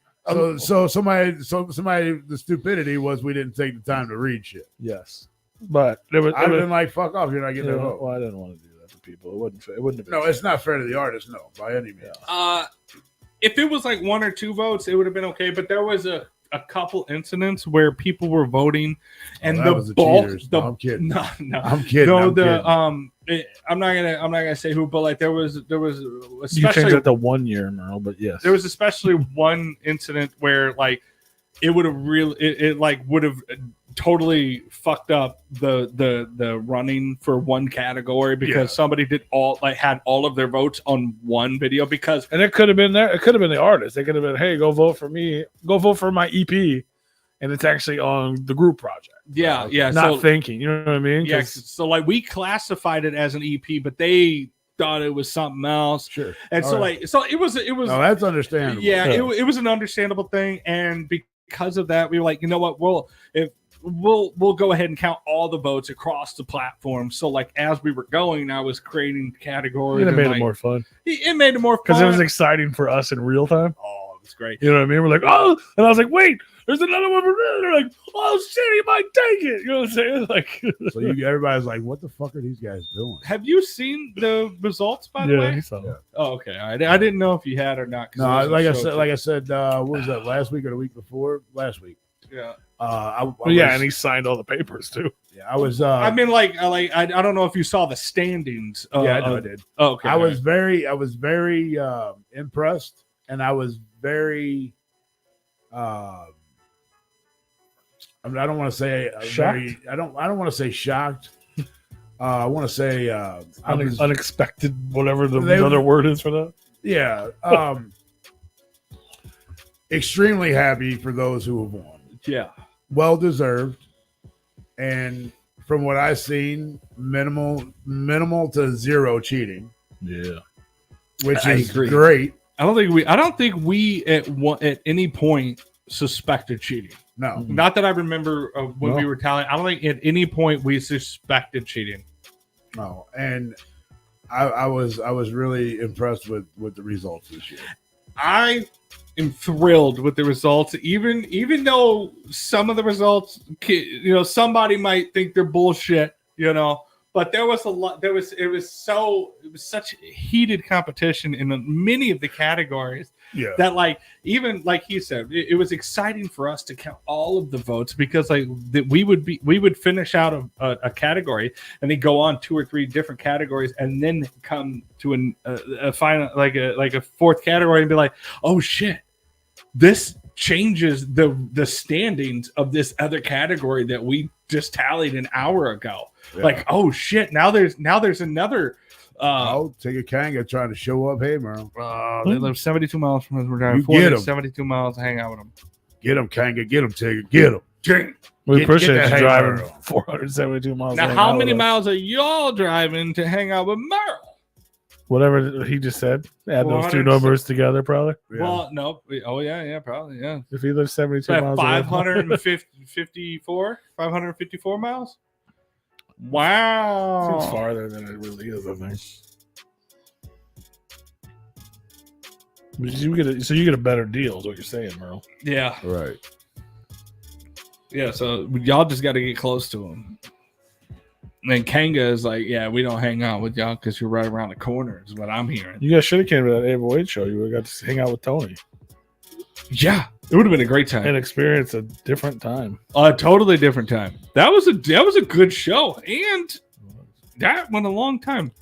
So somebody, the stupidity was we didn't take the time to read shit. yes. But there was I've been like, fuck off, you're not getting that vote. well, I didn't want to do that to people. It wouldn't. It wouldn't have been. No, it's not fair to the artist. No, by any means. If it was like 1 or 2 votes, it would have been okay. But there was a couple incidents where people were voting, and that was the bulk. cheaters. No, I'm kidding. No, I'm kidding. No, I'm kidding. I'm not gonna say who, but like there was You especially changed it to 1 year, Merle, but yes, there was especially one incident where like it would have really it like would have totally fucked up the running for one category because somebody had all of their votes on one video because and it could have been there. It could have been the artist. They could have been, hey, go vote for me. Go vote for my EP, and it's actually on the group project. Yeah, yeah. Not thinking, you know what I mean? Yeah. So like we classified it as an EP, but they thought it was something else. Sure. And All so right. like so it was. No, that's understandable. Yeah, it was an understandable thing, and because of that, we were like, you know what? We'll go ahead and count all the votes across the platform. So like as we were going, I was creating categories. It made like, it more fun. It made it more fun because it was exciting for us in real time. Oh, it was great. You know what I mean? We're like, oh, and I was like, wait, there's another one. They're like, oh shit, he might take it. You know what I'm saying? Like, so everybody's like, what the fuck are these guys doing? Have you seen the results by the way? He saw it. Oh, okay. I didn't know if you had or not. No, like I said, what was that? Last week or the week before? Last week. Yeah. And he signed all the papers too. Yeah, I was. I mean, I don't know if you saw the standings. Yeah, I know I did. Oh, okay. I was very impressed, and I was very. I don't want to say shocked. I don't want to say shocked. I want to say unexpected, whatever the other word is for that. Yeah. Extremely happy for those who have won. Yeah. Well deserved. And from what I've seen, minimal to zero cheating. Yeah. Which is great. I don't think we at any point suspected cheating. No. Not that I remember when we were tallying. I don't think at any point we suspected cheating. No. And I was really impressed with the results this year. I am thrilled with the results, even though some of the results, somebody might think they're bullshit, but there was a lot. It was such heated competition in many of the categories that, like, even like he said, it was exciting for us to count all of the votes because we would finish out a category and then go on 2 or 3 different categories and then come to a final like a fourth category and be like, oh shit, this changes the standings of this other category that we just tallied an hour ago. Yeah. Like, oh shit, now there's another. I'll take a Kanga trying to show up. Hey, Merle. They live 72 miles from us. We're driving 72 miles to hang out with them. Get them, Kanga. Get them, Tigger. Get them. We appreciate you driving 472 miles. Now, how many miles are y'all driving to hang out with Merle? Whatever he just said. Add those 2 numbers together, probably. Yeah. Well, no. Oh, yeah, probably, yeah. If he lives 72 miles. 554 miles? Wow. Seems farther than it really is, I think. So you get a better deal, is what you're saying, Merle. Yeah. Right. Yeah, so y'all just got to get close to him. And Kanga is like, yeah, we don't hang out with y'all because you're right around the corner, is what I'm hearing. You guys should have came to that Ava Wade show. You would have got to hang out with Tony. Yeah, it would have been a great time and experience a different time. A totally different time. That was a good show, and that went a long time.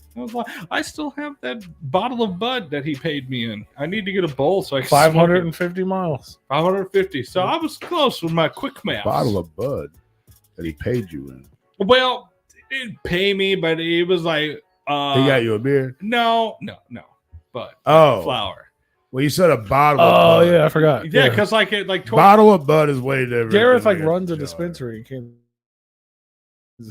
I still have that bottle of Bud that he paid me in. I need to get a bowl so I can 550 miles. 550. So I was close with my quick math. Bottle of Bud that he paid you in. Well, he didn't pay me, but it was like he got you a beer. No. But flour. Well, you said a bottle. Oh yeah, I forgot. Yeah, because bottle of Bud is way different. Gareth runs a dispensary.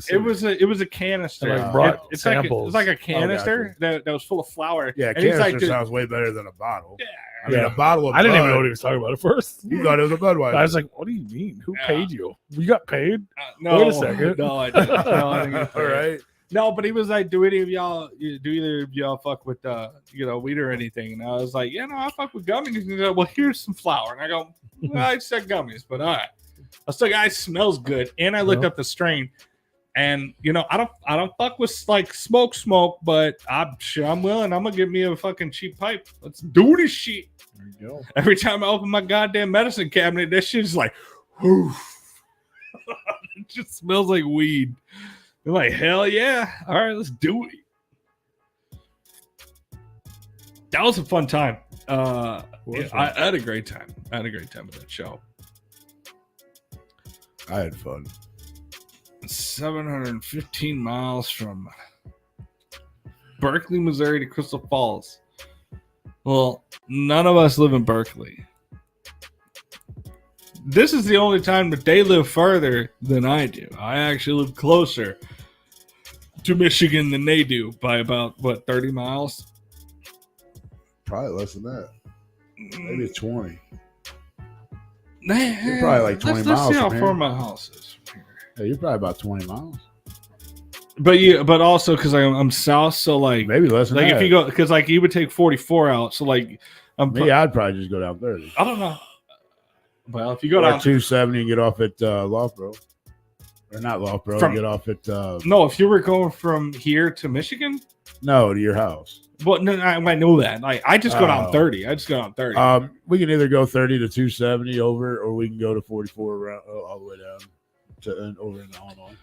It was a canister. It's samples. Like a canister that was full of flour. Yeah, canister sounds way better than a bottle. Yeah, I mean, a bottle of. I didn't even know what he was talking about at first. You thought it was a Budweiser. I was like, "What do you mean? Who paid you? You got paid? No, wait a second. No, I didn't. No, I didn't get paid. All right. No, but he was like, do either of y'all fuck with weed or anything? And I was like, yeah, no, I fuck with gummies. And he's like, well, here's some flour. And I go, well, I said gummies, but all right. I was like, it smells good. And I looked up the strain. And I don't fuck with like smoke, but I'm willing. I'm gonna give me a fucking cheap pipe. Let's do this shit. There you go. Every time I open my goddamn medicine cabinet, that shit's like, whew. It just smells like weed. I'm like, hell yeah. All right, let's do it. That was a fun time. I had a great time. I had a great time with that show. I had fun. 715 miles from Berkeley, Missouri to Crystal Falls. Well, none of us live in Berkeley. This is the only time that they live further than I do. I actually live closer to Michigan than they do by about, 30 miles? Probably less than that. Maybe 20. You're probably like 20 let's miles see how from far here. my house is from here. Yeah, you're probably about 20 miles. But also because I'm south, so like Maybe less than like that. if you go, because like you would take 44 out, so like I'd probably just go down 30. I don't know. Well, if you go Or down 270 and get off at Loughborough. Or not Loughborough, get off at... no, if you were going from here to Michigan, no, to your house. well, no, I know that. Like I just go down 30. I just go down 30. We can either go 30 to 270 over, or we can go to 44 around, all the way down to over in Illinois.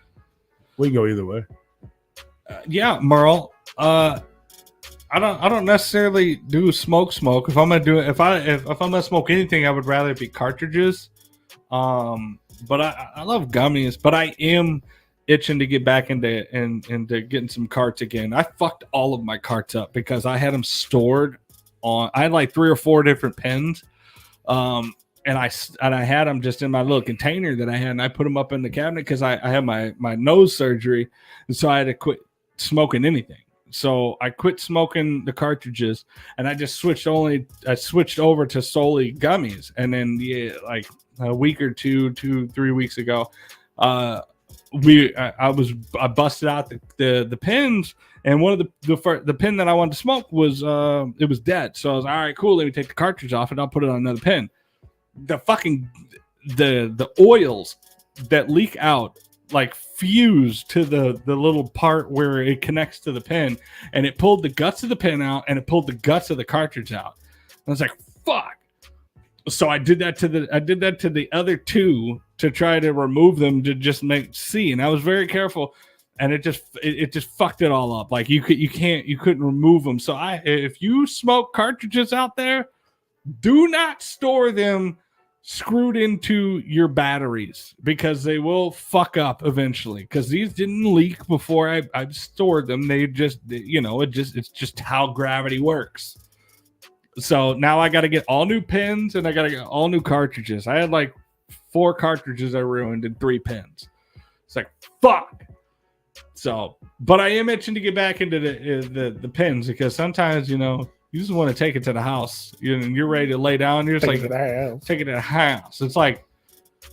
We can go either way. Yeah, Merle. I don't necessarily do smoke. If I'm gonna do it, if I'm gonna smoke anything, I would rather it be cartridges. But I love gummies. But I am itching to get back into getting some carts again. I fucked all of my carts up because I had them stored on. I had like 3 or 4 different pens. And I had them just in my little container that I had, and I put them up in the cabinet because I had my nose surgery, and so I had to quit smoking anything. So I quit smoking the cartridges, and I just switched over to solely gummies. And then like a week or 3 weeks ago, I busted out the pens, and one of the pen that I wanted to smoke was it was dead. So I was all right, cool. Let me take the cartridge off, and I'll put it on another pen. The oils that leak out like fuse to the little part where it connects to the pen, and it pulled the guts of the pen out, and it pulled the guts of the cartridge out. And I was like, fuck. So I did that to the other 2 to try to remove them to just see, and I was very careful, and it just fucked it all up. Like you couldn't remove them. So if you smoke cartridges out there, do not store them screwed into your batteries, because they will fuck up eventually, because these didn't leak before I stored them. They just, it's just how gravity works. So now I got to get all new pens, and I got to get all new cartridges. I had like 4 cartridges I ruined and 3 pens. It's like, fuck. So, but I am itching to get back into the pens, because sometimes, you just want to take it to the house. You're ready to lay down. You're just take it to the house. It's like,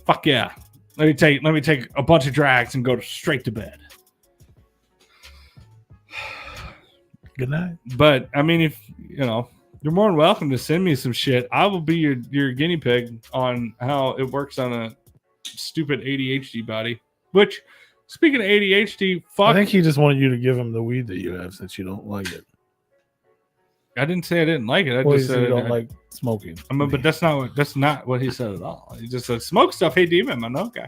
fuck yeah. Let me take a bunch of drags and go straight to bed. Good night. But I mean, if you're more than welcome to send me some shit. I will be your guinea pig on how it works on a stupid ADHD body. Which, speaking of ADHD, fuck. I think he just wanted you to give him the weed that you have, since you don't like it. I didn't say I didn't like it. I Well, just said you don't like smoking. I mean, but that's not what he said at all. He just said smoke stuff. Hey, demon, man. Okay.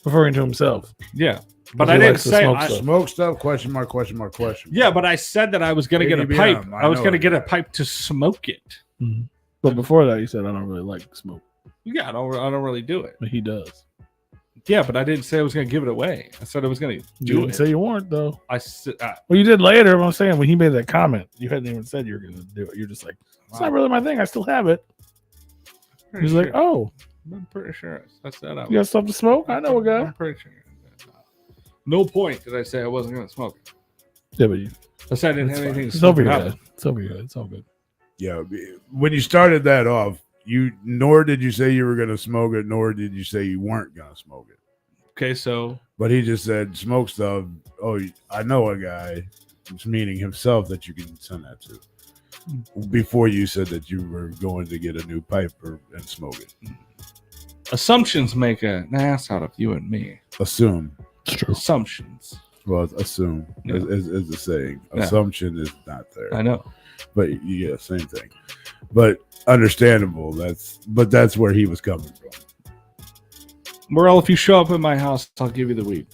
Referring to himself. Yeah, but He I didn't likes to say smoke stuff. Smoke stuff? Question mark, question mark, question. Yeah, but I said that I was going to get a Maybe pipe. I'm- I was know going to it. get a pipe to smoke it. Mhm. But before that, you said I don't really like smoke. Yeah, I don't really do it. But he does. Yeah, but I didn't say I was going to give it away. I said I was going to You do didn't it. say you weren't, though. I said, Well, you did later. But I'm saying, when he made that comment, you hadn't even said you were going to do it. You're just like, it's not really my thing. I still have it. He's like, oh, I'm pretty sure I said I you got stuff to smoke? I know a guy. I'm pretty sure. No point did I say I wasn't going to smoke it. Yeah, but you. I said I didn't It's have fine. anything to It's smoke over your up. head. It's over your head. It's all good. Yeah. When you started that off, nor did you say you were going to smoke it, nor did you say you weren't going to smoke it. Okay, so But he just said smoke stuff. Oh, I know a guy, meaning himself, that you can send that to. Before you said that you were going to get a new pipe and smoke it. assumptions make an ass out of you and me. Assume. It's true. Assumptions. Well, assume Yeah. is the saying. Yeah. Assumption is not there. I know. But yeah, same thing. But understandable. That's where he was coming from. Well, if you show up at my house, I'll give you the weed.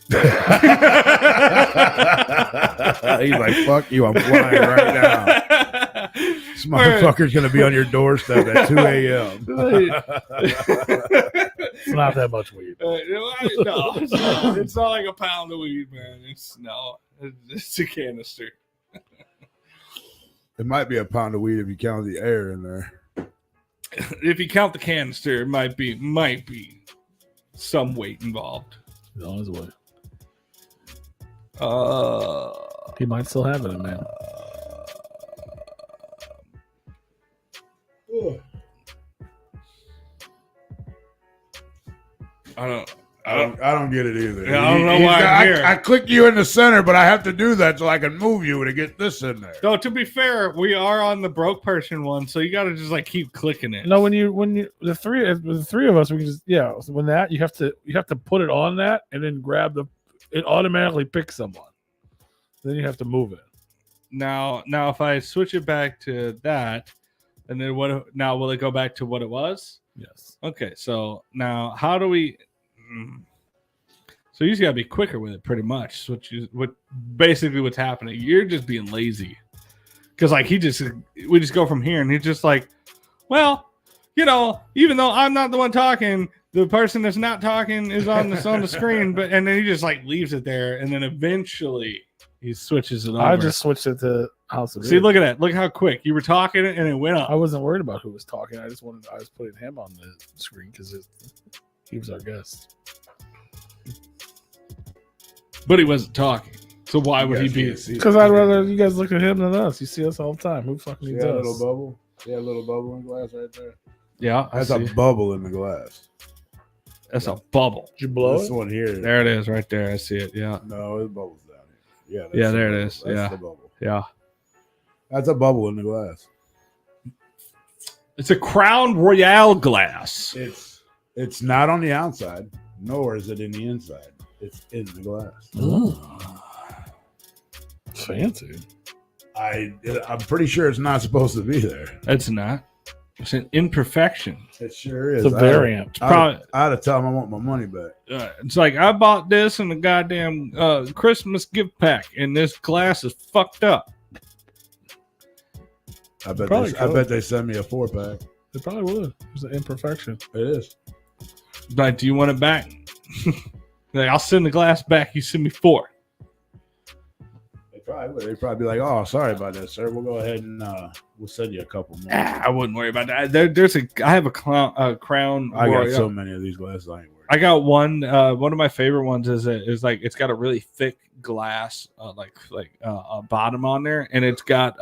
He's like, fuck you, I'm flying right now. This motherfucker's gonna be on your doorstep at 2 a.m. It's not that much weed. No, it's not like a pound of weed, man. It's a canister. It might be a pound of weed if you count the air in there. If you count the canister, it might be some weight involved. He's on his way. Uh, He might still have it, man. I don't get it either. Yeah, I don't know why I'm here. I click you in the center, but I have to do that so I can move you to get this in there. No, to be fair, we are on the broke person one, so you got to just like keep clicking it. No, when you the three of us, we can just So when that you have to put it on that and then grab it automatically picks someone. Then you have to move it. Now if I switch it back to that, and then now will it go back to what it was? Yes. Okay, so now how do we? So you just gotta be quicker with it, pretty much. Basically what's happening? You're just being lazy, because like we just go from here, and he's just like, well, even though I'm not the one talking, the person that's not talking is on the screen, and then he just like leaves it there, and then eventually he switches it over. I just switched it to House of See, Weird. look at that. Look how quick you were talking, and it went up. I wasn't worried about who was talking. I was putting him on the screen because he was our guest. But he wasn't talking. So why would he be? Because I'd rather you guys look at him than us. You see us all the time. Who fucking needs See that us? little bubble? See that little bubble in the glass right there? Yeah, That's a bubble in the glass. That's a bubble. Did you blow This it? one here. There it is, right there. I see it. Yeah, No, the bubble's down here. Yeah, Yeah, the there it bubble. is. That's Yeah. the bubble. yeah. That's a bubble in the glass. It's a Crown Royale glass. It's not on the outside, nor is it in the inside. It's in the glass. Fancy. I'm pretty sure it's not supposed to be there. It's not. It's an imperfection. It sure is. It's a variant. I'd have told him I want my money back. It's like I bought this in the goddamn Christmas gift pack, and this glass is fucked up. I bet Probably they send me a 4-pack. It probably would. It's an imperfection. It is. Like, do you want it back? Like, I'll send the glass back. You send me 4. They probably would. They'd probably be like, "Oh, sorry about that, sir. We'll go ahead and we'll send you a couple more." I wouldn't worry about that. I have a Crown. I got Royale. so many of these glasses. I ain't worried. I got one. One of my favorite ones is like it's got a really thick glass, bottom on there, and it's got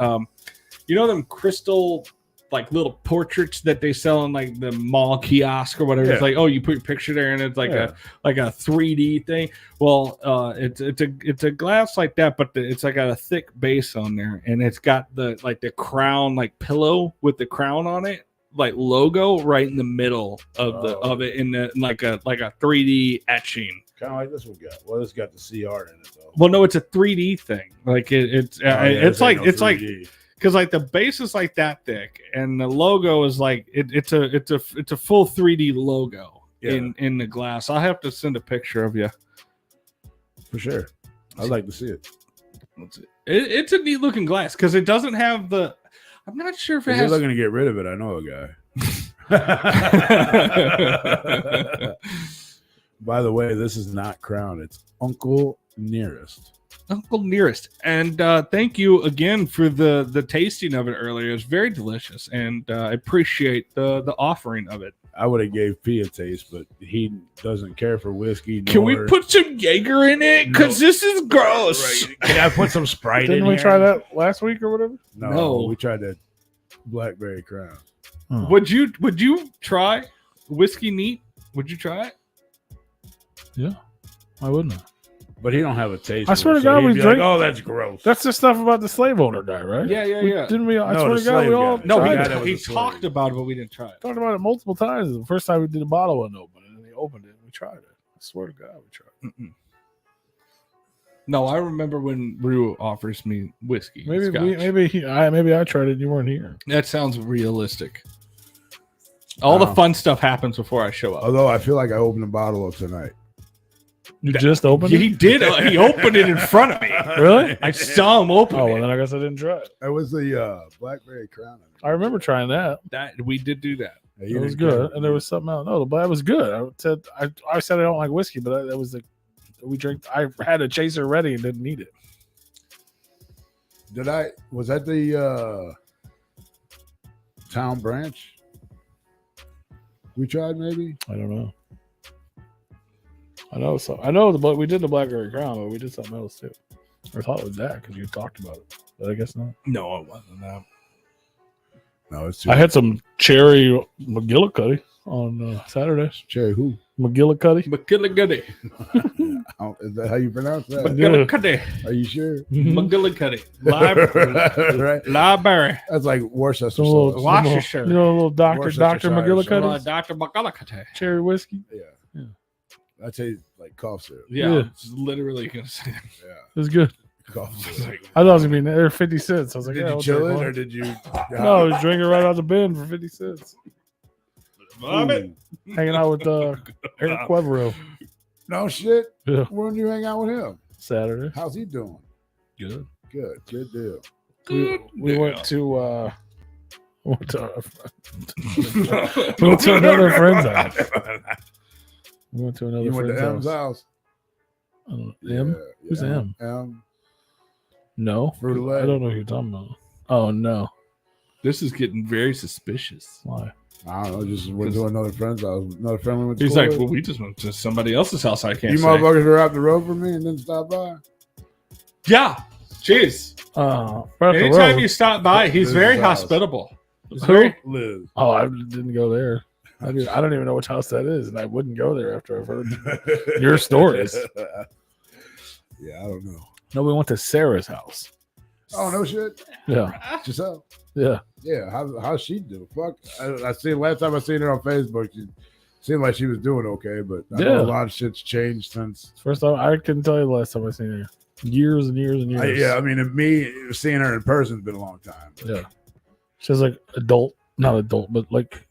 them crystal like little portraits that they sell in like the mall kiosk or whatever. Yeah. It's like, oh, you put your picture there, and it's like a 3D thing. Well, it's a glass like that, but it's like got a thick base on there, and it's got the crown like pillow with the crown on it, like logo right in the middle of it in like a 3D etching. Kind of like this one got. Well, it's got the CR in it though. Well, no, it's a 3D thing. Like it's like 3D. because like the base is like that thick, and the logo is like it's a full 3D logo in the glass. I'll have to send a picture of you For sure. I'd like to see it. It's a neat looking glass because it doesn't have the. I'm not sure if it If you're has. looking to get rid of it, I know a guy. By the way, this is not Crown. It's Uncle Nearest. Uncle Nearest. And thank you again for the tasting of it earlier. It was very delicious, and I appreciate the offering of it. I would have gave P a taste, but he doesn't care for whiskey. Can we put some Jaeger in it? Because this is gross. Right. Can I put some Sprite in Didn't we here? try that last week or whatever? No, we tried that Blackberry Crown. Oh. Would you try whiskey neat? Would you try it? Yeah. Why wouldn't I? But he don't have a taste. I for swear it, to so God, he'd we be drink- like, oh, that's gross. That's the stuff about the slave owner guy, right? Yeah. Didn't we? I No, swear the to God, we slave all guy. No, The guy that was he a slave. talked about it, but we didn't try it. talked about it multiple times. The first time we did a bottle wasn't open, and then they opened it and we tried it. I swear to God, we tried it. No, I remember when Rue offers me whiskey. and Maybe scotch. maybe I tried it. You weren't here. That sounds realistic. All the fun stuff happens before I show up. Although I feel like I opened a bottle of tonight. You just opened He it? did. He opened it in front of me. Really? I saw him open Oh, well, it. then I guess I didn't try it. That was the Blackberry Crown. I remember trying that. That we did do that. Yeah, you It was didn't good. care. And there was something else. No, but it was good. I said I don't like whiskey, but that was the we drank. I had a chaser ready and didn't need it. Did I? Was that the Town Branch? We tried maybe. I don't know. I know so. I know we did the Blackberry Crown, but we did something else too. I thought it was that because you talked about it, but I guess not. No, it wasn't that. No, it's too. I had some cherry McGillicuddy on Saturday. Cherry who? McGillicuddy. McGillicuddy. Is that how you pronounce that? McGillicuddy. Are you sure? McGillicuddy. Right. Library. That's like Worcester Some little, sauce. Worcestershire. you know, a little Dr. Worcestershire McGillicuddy. Dr. McGillicuddy. Cherry whiskey. Yeah. I taste like cough syrup. Yeah, Yeah. I was literally going to say that. Yeah. It was good. Cough syrup. I thought it was gonna be they're 50 cents. I was like, Did yeah, you I'll chill take it one. or did you? No, I was drinking right out the bin for 50 cents. Ooh. Hanging out with Eric Quevero. No shit. Yeah. When you hang out with him? Saturday. How's he doing? Good. Good. Good deal. We went to we went to another friend's house. We went to another You went friend's to M's house. house. M? Yeah, Who's M? M. No. Fruit of Life. I don't know who you're talking about. Oh no. This is getting very suspicious. Why? I don't know. Just went to another friend's house. Another friend we went to He's school like, with. well, we just went to somebody else's house. I can't You say. motherfuckers were up the road from me and then stop by. Yeah. Jeez. Right up the Anytime road. you stop by, he's Liz's very house. hospitable. He's Who? very- Liz. Oh, I didn't go there. I don't even know which house that is, and I wouldn't go there after I've heard your stories. Yeah, I don't know. No, we went to Sarah's house. Oh no shit. Yeah, Giselle. yeah. Yeah, how's she do? Fuck. I seen last time I seen her on Facebook. She seemed like she was doing okay, but I know Yeah. a lot of shit's changed since. First time I couldn't tell you the last time I seen her. Years and years and years. I mean, me seeing her in person's been a long time. Yeah. She's like not adult, but like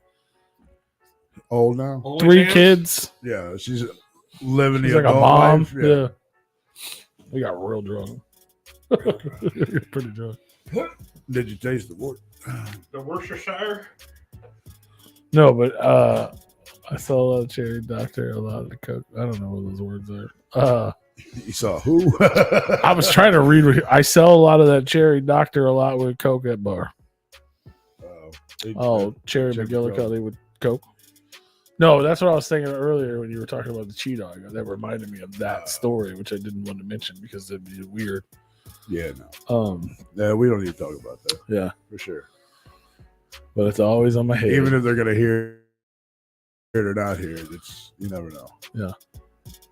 Old now. Only 3 chance? kids. Yeah, she's living She's the like a adult mom. life. Yeah. We got real drunk. You're pretty drunk. Did you taste the wort? The Worcestershire? No, but I saw a lot of cherry doctor, a lot of the coke. I don't know what those words are. You saw who? I was trying to read. I sell a lot of that cherry doctor a lot with coke at bar. Cherry Cherry McGillicuddy with coke. No, that's what I was thinking earlier when you were talking about the cheat dog. That reminded me of that story, which I didn't want to mention because it'd be weird. Yeah, no. Yeah, we don't need to talk about that. Yeah, For sure. but it's always on my head. Even if they're gonna hear it or not hear it, it's you never know.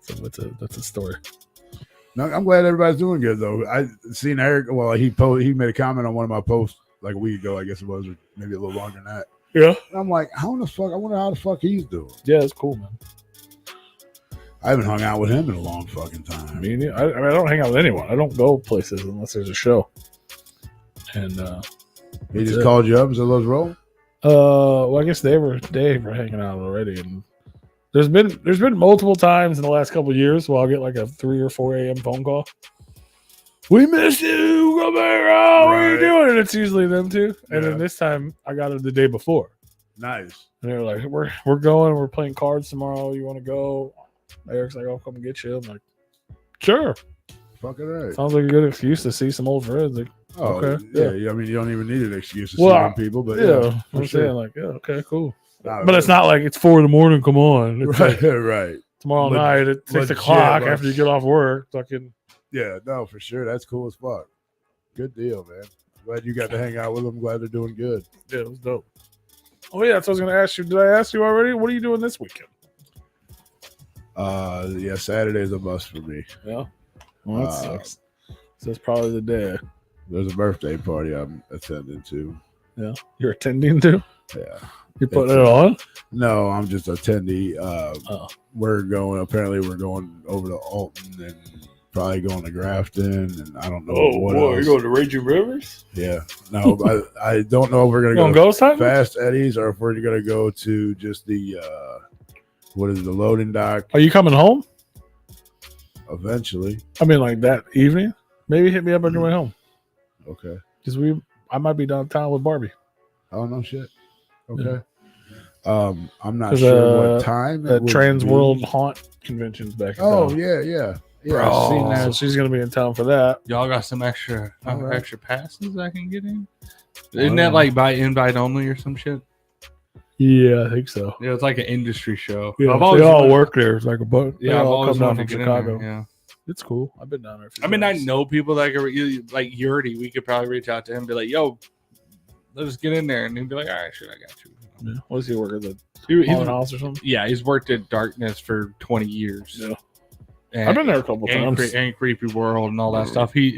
So that's a story. No, I'm glad everybody's doing good though. I seen Eric. Well, he made a comment on one of my posts like a week ago, I guess it was, or maybe a little longer than that. Yeah, And I'm like, how in the fuck? I wonder how the fuck he's doing. yeah, it's cool, man. I haven't hung out with him in a long fucking time. I mean, I don't hang out with anyone. I don't go places unless there's a show. And He just that's it. called you up and said, "Let's roll." Well, I guess they were hanging out already, and there's been multiple times in the last couple of years where I'll get like a 3 or 4 a.m. phone call. We miss you, come here. Oh, what are you Right. doing? And it's usually them too. And Yeah. then this time I got it the day before, Nice. and they were like, "We're going. We're playing cards tomorrow. You want to go?" Eric's like, "I'll come get you." I'm like, "Sure." Fucking right. Sounds like a good excuse to see some old friends. Like, Oh, okay, yeah. I mean, you don't even need an excuse to see Well, them people, but yeah, for I'm sure. saying like, yeah, okay, cool. Nah, But it's not like it's 4 a.m. Come on, it's right. like Right. tomorrow Leg- night at 6 legit, o'clock like- after you get off work. Fucking Yeah. No, for sure. That's cool as fuck. Good deal, man. Glad you got to hang out with them. Glad they're doing good. yeah, it was dope. Oh yeah, that's what I was gonna ask you. Did I ask you already? What are you doing this weekend? Yeah. Saturday's a must for me. Yeah, well, that Uh, sucks. So it's probably the day. There's a birthday party I'm attending to. Yeah, you're attending to. Yeah. You're putting It's, it on. No, I'm just attendee. Oh. We're going. Apparently, we're going over to Alton and probably going to Grafton, and I don't know what boy, else. you're going to Raging Rivers? Yeah. No, I don't know if we're going to You go ghost hunting? Fast Eddie's or if we're going to go to just the, what is it, the loading dock Are you coming home? eventually. I mean, like that evening? Maybe hit me up on your way home. Okay. Because I might be downtown with Barbie. Oh, no shit. Okay. Yeah. I'm not sure what time. The would Trans be. World Haunt Convention's back in Oh, town. yeah. Yeah, I've seen that. So she's going to be in town for that. Y'all got some extra Alright. extra passes I can get in? Isn't that like by invite only or some shit? Yeah, I think so. Yeah, it's like an industry show. Yeah, I've they always all wanted- work there. It's like a boat. Yeah, They I've all always come down wanted from to get in there. Chicago. Yeah. It's cool. I've been down there. A few I mean, I times. know people that could, like Yurdy. We could probably reach out to him and be like, yo, let's get in there. And he'd be like, all right, sure, I got you. Yeah. What does he work at? The He's, haunted house or something? yeah, he's worked at Darkness for 20 years. Yeah. And, I've been there a couple times. and Creepy World and all that stuff. He's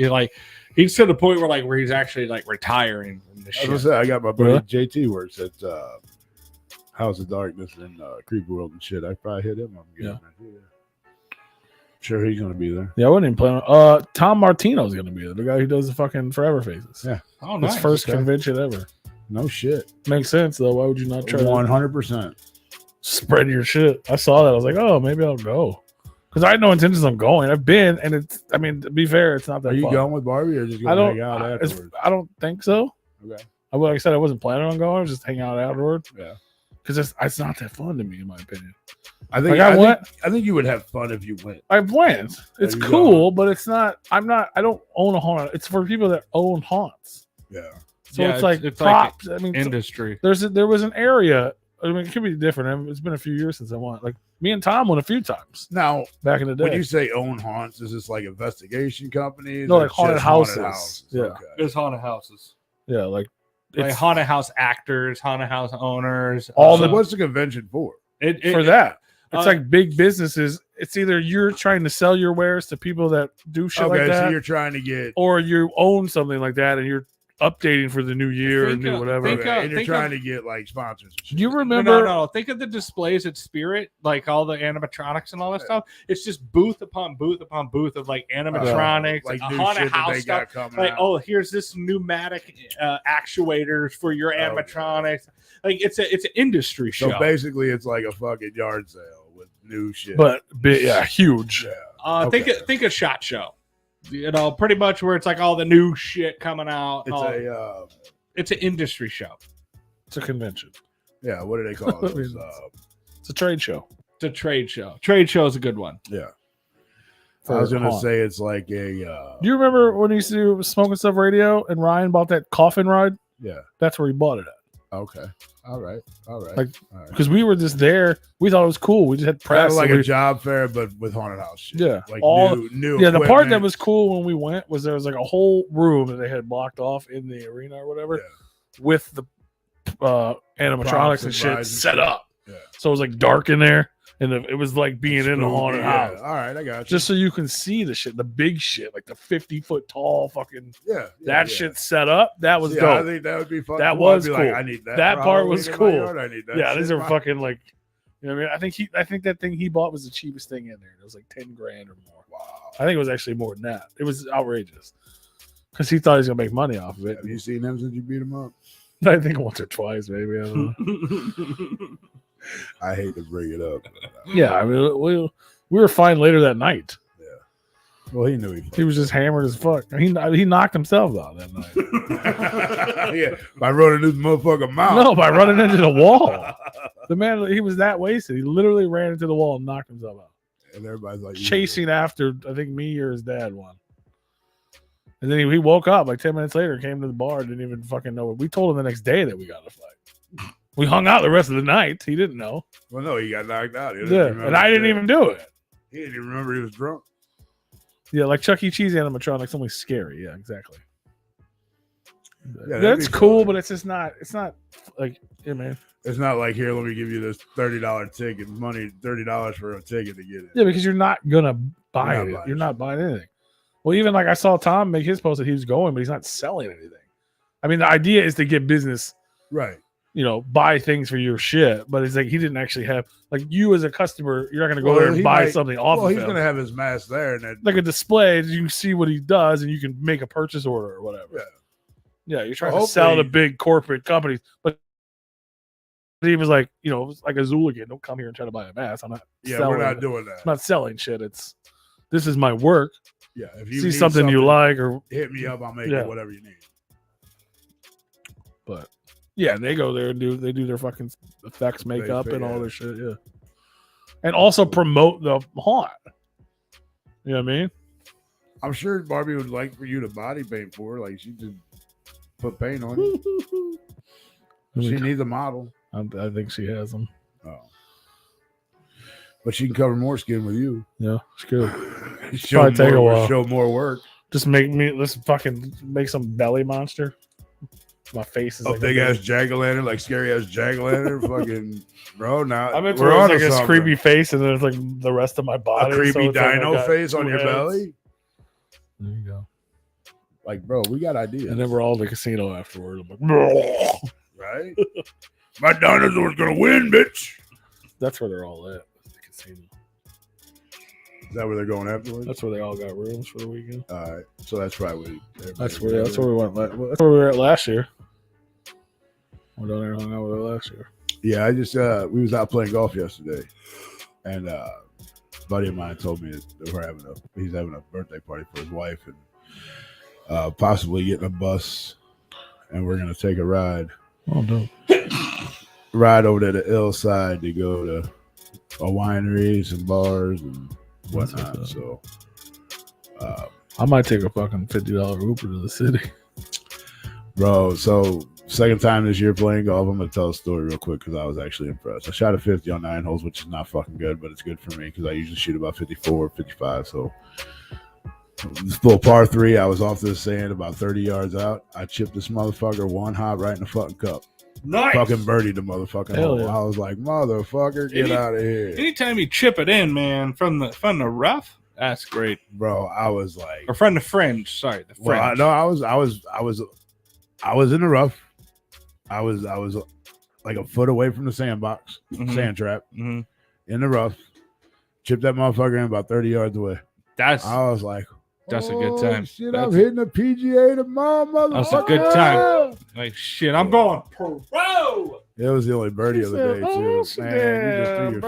to the point where he's actually like retiring from this I shit. was gonna say, I got my buddy Really? JT works at House of Darkness and Creep World and shit. I probably hit him up. Yeah. Sure, he's gonna be there. Yeah, I wasn't even planning. Tom Martino's going to be there. The guy who does the fucking Forever Faces. Yeah. Oh, His nice. first Okay. convention ever. No shit. Makes sense, though. Why would you not try to 100%. spread your shit? I saw that. I was like, oh, maybe I'll go. Because I had no intentions of going. I've been, and it's, I mean, to be fair, it's not that Are you fun. going with Barbie or just I gonna don't, hang out afterwards? I don't think so. Okay. Like I said, I wasn't planning on going. I was just hanging out afterwards. Yeah. Because it's not that fun to me, in my opinion. I think Like, I think you would have fun if you went. I went. It's There you cool, but it's not. I don't own a haunt. It's for people that own haunts. Yeah. So Yeah, it's like it's like props. I mean, Industry. there was an area. I mean, it could be different. It's been a few years since I went. Like me and Tom went a few times Now, back in the day. when you say own haunts, is this like investigation companies? No, or like haunted just houses. Yeah. Okay. There's haunted houses. Yeah, like Like it's haunted house actors, haunted house owners. All So the- what's the convention for? for that. It's Uh, like big businesses. It's either you're trying to sell your wares to people that do shit like Okay, that, so you're trying to get. or you own something like that and you're updating for the new year and Think new of- whatever. think Okay, and you're think trying of- to get like sponsors. and shit. Do you No, remember? no. Think of the displays at Spirit, like all the animatronics and all that stuff. It's just booth upon booth upon booth of like animatronics, like like new haunted shit that house they stuff. got coming Like, out. oh, here's this pneumatic actuators for your Okay. animatronics. Like it's an industry So show. basically, it's like a fucking yard sale with new shit. But yeah, huge. yeah, Think okay. think of SHOT Show. You know, pretty much where it's like all the new shit coming out. it's all- it's an industry show. It's a convention. yeah. What do they call it? Those, It's a trade show. It's a trade show. Trade show is a good one. yeah. For I was gonna haunt. say it's like a. Do you remember when he used to do Smoking Stuff Radio and Ryan bought that coffin ride? Yeah. That's where he bought it at. Okay. All right. Like, All right. Because we were just there. We thought it was cool. We just had Kind press. of like and a we- job fair, but with haunted house shit. Yeah, Like all- new yeah, the part that equipment. was cool when we went was there was like a whole room that they had blocked off in the arena or whatever Yeah. with the animatronics Props and and shit rides and set shit. up. Yeah. So it was like dark in there, and it was like being in a Spooky, haunted yeah. house. All right, I got you. Just so you can see the shit, the big shit, like the 50-foot tall fucking yeah, that shit set up. That was Yeah, I dope. think that would be fun. That cool. was I'd be cool. Like, I need that. That for part was Halloween in my cool. yard. I need that. Yeah, shit these in are my- fucking like, you know what I mean? I think that thing he bought was the cheapest thing in there. It was like 10 grand or more. Wow. I think it was actually more than that. It was outrageous because he thought he was gonna make money off of it. Have you seen him since you beat him up? I think once or twice, maybe. I don't know. I hate to bring it up. Yeah, I mean, we were fine later that night. Well, he knew he. He was just hammered as fuck. He knocked himself out that night. Yeah, by running this motherfucker mouth. No, by running into the wall. The man, he was that wasted. He literally ran into the wall and knocked himself out. And everybody's like Chasing after, I think me or his dad won. And then he woke up like 10 minutes later, came to the bar, didn't even fucking know it. We told him the next day that we got in a fight. We hung out the rest of the night. He didn't know. Well, no, he got knocked out. He didn't Yeah, remember and I didn't shit. even do it. He didn't even remember he was drunk. Yeah, like Chuck E. Cheese animatronics, only scary. Yeah, exactly. Yeah, that'd That's be cool, fun. but it's just not. It's not like, yeah, man. It's not like, here, let me give you this $30 ticket, $30 for a ticket to get it. Yeah, because you're not gonna buy You're not it. buying You're shit. not buying anything. Well, even like I saw Tom make his post that he was going, but he's not selling anything. I mean, the idea is to get business. Right. buy things for your shit. But it's like he didn't actually have like you as a customer. You're not going to go there and buy something off of him. He's going to have his mask there, and then like a display. You can see what he does, and you can make a purchase order or whatever. Yeah, you're trying to sell to big corporate companies, but he was like, like a Zooligan. Don't come here and try to buy a mask. I'm not. We're not doing that. I'm not selling shit. This is my work. Yeah, if you see something you like, or hit me up, I'll make it whatever you need. But yeah, they go there and they do their fucking effects, makeup, and all their shit. Yeah, and also promote the haunt. You know what I mean? I'm sure Barbie would like for you to body paint for her. Like she just put paint on it. She needs a model. I think she has them. Oh. But she can cover more skin with you. Yeah, she could. Probably take a while. Show more work. Just let's fucking make some belly monster. My face is a big ass jack-o'-lantern, like scary ass jack-o'-lantern. Fucking bro, now I meant we're on like a creepy face, and then it's like the rest of my body. A creepy dino face on your belly. There you go. Like, bro, we got ideas. And then we're all in the casino afterward. I'm like, right? My dinosaur's gonna win, bitch. That's where they're all at. The casino. Is that where they're going afterwards? That's where they all got rooms for the weekend. All right, so that's probably that's where we went. That's where we were at last year. We down there hung out with her last year. Yeah, I just we was out playing golf yesterday, and a buddy of mine told me that he's having a birthday party for his wife, and possibly getting a bus, and we're gonna take a ride. Oh no! Ride over to the Ill side to go to a winery, some bars, and whatnot. So I might take a fucking $50 Uber to the city, bro. So second time this year playing golf. I'm gonna tell a story real quick because I was actually impressed. I shot a 50 on 9 holes, which is not fucking good, but it's good for me because I usually shoot about 54, 55. So this little par 3, I was off to the sand about 30 yards out. I chipped this motherfucker one hop right in the fucking cup. Nice. Fucking birdie the motherfucking hole. Yeah. I was like, motherfucker, get out of here. Anytime you chip it in, man, from the rough, that's great, bro. I was like, or from the fringe. Sorry, the fringe. Well, no, I was in the rough. I was like a foot away from the sandbox, sand trap, in the rough. Chipped that motherfucker in about 30 yards away. I was like, that's a good time. Shit, I'm hitting the PGA tomorrow, motherfucker. That's a good time. Like shit, I'm going pro. It was the only birdie of the day too. Man,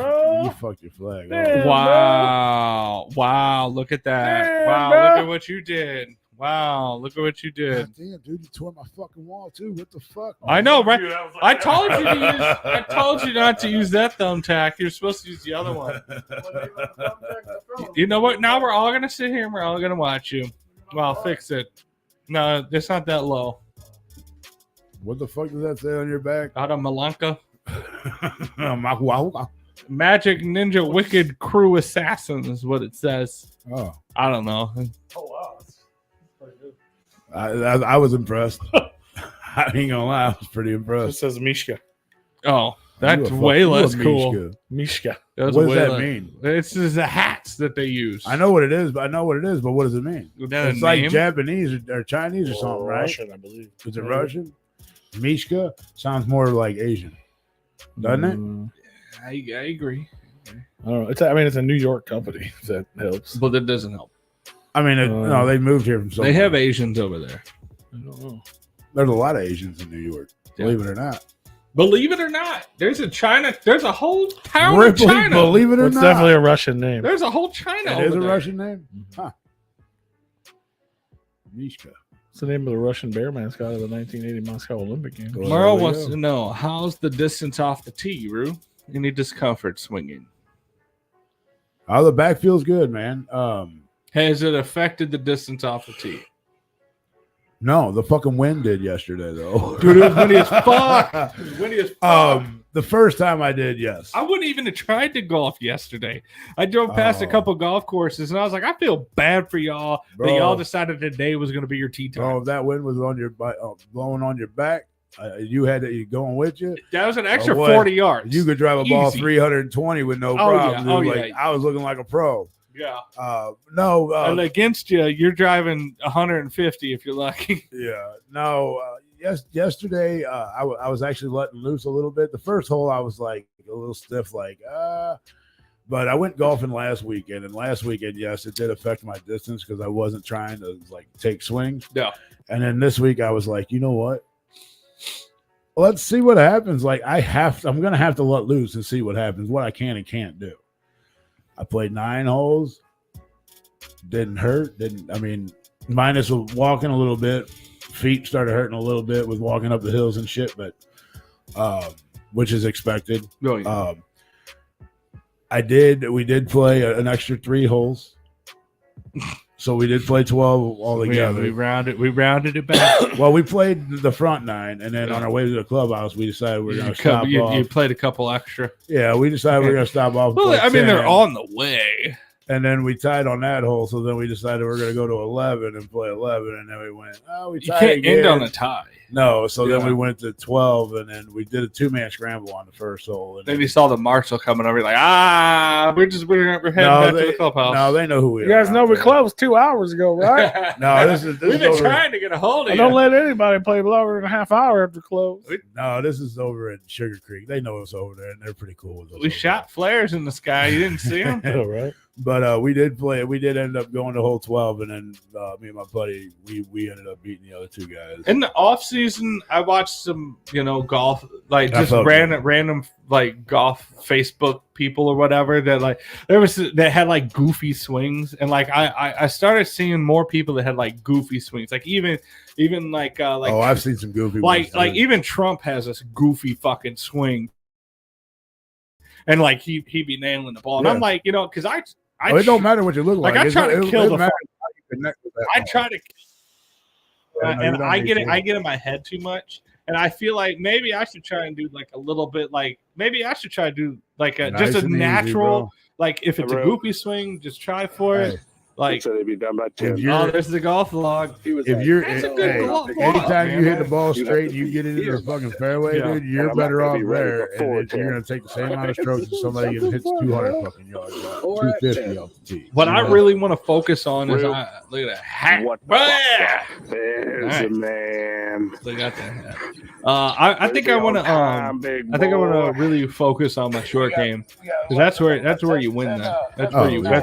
you fucked your flag. Wow, look at that. Damn, wow, bro. look at what you did. Wow, look at what you did. God damn, dude, you tore my fucking wall too. What the fuck? I know, right? I told you not to use that thumbtack. You're supposed to use the other one. You know what? Now we're all gonna sit here and we're all gonna watch you. Well, fix it. No, it's not that low. What the fuck does that say on your back? Out of Malanka. Magic Ninja Wicked Crew Assassin is what it says. Oh, I don't know. Oh wow. I was impressed. I ain't gonna lie, I was pretty It impressed. says Mishka. Oh, that's way less cool. Mishka. What does that mean? It's just the hats that they use. I know what it is, but what does it mean? It's like name? Japanese or Chinese or something, right? Russian, I believe. Is it Russian? Mishka sounds more like Asian, doesn't it? I agree. I don't know. It's a New York company. If that helps. But that doesn't help. I mean, no, they moved here from somewhere. They have Asians over there. I don't know. There's a lot of Asians in New York. Believe it or not. Believe it or not, there's a whole town Ripley, of China. Believe it or It's not. definitely a Russian name. There's a whole China It is over a there. Russian name? Huh. Mishka. It's the name of the Russian bear mascot of the 1980 Moscow Olympic Games. Well, Merle there we wants go. to know, how's the distance off the tee, Rue? Any discomfort swinging? Oh, the back feels good, man. Has it affected the distance off the tee? No, the fucking wind did yesterday, though. Dude, it was windy as fuck. It was windy as fuck. The first time I did, yes. I wouldn't even have tried to golf yesterday. I drove past a couple golf courses, and I was like, I feel bad for y'all that y'all decided today was going to be your tee time. Oh, if that wind was on your blowing on your back, you had it going with you. That was an extra boy, 40 yards. You could drive a ball Easy. 320 with no Oh, problem. yeah. Oh, Dude. yeah. Like, I was looking like a pro. Yeah. No. And against you, you're driving 150 if you're lucky. Yeah. No. yesterday I was actually letting loose a little bit. The first hole I was like a little stiff, but I went golfing last weekend, and last weekend, yes, it did affect my distance because I wasn't trying to like take swings. Yeah. And then this week I was like, you know what? Let's see what happens. Like I'm gonna have to let loose and see what happens, what I can and can't do. I played 9 holes. Didn't hurt. Minus walking a little bit. Feet started hurting a little bit with walking up the hills and shit, but which is expected. Oh, yeah. We did play an extra 3 holes. So we did play 12 altogether. We rounded it back. Well, we played the front 9, and then on our way to the clubhouse, we decided we were going to stop off. You played a couple extra. Yeah, we decided we were going to stop off. Well, I mean, they're on the way. And then we tied on that hole, so then we decided we were going to go to 11 and play 11, and then we went, we tied You can't again. end on a tie. No, so then we went to 12, and then we did a 2-man scramble on the first hole. And then you saw the marshal coming over, like, we're heading back to the clubhouse. No, they know who we are. You guys know we closed 2 hours ago, right? No, this we've been trying to get a hold of you. Don't let anybody play longer than a half hour after close. No, this is over at Sugar Creek. They know us over there, and they're pretty cool with us. We shot flares in the sky. You didn't see them? Right? But we did play. We did end up going to hole 12, and then me and my buddy, we ended up beating the other 2 guys. In the off season, I watched some, golf, like just random like golf Facebook people or whatever that that had like goofy swings, and like I started seeing more people that had like goofy swings, like even like I've seen some goofy ones. Like even Trump has this goofy fucking swing, and like he be nailing the ball, and I'm like, because it don't matter what you look like. I try to kill the. I try to, and I get it. I get in my head too much, and I feel like maybe I should try and do like a little bit. Like maybe I should try to do like just a natural. Easy, like if it's a goofy swing, just try for it. Like so they'd be done by 10. There's the golf log. Anytime you hit the ball straight, you get it into the fucking fairway, dude. You're better off there, and you're gonna take the same amount of strokes as somebody that hits 200 fucking yards, 250 off the tee. What I really want to focus on is look at that hat. There's a man. Look at that hat. I think I want to. I think I want to really focus on my short game because that's where you win that. That's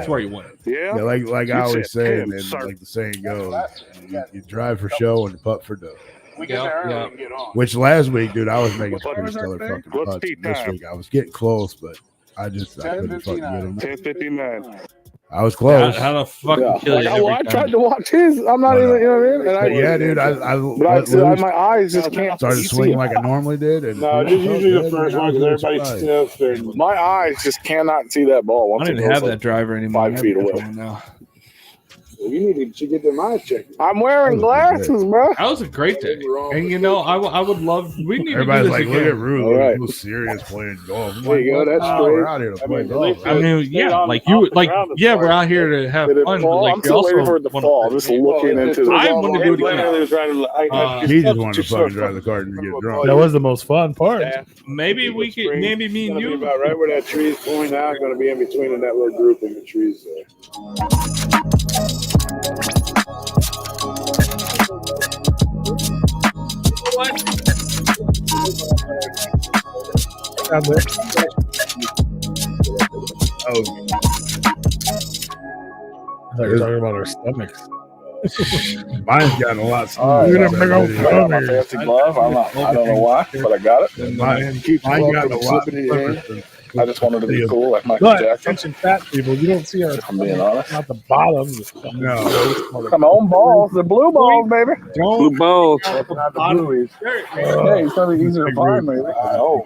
where you win. Yeah, like I always say, and like the saying goes, you drive for show and you putt for dough. Which last week, dude, I was making some pretty stellar fucking putts. This week I was getting close, but I couldn't fucking get them. 10:59. I was close. How the fuck kill you? I tried to watch his. I'm not even, you know what I mean? Dude, my eyes just can't. Started swinging like I normally did. And no, just usually the first one because everybody's stiff. And my eyes just cannot see that ball. I don't even have that driver anymore. 5 feet away now. You should get them eyes checked. I'm wearing glasses, bro. That was a great day. And I would love. We need Everybody's to do this like, again. look at Rude, who's serious playing golf. There you go. That's great. We're out here to play golf. I mean, yeah, we're out here to have fun. But like, I'm still waiting for it to fall. Just looking into the. I want to do it again. He just wanted to fucking drive the cart and get drunk. That was the most fun part. Maybe we could. Maybe me and you. About right where that tree's pointing out, going to be in between that little group in the trees there. What? Oh, I thought you were talking about our stomachs. Mine's gotten a lot smaller. You're gonna bring out my fancy glove. I don't know why, but I got it. Mine got a lot. I just wanted to be cool like Michael Jackson. Attention, fat people. You don't see our. I'm being honest. Not the bottom. No. Come on, balls. The blue balls, baby. Blue balls. Not the blueies. Hey, it's probably easier to find, maybe. Oh,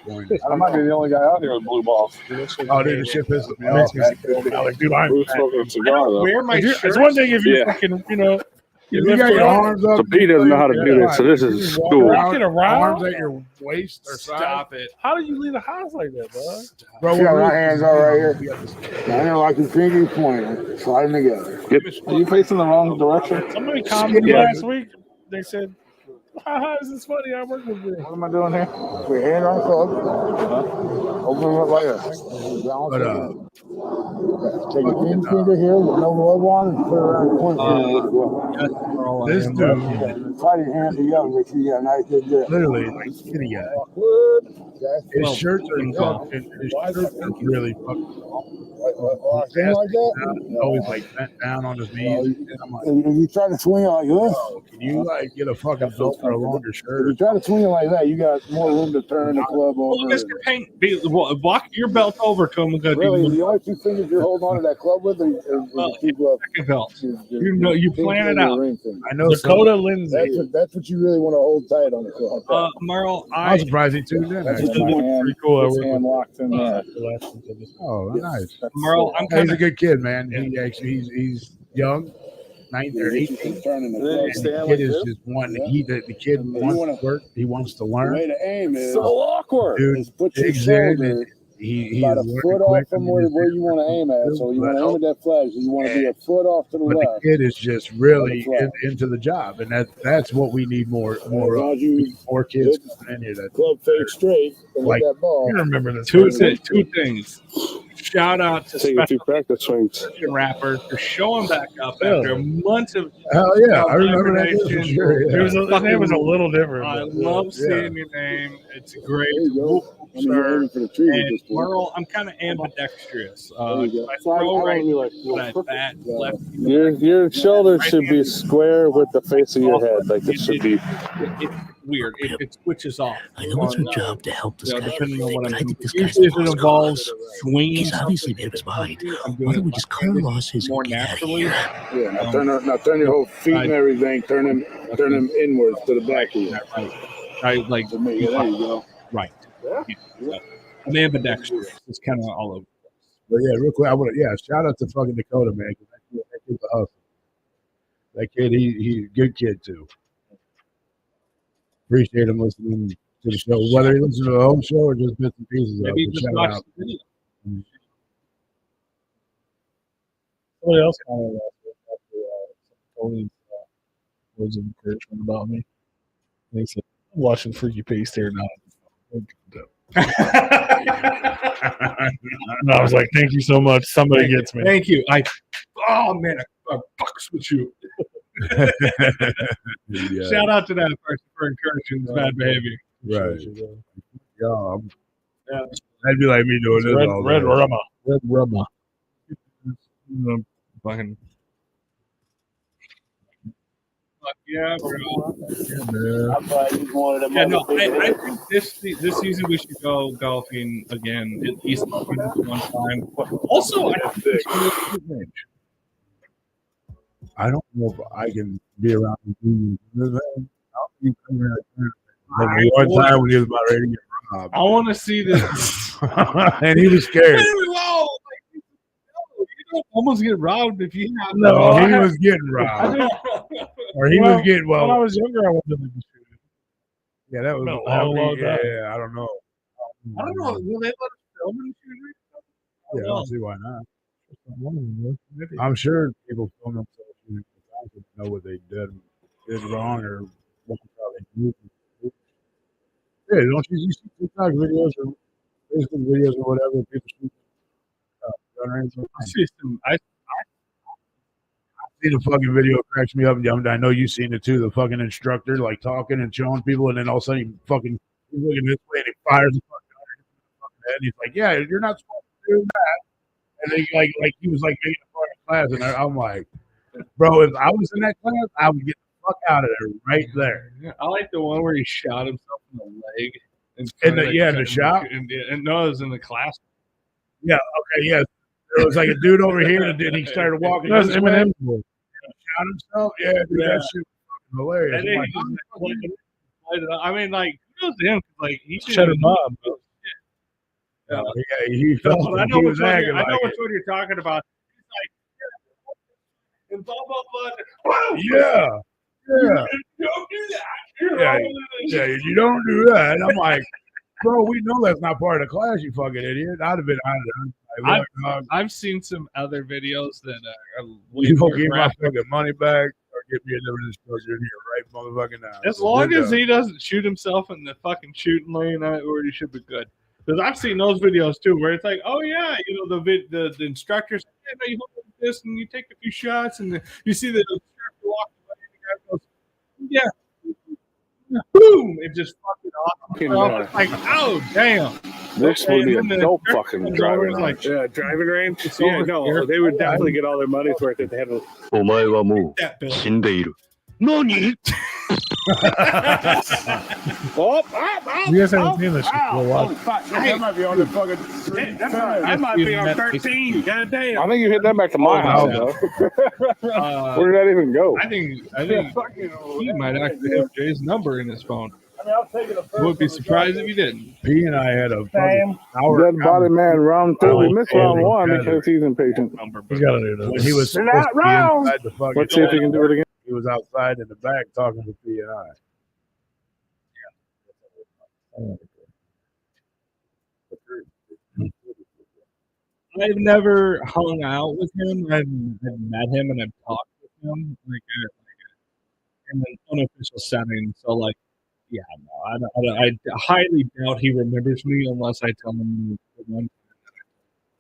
I might be the only guy out here with blue balls. Oh, dude, the shit pisses me off. Like, dude, I'm smoking a cigar, though. Wear my shirt. It's one thing if you fucking, You got your arms up. So P doesn't know how to do this, so this is cool. Walking around? Arms at your waist or Stop it. How do you leave the house like that, bro? Bro, See how my hands are right here? I know, like your finger pointing, sliding together. Are you facing the wrong direction? Somebody commented last week. They said, "How is this funny? I work with you." What am I doing here? Put your hand on the club. Open them up like that. Take your finger here with no glove on and put it around the point. This dude try your hand together, make sure you got a nice good grip. Literally, like skinny guy. His shirts are really fucking long. Like that? Always like bent down on his knees. I'm like, If you try to swing it like this, can you like get a fucking belt for a longer shirt? if you try to swing it like that, you got more room to turn the club over. Mr. Paint, walk your belt over to him and go. Really, the only two fingers you're holding on to that club with are the two gloves. Second belt. You know, you plan it out. I know Dakota Lindsay. That's what you really want to hold tight on the club. Merle, I'm surprised he tuned in. That's Actually. Pretty cool. I His worked hand locked in there. Oh, nice. Merle, I'm He's kind a of good kid, man. He actually he's young, 19 or 18. Turning the And club. the kid is just one. The kid wants to work. He wants to The learn. way to aim is So awkward. Dude, is put your digs in shoulder he about a is foot working off quick. from where you want to aim at. So you want to aim at that flag. So you want to be a foot off to the But left. the kid is just really Flag. into the job, and that's what we need more As long of. as you More kids coming in here. That club face straight and Like- hit that ball. I remember this. two things. Shout out to Take a few Special practice swings. Rapper for showing back up after months of. hell yeah, I remember that for hibernation. sure. It Yeah. was his name was a little different. I but, love seeing your name. It's great. There you go. I mean, you're Sir. aiming for the trees at And this point. Merle, I'm kind of ambidextrous. There you go. I So I throw want right, to be like, but I bat left. Your shoulders should be square with the face of your head, like it should be. It's weird. It switches off. I know it's our job to help this guy, Depending on what but I'm I doing. think this guy's Usually, if it lost involves cause. swinging, He's obviously made up his mind. I'm Why doing don't we it just cut our losses more and get out of naturally. here? Yeah, now turn your whole feet and everything. Turn them inwards to the back of you. I like. So maybe, there you go. Right. Yeah. I'm ambidextrous. It's kind of all over. But yeah, real quick, shout out to fucking Dakota, man. 'Cause that kid's a hustle. That kid, he's a good kid too. Appreciate him listening to the show, whether he listens to the whole show or just bits and pieces of Maybe it. just Shout watch out. the video. Somebody else commented after Tony's words of encouragement about me. And he said, I'm watching Freaky Paste here now. And I was like, thank you so much. Somebody gets me. Thank you. Oh man, I fucks with you. Yeah. Shout out to that person for encouraging his bad behavior. Right. Yeah. That'd be like me doing this all Red day. Rumma. Red Rumma. Fucking. Fuck yeah, bro. Yeah, man. Yeah, no, I think this season we should go golfing again at least one time. Also, I don't think range. I don't know if I can be around you. Like one time when he was about ready to get robbed. I want to see this. And he was scared. Whoa, like, you don't almost get robbed if you have No, he was getting robbed. Or he was getting, When I well, was younger, I wasn't into shooting. yeah, that was Been a long time. yeah, I don't know. I don't know. Will they let us film in the Yeah, I don't see why not. I'm sure people film themselves shooting to know what they did wrong or what they did. Yeah, don't you see TikTok videos or Facebook videos or whatever people shoot gun range? I See the fucking video cracks me up. I know you've seen it too. The fucking instructor like talking and showing people, and then all of a sudden he fucking he's looking this way and he fires the fucking head. And he's like, "Yeah, you're not supposed to do that." And then like he was like making fun of class, and I'm like, "Bro, if I was in that class, I would get the fuck out of there right there." I like the one where he shot himself in the leg. In the shop? And no, it was in the class. Yeah, okay, yeah. There was like a dude over here, and then he started walking. That was this way, Eminem. and shot himself. Yeah, dude, that shit was fucking hilarious. And then I'm he like, just played it up. I mean, like, kudos to him. Like, he should Shut him up. yeah, he felt I like know he which was one acting I know like which it. one you're talking about. He's like, and blah blah blah. Yeah, yeah, Don't do that. yeah, yeah. You don't do that. And I'm like, bro, we know that's not part of the class, you fucking idiot. I'd have been out of there. Like, look, dog, I've seen some other videos that are way you more don't give my graphic. fucking money back or get me a different instructor in here right motherfucking now. As long as he doesn't shoot himself in the fucking shooting lane, he should be good. Because I've seen those videos too, where it's like, oh yeah, you know, the instructors, yeah, no, you hold this and you take a few shots, and you see the instructor walk away, and the guy goes, yeah, boom, it just fucking off. Fucking, It's like, oh damn. This would be a And then dope the fucking comes driving over, range. like, Yeah, driving range. It's Yeah, over no, here. they would definitely get all their money's worth if they had a. お前はもthat う bill. 死んでいる。何 Oh, You guys haven't seen this shit for a while. That might be on the fucking. That might be on 13. Goddamn. I think you hit that back to my house, though. Where did that even go? I think he might actually have Jay's number in his phone. I would be surprised if he didn't. P and I had a fucking hour. Dead body man, round two. We missed round one together. because he's impatient. He's got to do When this. he was They're supposed not to be wrong. inside the fucking. Let's see if he can do it again. He was outside in the back talking to P and I. I've never hung out with him. I've met him and I've talked with him in an unofficial setting. So, like, yeah, no, I highly doubt he remembers me unless I tell him the one time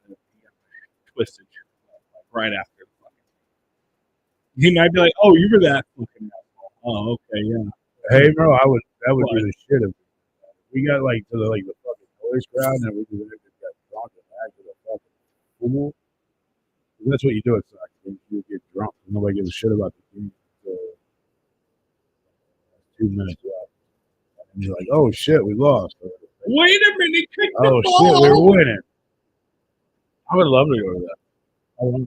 that I twisted like, right after. He might be like, "Oh, you were that fucking asshole." Oh, okay, yeah. Hey, bro, that would be the shit if we got like to the fucking noise crowd and we just got drunk and acted a fucking fool. That's what you do at soccer. You get drunk. Nobody gives a shit about the game. So, 2 minutes left. And you're like, oh shit, we lost. Wait a minute, kick the Oh ball. shit, we're winning. I would love to go to that.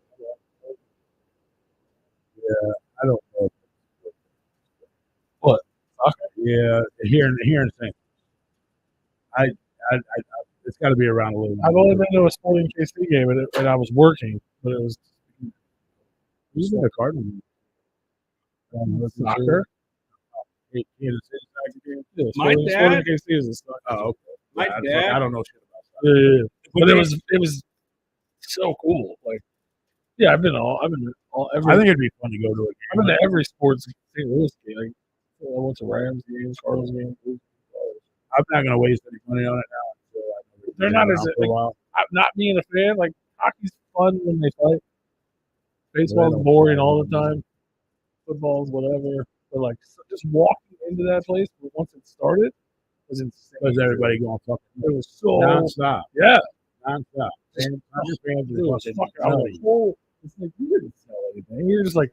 Yeah, I don't know. What? Yeah, here in St. I it's got to be around a little. I've only been to a Sporting KC game and I was working, but it was a Cardinal. soccer. Kansas City soccer game. Yeah, My Sporting dad- KC is a soccer. Oh, okay. My Yeah, dad- I don't know shit about soccer. Yeah. But it was so cool. Like, yeah, I've been every. I think it'd be fun to go to a I've been to every sports St. Louis game. Like, I went to Rams games, Cardinals games. I'm not gonna waste any money on it now. They're not as like, I'm not being a fan. Like, hockey's fun when they fight. Baseball's boring all the time. Football's whatever. But like, just walking into that place once it started was insane. Was everybody going fucking? It was so nonstop. Yeah, Nonstop. Fans it are was fucking fucking. I was nuts. like, whoa! It's like you didn't sell anything. You're just like,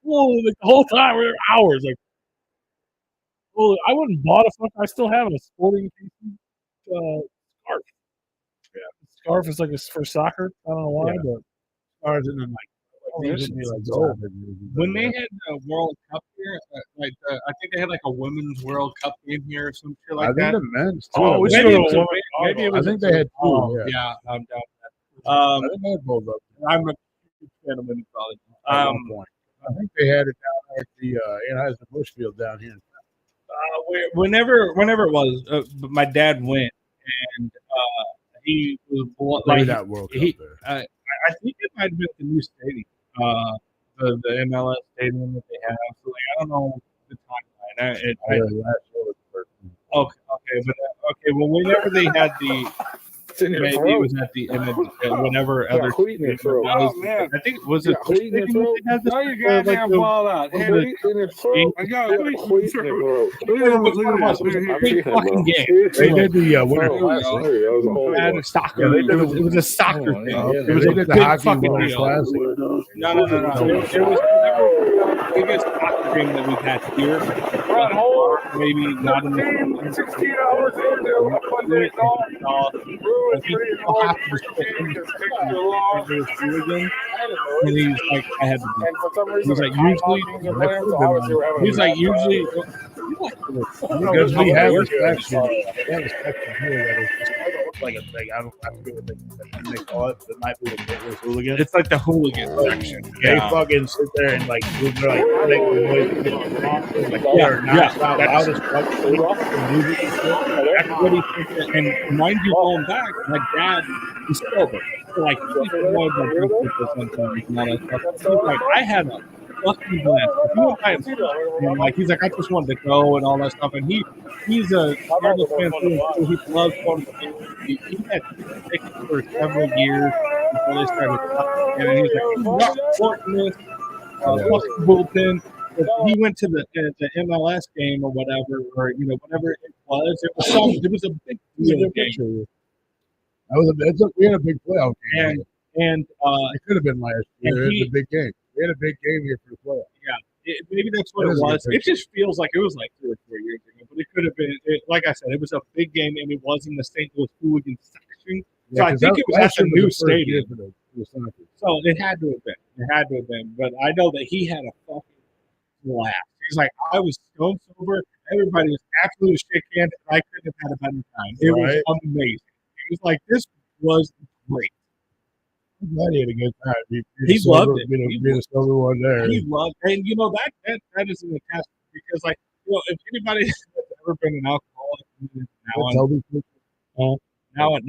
whoa! Like the whole time we're there hours. Like, well, I wouldn't bought a fuck. I still have a Sporting scarf. Yeah, scarf is like for soccer. I don't know why, Yeah. but Stars and then this be is like dope. When they had the World Cup here, I think they had like a women's World Cup game here or some shit I like think that. the men's too. Oh, we Maybe should it was go a- to maybe it I was think they had two. Oh, yeah. yeah, I'm down with that. I think they had both of them. I'm a huge fan of women's volleyball. At one point. I think they had it down at the Anheuser-Busch field down here. Whenever it was, but my dad went and he was Maybe like that World Cup he- there. I think it might have been the new stadium, the MLS stadium that they have. So like, I don't know the timeline. Well, whenever they had the, It's in your maybe it throat. was at the end of whenever Yeah, other. wheat in your throat. I Man. think it was it. Yeah, wheat in your throat. No, you goddamn ball out. Hey, wheat in your throat. I got wheat in your throat. Look at this. Look at Big this. fucking game. They did the Winter Oh, Classic. wow. That was a whole Had lot. a soccer. Yeah, they did it was a soccer Oh, thing. yeah. It was They a did the big hockey fucking Winter deal. Classic. No. It was the biggest soccer game that we've had here. Maybe not in the 16 hours into Monday and he's like, I had to do it. And for some reason, He's like, usually, Because we have respect. We have respect from here that it's just like a thing. I don't forget what they call it. It might be the Gators hooligan. it's like the hooligan section. They fucking sit there and like they're like make the noise. Like they're nonstop loud as fuck. Music and shit. That's what he thinks. And mind you, going back, my dad is sober. So, like, he's one of the people sometimes and all that stuff. He's like, I had a fucking blast. He went by himself. And like, he's like, I just wanted to go and all that stuff. And he's a Cardinals fan too. So he loves going to the games. He had tickets for several years before they started. And he's like, I'm not supporting this. Fuck the bullpen. he went to the MLS game or whatever, or whatever it was. It was a big deal game. We had a big playoff game. And it could have been last year. It was a big game. We had a big game here for the playoffs. Yeah, maybe that's what it was. It just feels like it was like 3 or 4 years ago, but it could have been. Like I said, it was a big game, and it was in the St. Louis Hooligan section. So I think it was at the new stadium. So it had to have been. It had to have been. But I know that he had a fucking blast. He's like, I was stone sober. Everybody was absolutely shit canned, and I couldn't have had a better time. It was amazing. He was like, this was great. I'm glad he had a good time. He loved it. Be the sober one there. He loved it. And that is an attachment because, like, if anybody has ever been an alcoholic, now an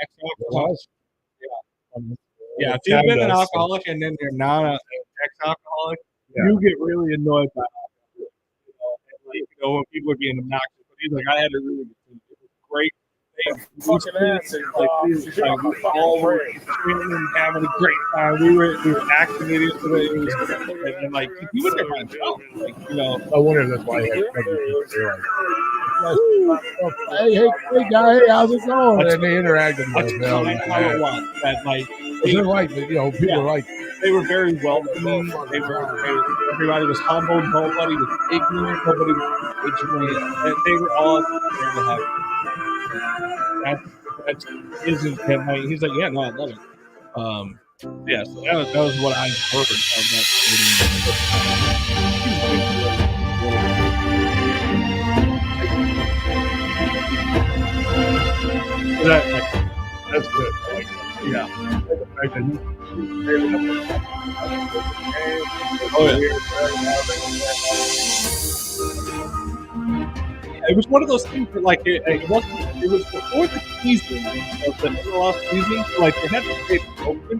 ex-alcoholic. Yeah, if you've been an alcoholic and then you're not an ex-alcoholic, you get really annoyed by alcohol. When people are being obnoxious. But he's like, I had a really good time. It was great. We all were having a great time. We were activated today. It was and like he was there by himself. I wonder if that's why he had hey guy, hey, how's it going? And they interacted with them. How it was that like people like they were very welcoming. Everybody was humble. Nobody was ignorant. Nobody was vigilant. And they were all there to have. That isn't him. Like, he's like, yeah, no, I love it. Yeah, so that was what I heard of that stadium. That's good. I like that. Yeah. The fact that it was one of those things that, like, it was before the season of the MLS season. Like, they had to stay open.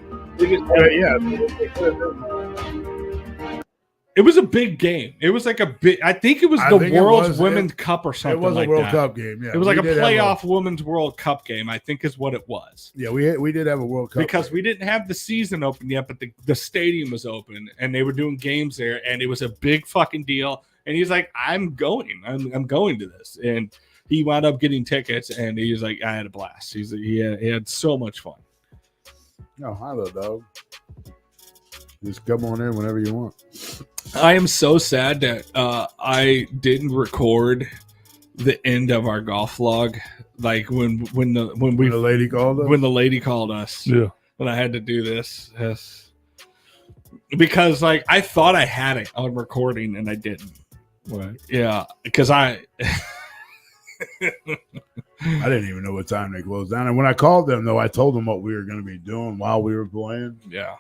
It was a big game. It was like a big. I think it was the World's Women's Cup or something. It was like a World that. Cup game. Yeah, it was like a playoff Women's World Cup game. I think is what it was. Yeah, we did have a World Cup because game. we didn't have the season open yet, but the stadium was open and they were doing games there, and it was a big fucking deal. And he's like, I'm going to this, and he wound up getting tickets, and he was like, I had a blast. He had so much fun. No, hello, dog. Just come on in whenever you want. I am so sad that I didn't record the end of our golf vlog, like when the lady called us. When the lady called us, yeah. When I had to do this, yes, because like I thought I had it on recording and I didn't. Right. Yeah, because I didn't even know what time they closed down. And when I called them, though, I told them what we were going to be doing while we were playing. Yeah.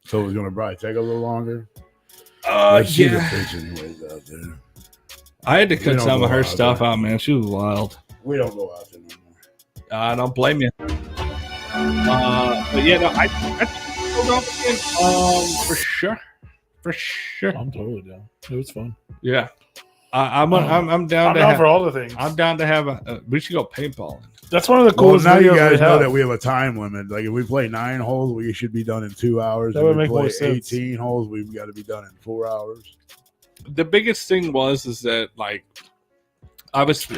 So it was going to probably take a little longer. Yeah. Anyways out there. I had to cut some of her stuff out, man. She was wild. We don't go out there no more. I don't blame you. But yeah, no, I for sure. For sure. I'm totally down. It was fun. Yeah. I'm down. I'm down for all the things. I'm down to have we should go paintballing. That's one of the coolest. Now you guys know that we have a time limit. Like if we play 9 holes, we should be done in 2 hours. That would make more sense. 18 holes, we've got to be done in 4 hours. The biggest thing is that like I just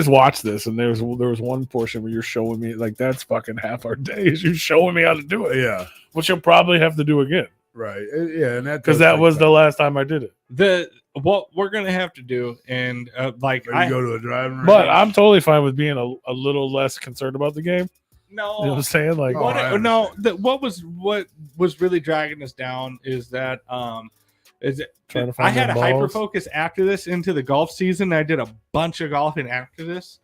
watched this, and there was one portion where you're showing me like that's fucking half our day is you showing me how to do it. Yeah, which you'll probably have to do again. Right. Yeah, and because that was the last time I did it. What we're gonna have to do, and like I go to a driving range. But I'm totally fine with being a little less concerned about the game. No, you know what I'm saying? Like, what was really dragging us down is that I had a hyper focus after this into the golf season. I did a bunch of golfing after this,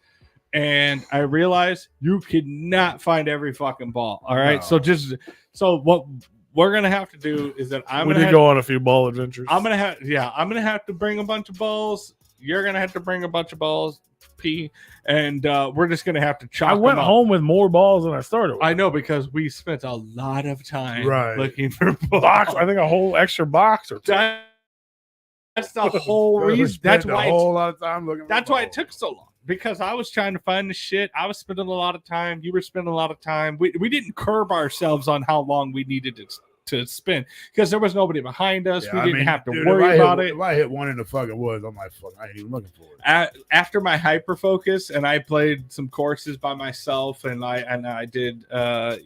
and I realized you could not find every fucking ball. All right, so what we're gonna have to do is that we did go on a few ball adventures. I'm gonna have to bring a bunch of balls. You're gonna have to bring a bunch of balls, and we're just gonna have to chop. I went home with more balls than I started with. I know because we spent a lot of time looking for box. I think a whole extra box or two. That's the whole reason. That's why a whole lot of time looking. That's why it took so long. Because I was trying to find the shit. I was spending a lot of time. You were spending a lot of time. We didn't curb ourselves on how long we needed to to spin because there was nobody behind us. Yeah, we didn't have to worry about it. If I hit one in the fucking woods, I'm like, fuck, I ain't even looking for it. After my hyper focus, and I played some courses by myself, and I did, I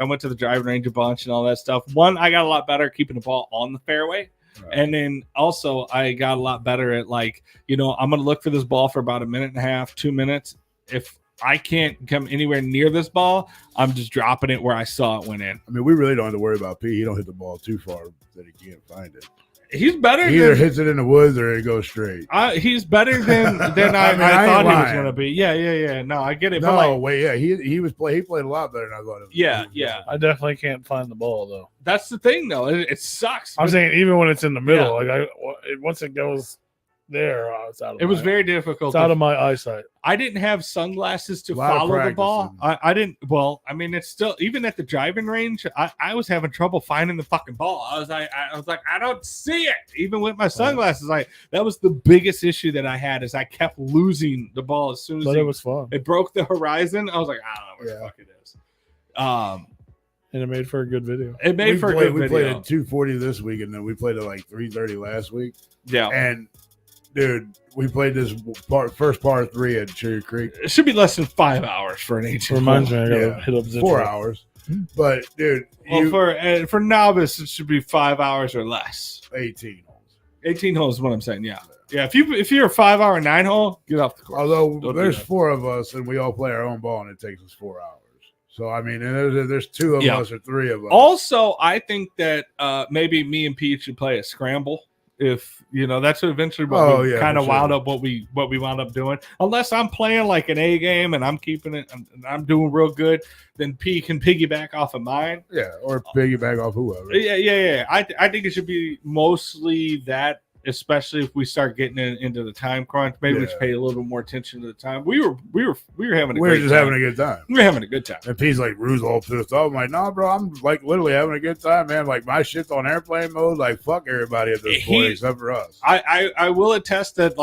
went to the driving range a bunch and all that stuff. One, I got a lot better keeping the ball on the fairway. Right. And then also I got a lot better at I'm going to look for this ball for about a minute and a half, 2 minutes. If I can't come anywhere near this ball, I'm just dropping it where I saw it went in. I mean, we really don't have to worry about P. He don't hit the ball too far that he can't find it. He's better. He either hits it in the woods or it goes straight. He's better than I thought he was going to be. Yeah. No, I get it. No, but wait, yeah, he played a lot better than I thought. Yeah. I definitely can't find the ball though. That's the thing, though. It sucks. I'm saying even when it's in the middle, once it goes there, it's out of. It was very difficult. It's out of my eyesight. I didn't have sunglasses to follow the ball. I didn't. Well, I mean, it's still even at the driving range. I was having trouble finding the fucking ball. I was like, I don't see it. Even with my sunglasses, that was the biggest issue that I had. Is I kept losing the ball as soon as it was fun. It broke the horizon. I was like, I don't know where the fuck it is. And it made for a good video. It made for a good video. We played at 2:40 this week, and then we played at like 3:30 last week. Yeah, and. Dude, we played this first par 3 at Cherry Creek. It should be less than 5 hours for an 18. Reminds me, I gotta hit up 4 hours. But dude, for novice, it should be 5 hours or less. 18 holes. 18 holes is what I'm saying. Yeah. If you're a 5 hour 9 hole, get off the course. Although there's 4 of us and we all play our own ball, and it takes us 4 hours. So I mean, and there's 2 of us or 3 of us. Also, I think that maybe me and Pete should play a scramble. If that's what eventually we kind of wound up what we wound up doing. Unless I'm playing like an A game and I'm keeping it, I'm doing real good, then P can piggyback off of mine. Yeah, or piggyback off whoever. Yeah. I think it should be mostly that, especially if we start getting into the time crunch. Maybe we should pay a little bit more attention to the time. We were having a great time. Having a good time. We were having a good time. And P's like, Rue's all pissed off. I'm like, nah, bro, I'm like literally having a good time, man. Like my shit's on airplane mode. Like fuck everybody at this point except for us. I will attest that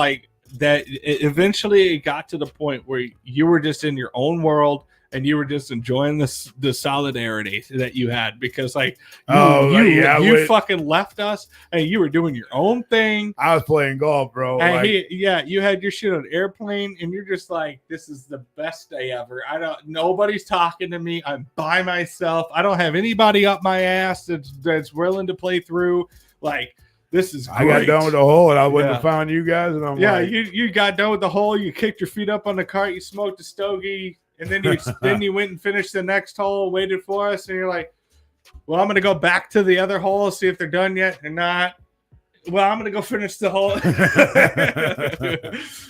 eventually it got to the point where you were just in your own world. And you were just enjoying the solidarity that you had because, you fucking left us and you were doing your own thing. I was playing golf, bro. And you had your shit on an airplane, and you're just like, "This is the best day ever." Nobody's talking to me. I'm by myself. I don't have anybody up my ass that's willing to play through. Like, this is great. I got done with the hole, and I wouldn't have found you guys. And I'm like, you got done with the hole. You kicked your feet up on the cart. You smoked a stogie. And then you went and finished the next hole, waited for us, and you're like, well, I'm going to go back to the other hole, see if they're done yet. They're not. Well, I'm going to go finish the hole.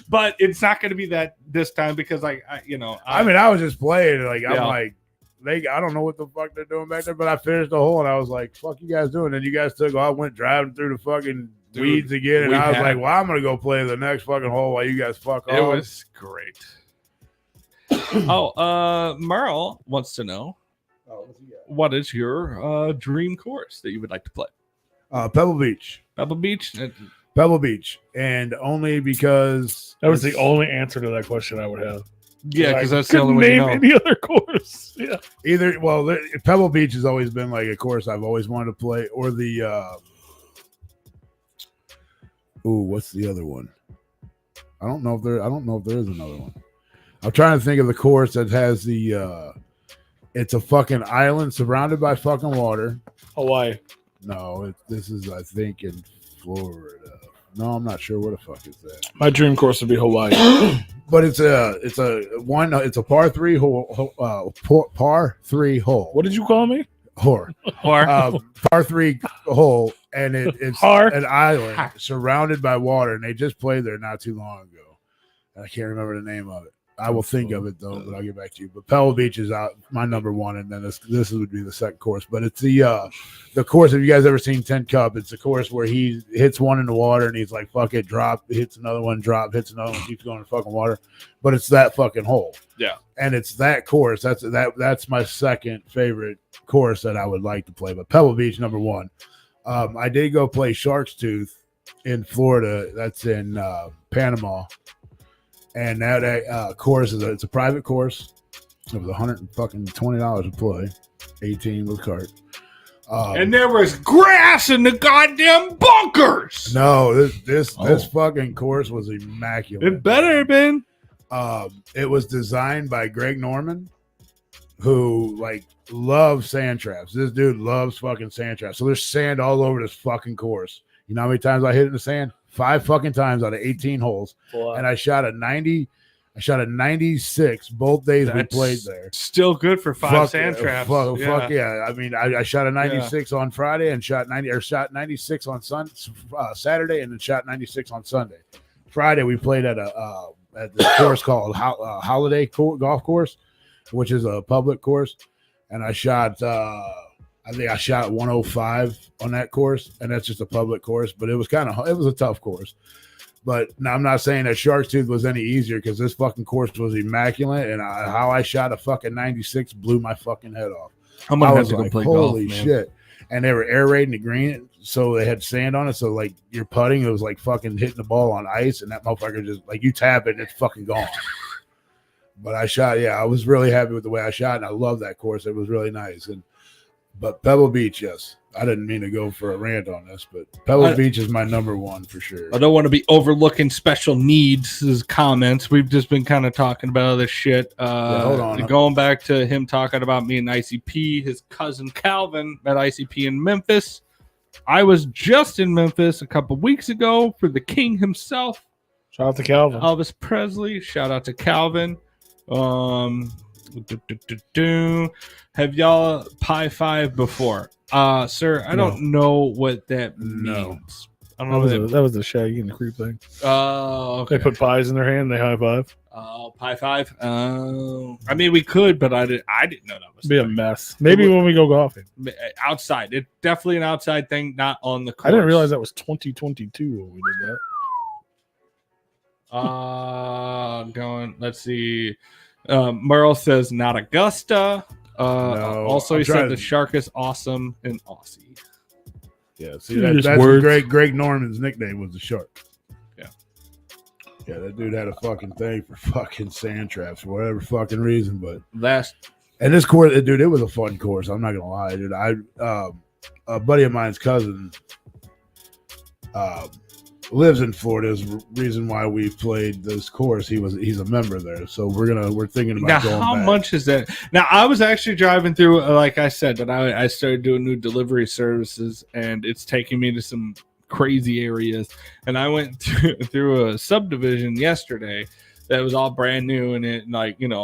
But it's not going to be that this time because, I was just playing. I don't know what the fuck they're doing back there, but I finished the hole, and I was like, fuck you guys doing? And you guys I went driving through the fucking weeds again, and I was like, well, I'm going to go play the next fucking hole while you guys fuck off. It was great. Merle wants to know what is your dream course that you would like to play? Pebble Beach. Pebble Beach, and only because that was the only answer to that question I would have. Yeah, because that's the only way you know. Any other course? Yeah, Pebble Beach has always been like a course I've always wanted to play, or the what's the other one? I don't know if there is another one. I'm trying to think of the course that has it's a fucking island surrounded by fucking water. Hawaii. No, this is, I think, in Florida. No, I'm not sure where the fuck is that. My dream course would be Hawaii. But it's a par 3 hole, par 3 hole. What did you call me? Par 3 hole, and it's an island surrounded by water, and they just played there not too long ago. I can't remember the name of it. I will think of it though, but I'll get back to you. But Pebble Beach is out my number 1, and then this would be the second course. But it's the course. Have you guys ever seen 10 Cup? It's a course where he hits one in the water and he's like, "Fuck it," drop, hits another one, drop, hits another one, keeps going in fucking water. But it's that fucking hole. Yeah, and it's that course. That's my second favorite course that I would like to play. But Pebble Beach number 1. I did go play Shark's Tooth in Florida. That's in Panama. And that course it's a private course. It was $120 to play, 18 with cart. And there was grass in the goddamn bunkers. No, this fucking course was immaculate. It better have been. It was designed by Greg Norman, who like loves sand traps. This dude loves fucking sand traps. So there's sand all over this fucking course. You know how many times I hit it in the sand? 5 fucking times out of 18 holes. Wow. And I shot a 90. I shot a 96 both days we played there. Still good for 5 sand traps. Fuck yeah. I mean, I shot a 96 on Friday and shot 96 on Saturday and then shot 96 on Sunday. Friday we played at this course called Holiday Golf Course, which is a public course, and I shot. I think I shot 105 on that course, and that's just a public course. But it was a tough course. But now I'm not saying that Shark Tooth was any easier because this fucking course was immaculate, and how I shot a fucking 96 blew my fucking head off. I'm gonna have to go play holy golf, man. Shit! And they were aerating the green, so they had sand on it. So like you're putting, it was like fucking hitting the ball on ice, and that motherfucker just like you tap it and it's fucking gone. But I shot, I was really happy with the way I shot, and I love that course. It was really nice. But Pebble Beach, yes. I didn't mean to go for a rant on this, but Pebble Beach is my number one for sure. I don't want to be overlooking special needs comments. We've just been kind of talking about other shit. Hold on. Going back to him talking about me and ICP, his cousin Calvin met ICP in Memphis. I was just in Memphis a couple weeks ago for the king himself. Shout out to Calvin. Elvis Presley. Shout out to Calvin. Have y'all Pi 5 before? Sir, I don't know what that means. I don't know. That was the Shaggy and the Creep thing. Oh, okay. They put pies in their hand, they high five. Oh, Pi 5. I mean, we could, but I didn't know that was be a mess. Maybe when we go golfing outside. It's definitely an outside thing, not on the course. I didn't realize that was 2022 when we did that. Let's see. Merle says not Augusta. Also, he said the shark is awesome in Aussie. Yeah, see, that's Greg Norman's nickname was the Shark. Yeah, that dude had a fucking thing for fucking sand traps for whatever fucking reason. But and this course, dude, it was a fun course. I'm not gonna lie, dude. A buddy of mine's cousin lives in Florida. Is the reason why we played this course. He's a member there, so we're thinking about going how back. much is that? Now I was actually driving through, like I said, that I started doing new delivery services, and it's taking me to some crazy areas. And I went through a subdivision yesterday that was all brand new, and it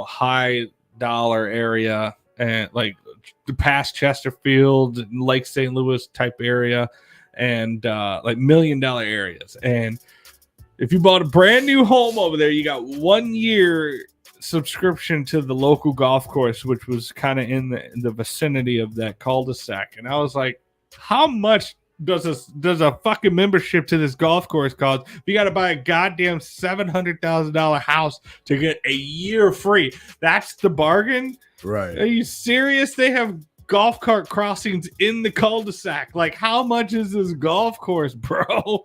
high dollar area, and like past Chesterfield, Lake St. Louis type area. And like $1 million areas. And if you bought a brand new home over there, you got 1 year subscription to the local golf course, which was kind of in the vicinity of that cul-de-sac. And I was like, how much does a fucking membership to this golf course cost? You got to buy a goddamn $700,000 house to get a year free. That's the bargain, right? Are you serious? They have golf cart crossings in the cul-de-sac. Like, how much is this golf course, bro?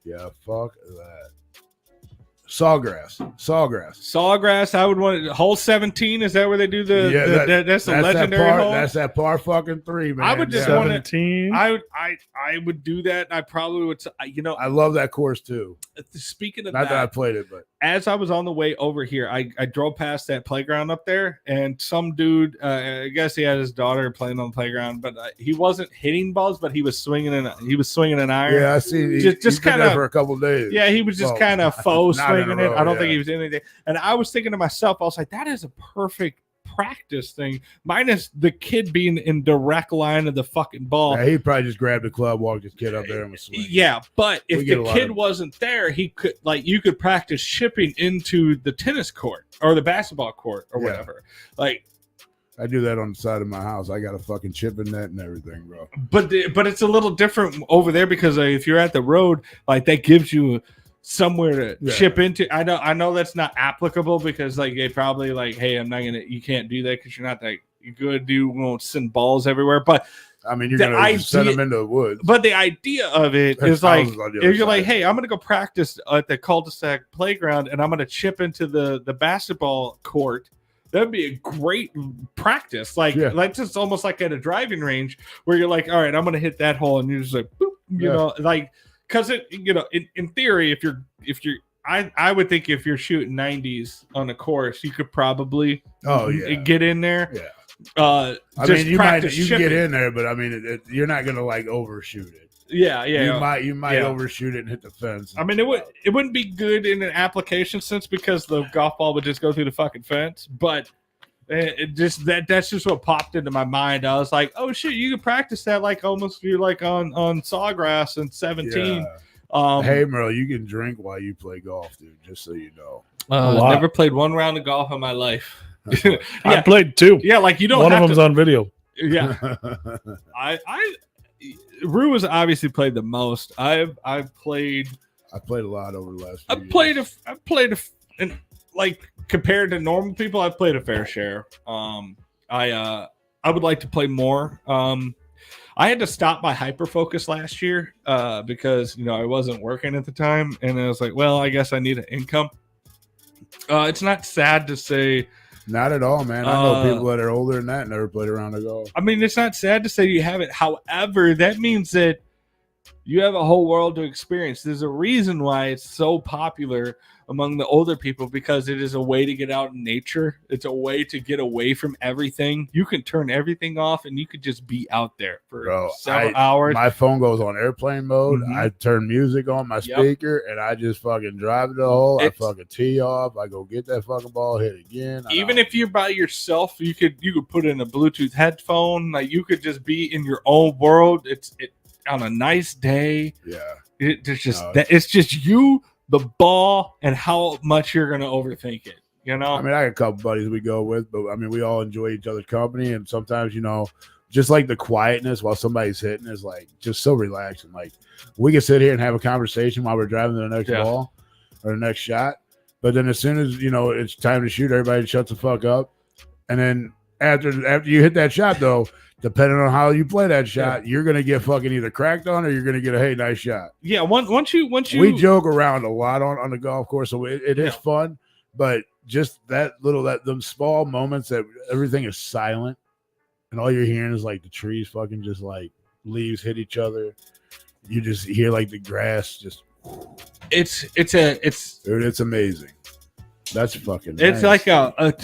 Yeah, fuck that. Sawgrass. I would want it. Hole 17. Is that where they do that's the legendary hole? That's that par fucking 3, man. I would just want it. I would do that. I probably would. I love that course too. Speaking of not that I played it, but as I was on the way over here, I drove past that playground up there, and some dude, I guess he had his daughter playing on the playground, but he wasn't hitting balls, but he was swinging an iron. Yeah, I see. Just kind of for a couple of days. Yeah, he was just kind of faux swinging it. I don't think yeah. he was in anything. And I was thinking to myself, I was like, that is a perfect practice thing, minus the kid being in direct line of the fucking ball. Yeah, he probably just grabbed the club, walked his kid up there, and was swinging. Yeah, but if the kid wasn't there, he could, like, you could practice chipping into the tennis court or the basketball court or whatever. Like, I do that on the side of my house. I got a fucking chipping net and everything, bro. But it's a little different over there because if you're at the road, like, that gives you somewhere to chip into. I know that's not applicable because like they probably like, hey, you can't do that because you're not that good. You won't send balls everywhere. But I mean, you're gonna send them into the woods. But the idea of it is like, if you're like, hey, I'm gonna go practice at the cul-de-sac playground and I'm gonna chip into the basketball court. That'd be a great practice. Like just almost like at a driving range where you're like, all right, I'm gonna hit that hole, and you're just like, boop, you know, like because it, you know, in theory, if you're I would think if you're shooting 90s on a course, you could probably get in there. Yeah. I mean, you can get in there, but I mean, you're not gonna like overshoot it. Yeah. You might overshoot it and hit the fence. I mean, it wouldn't be good in an application sense because the golf ball would just go through the fucking fence. But that's just what popped into my mind. I was like, oh shit, you can practice that like almost you're like on Sawgrass in 17. Yeah. Hey, Merle, you can drink while you play golf, dude. Just so you know. Never played one round of golf in my life. I played 2. Yeah, like you don't. One of them's on video. Yeah. Rue has obviously played the most. I've played a lot over the last. I've played and like compared to normal people, I've played a fair share. I would like to play more. I had to stop my hyperfocus last year because I wasn't working at the time, and I was like, well, I guess I need an income. It's not sad to say. Not at all, man. I know people that are older than that never played around the golf. I mean, it's not sad to say you haven't. However, that means that you have a whole world to experience. There's a reason why it's so popular among the older people, because it is a way to get out in nature. It's a way to get away from everything. You can turn everything off and you could just be out there for several hours. My phone goes on airplane mode. I turn music on my speaker and I just fucking drive to the hole. I fucking tee off. I go get that fucking ball, hit again. Even if you're by yourself, you could put in a Bluetooth headphone. Like you could just be in your own world. It's on a nice day. Yeah. It's just you, the ball, and how much you're gonna overthink it. I mean, I got a couple buddies we go with, but I mean, we all enjoy each other's company, and sometimes just like the quietness while somebody's hitting is like just so relaxing. Like we can sit here and have a conversation while we're driving to the next ball or the next shot, but then as soon as it's time to shoot, everybody shuts the fuck up, and then after you hit that shot though. Depending on how you play that shot, you're gonna get fucking either cracked on or you're gonna get a hey, nice shot. Yeah, once you we joke around a lot on the golf course, so it is fun. But just them small moments that everything is silent and all you're hearing is like the trees fucking just like leaves hit each other. You just hear like the grass just. It's amazing. That's fucking. It's nice. Like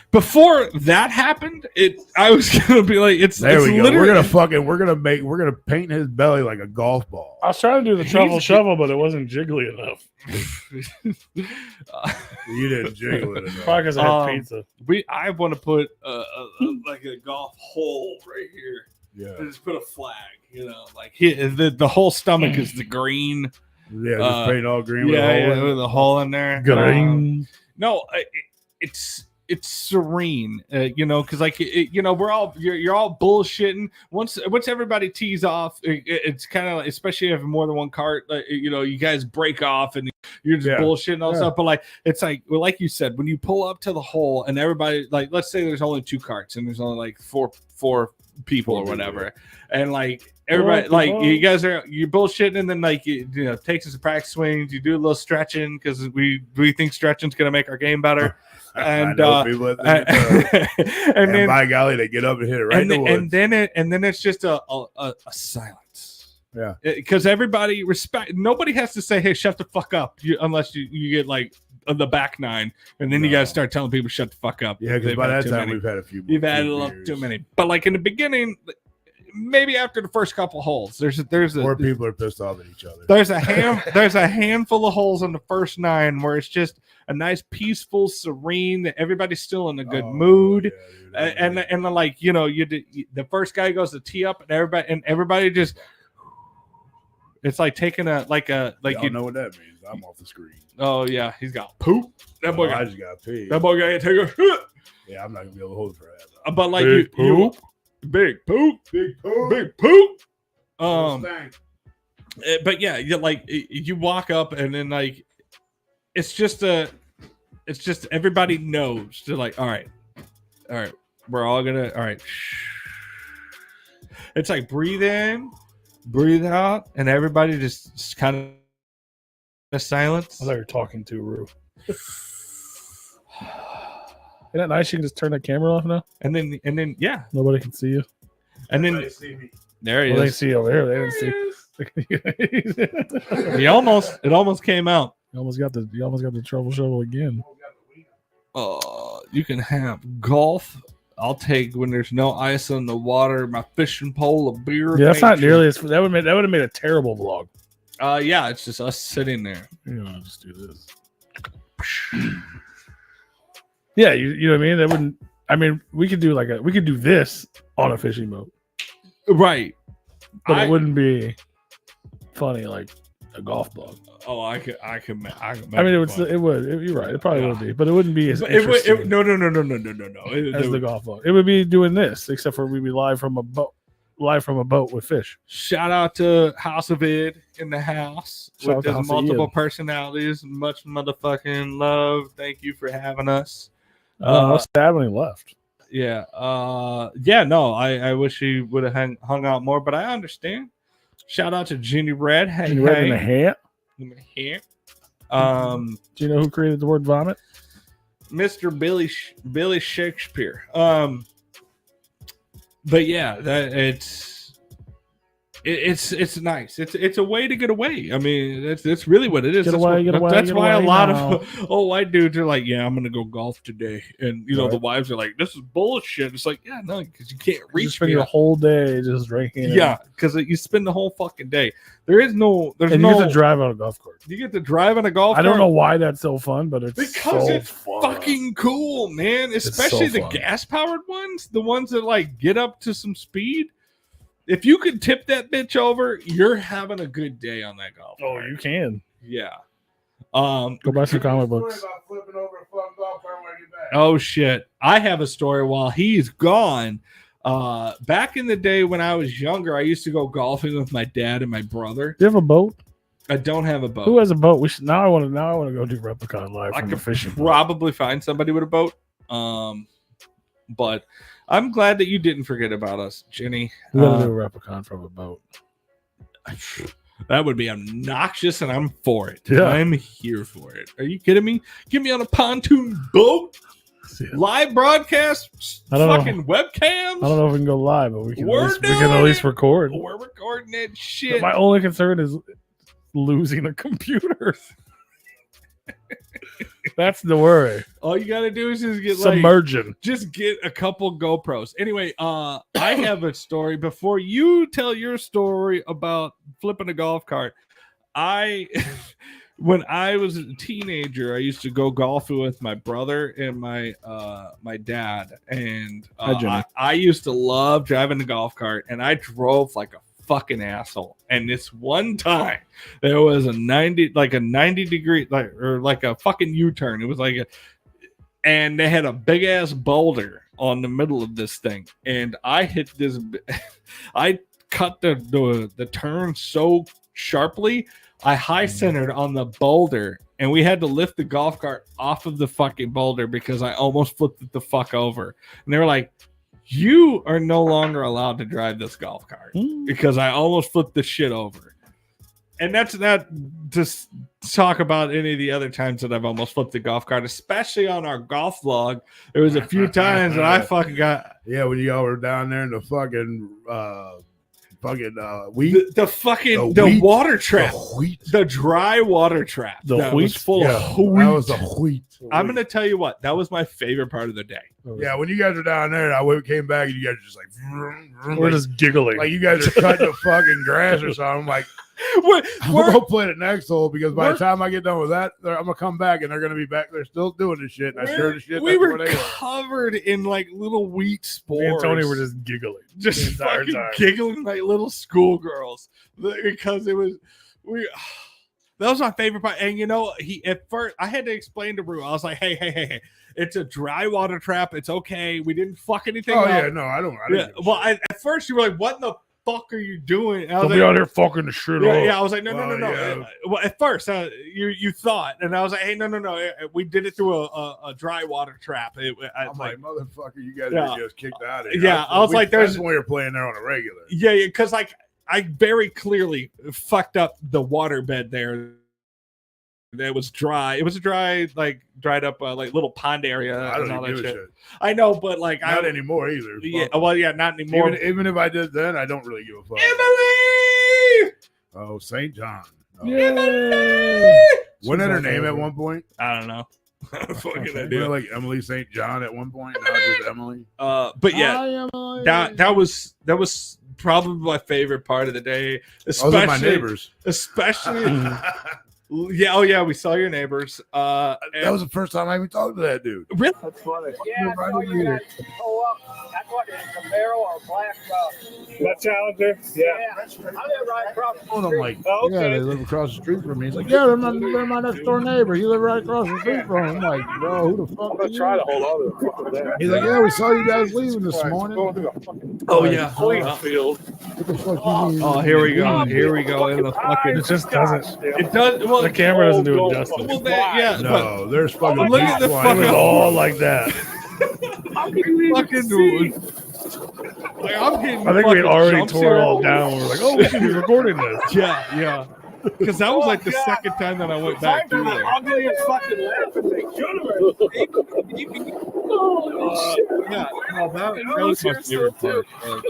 before that happened. I was gonna be like, there we go. We're gonna paint his belly like a golf ball. I was trying to do the truffle shovel, but it wasn't jiggly enough. You didn't jiggle it enough. Probably because I had pizza. I want to put like a golf hole right here. Yeah. And just put a flag. Like the whole stomach is the green. Yeah, just paint all green with a hole in there. Green. No, it's serene, because like we're all you're all bullshitting. Once everybody tees off, it's kind of, especially if you have more than one cart, you guys break off and you're just bullshitting all stuff. But like it's like, well, like you said, when you pull up to the hole and everybody, like, let's say there's only 2 carts and there's only like four people or whatever, and like everybody, like you guys you're bullshitting, and then like takes us a practice swings, you do a little stretching because we think stretching's gonna make our game better. And and then by golly, they get up and hit it right in the woods. And then it's just a silence. Yeah, because everybody nobody has to say, hey, shut the fuck up, unless you get like the back 9, and then you guys start telling people shut the fuck up. Yeah, because by that time we've had a few. You've had a little too many, but like in the beginning, maybe after the first couple holes, more people are pissed off at each other. There's a handful of holes on the first 9 where it's just a nice, peaceful, serene. That everybody's still in a good mood, and like the first guy goes to tee up, and everybody just. It's like taking I don't know what that means. I'm off the screen. Oh yeah, he's got poop. That boy I just got pee. That boy got to take a. Yeah, I'm not gonna be able to hold it for that. But like big poop. Big poop, big poop, big poop. But yeah, you walk up and then like, it's just everybody knows. They're like, all right, we're all gonna, all right. It's like breathe in, breathe out, and everybody just kind of silence. I thought you were talking to Rue. Isn't that nice? You can just turn that camera off now. And then yeah, Nobody can see you. and then there he Well, they is. see you over here. They didn't see. It almost came out. You almost got the trouble shovel again. You can have golf. I'll take when there's no ice on the water, my fishing pole, a beer. Yeah, that's not nearly as that would have made a terrible vlog. Yeah, it's just us sitting there. I'll just do this. Yeah, you know what I mean? That wouldn't. I mean, we could do this on a fishing boat, right? But it wouldn't be funny like a golf vlog. Oh, I could. I mean, it would. You're right. It probably would be, but it wouldn't be as interesting. No. As the golf vlog, it would be doing this, except for we'd be live from a boat with fish. Shout out to House of Id in the house Shout with his multiple personalities. Much motherfucking love. Thank you for having us. Sad when he left. Yeah. Yeah. No, I wish he would have hung out more, but I understand. Shout out to Ginny Red. Hey, Ginny Red in the hat. In the hat. Do you know who created the word vomit? Mr. Billy Shakespeare. But yeah, it's nice. It's a way to get away. I mean, that's really what it is. Get away. That's why a lot now. of old white dudes are like, yeah, I'm gonna go golf today, and you know the wives are like, this is bullshit. It's like, yeah, no, because you can't reach. You spend your whole day just drinking. Yeah, because you spend the whole fucking day. There's you get to drive on a golf cart. You get to drive on a golf cart. I don't know why that's so fun, but it's because so it's fun. Fucking cool, man. Especially so the gas powered ones, the ones that like get up to some speed. If you could tip that bitch over, you're having a good day on that golf cart. You can. Yeah. Go buy some comic books. Oh shit! I have a story while he's gone. Back in the day when I was younger, I used to go golfing with my dad and my brother. Do you have a boat? I don't have a boat. Who has a boat? Now I want to go do Replicon live. I from could the fishing probably find somebody with a boat. But I'm glad that you didn't forget about us, Jenny. We gotta do a Replicon from a boat. That would be obnoxious, and I'm for it. Yeah. I'm here for it. Are you kidding me? Get me on a pontoon boat, live broadcast, fucking webcams. I don't know if we can go live, but we can at least record. We're recording that shit. My only concern is losing a computer. That's the worry. All you gotta do is just get submerging. Just get a couple GoPros. Anyway, I have a story. Before you tell your story about flipping a golf cart, when I was a teenager, I used to go golfing with my brother and my dad, and I used to love driving the golf cart, and I drove like a fucking asshole. And this one time there was a 90 degree like a fucking U-turn. It was and they had a big ass boulder on the middle of this thing, and I hit this I cut the turn so sharply I high centered on the boulder, and we had to lift the golf cart off of the fucking boulder because I almost flipped it the fuck over. And they were like, you are no longer allowed to drive this golf cart because I almost flipped the shit over. And that's not to talk about any of the other times that I've almost flipped the golf cart, especially on our golf vlog. There was a few times that I fucking got. Yeah, when y'all were down there in the fucking wheat. The water trap. The dry water trap. The wheat full of wheat. That was a wheat. I'm going to tell you what, that was my favorite part of the day. Yeah, when you guys were down there, I came back and you guys were just like, vroom, vroom, we're just giggling. Like you guys are cutting the fucking grass or something. I'm like, I'm going to play the next hole because by the time I get done with that, I'm going to come back and they're going to be back there still doing this shit. And I sure the shit. We were covered in like little wheat spores. Me and Tony were just giggling. Just fucking giggling like little schoolgirls because it was, that was my favorite part. And you know, at first I had to explain to Brew. I was like, hey, it's a dry water trap. It's okay. We didn't fuck anything up. Yeah, no, I don't. Well, at first you were like, what in the fuck are you doing? Don't be out here fucking the shit up. Yeah, I was like, no. Yeah. Well, at first you thought, and I was like, hey, no. We did it through a dry water trap. I'm like, motherfucker, you guys are just kicked out of here. Yeah, I was like, that's when you're playing there on a regular. Yeah, because like I very clearly fucked up the water bed there. It was dry. It was a dry, like dried up, like little pond area I don't and all even that give a shit. shit. I know, but like Not anymore either. Yeah, well, yeah, not anymore. Even if I did then, I don't really give a fuck. Emily! Oh, St. John. Oh. Yeah. Wasn't that her name at one point? I don't know. Fucking Wasn't idea. it like Emily St. John at one point? Not just Emily. But yeah, Hi, Emily. that was probably my favorite part of the day. Those are my neighbors. Especially. Yeah, oh yeah, we saw your neighbors. That was the first time I even talked to that dude. Really? That's funny. Yeah, I saw you guys pull up. That's what it's a Camaro or black. That Challenger? Yeah. I live right across the And I'm street. like, Oh, yeah, okay. they live across the street from me. He's like, yeah, they're my next door neighbor. You live right across the street from him. I'm like, bro, who the fuck I'm are gonna you? try to hold on to it. He's like, yeah, we saw you guys leaving this morning. Oh yeah. Field. What the fuck you mean? Oh, here we go. Here we go. In the fucking. It just doesn't. It does. Well, The camera doesn't do it justice. well, yeah. No, there's fucking Look at the beach It flying. was all like that. Fucking dude. Like, I'm hitting. I think we had fucking already jumps tore it here. all down. We were like, oh, we should be recording this. Yeah, yeah. Because that was like the second time that I went back through there. Ugliest fucking laughing thing. Yeah, no, that was my favorite part. Where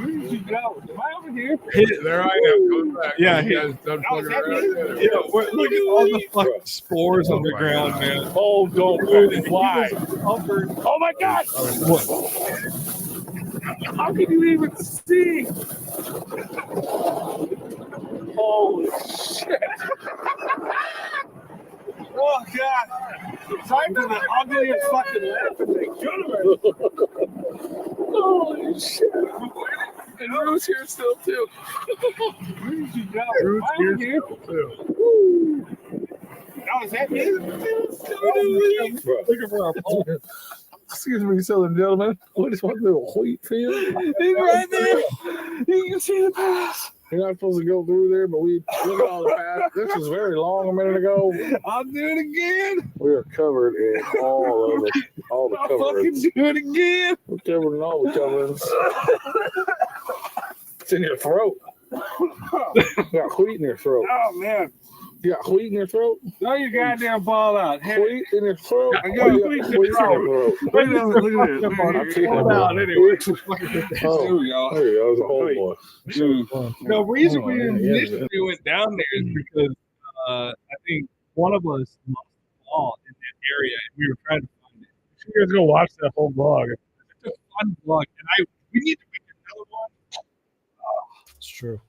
did you go? Am I over here? There I am. Going back. Yeah, You guys done fucking around? Yeah, look at all the fucking spores on the my ground, God. man. Oh, don't move. Fly. Oh my God. How can you even see? Holy shit. Oh God. Time for the ugliest fucking laughing thing. Holy shit. And Rue's here still too. Where did you go? Rue's Am I over here here? Woo. Oh, is that me? Looking for our phone. Excuse me, Southern gentlemen. We just want to do a wheat field. He's right there. You can see the pass. You're not supposed to go through there, but we look at all the path. This was very long a minute ago. I'll do it again. We are covered in all of it. All the coverings. I'll fucking do it again. We're covered in all the coverings. It's in your throat. You got wheat in your throat. Oh, man. You got wheat in your throat? No, you goddamn ball out. Wheat in your throat? I got wheat in your throat. Look at this. Oh, there we go. There you go. There's a whole boy. The reason we initially went down there is because I think one of us lost the ball in that area, and we were trying to find it. You guys go watch that whole vlog. It's a fun vlog, and we need to make another one. It's true.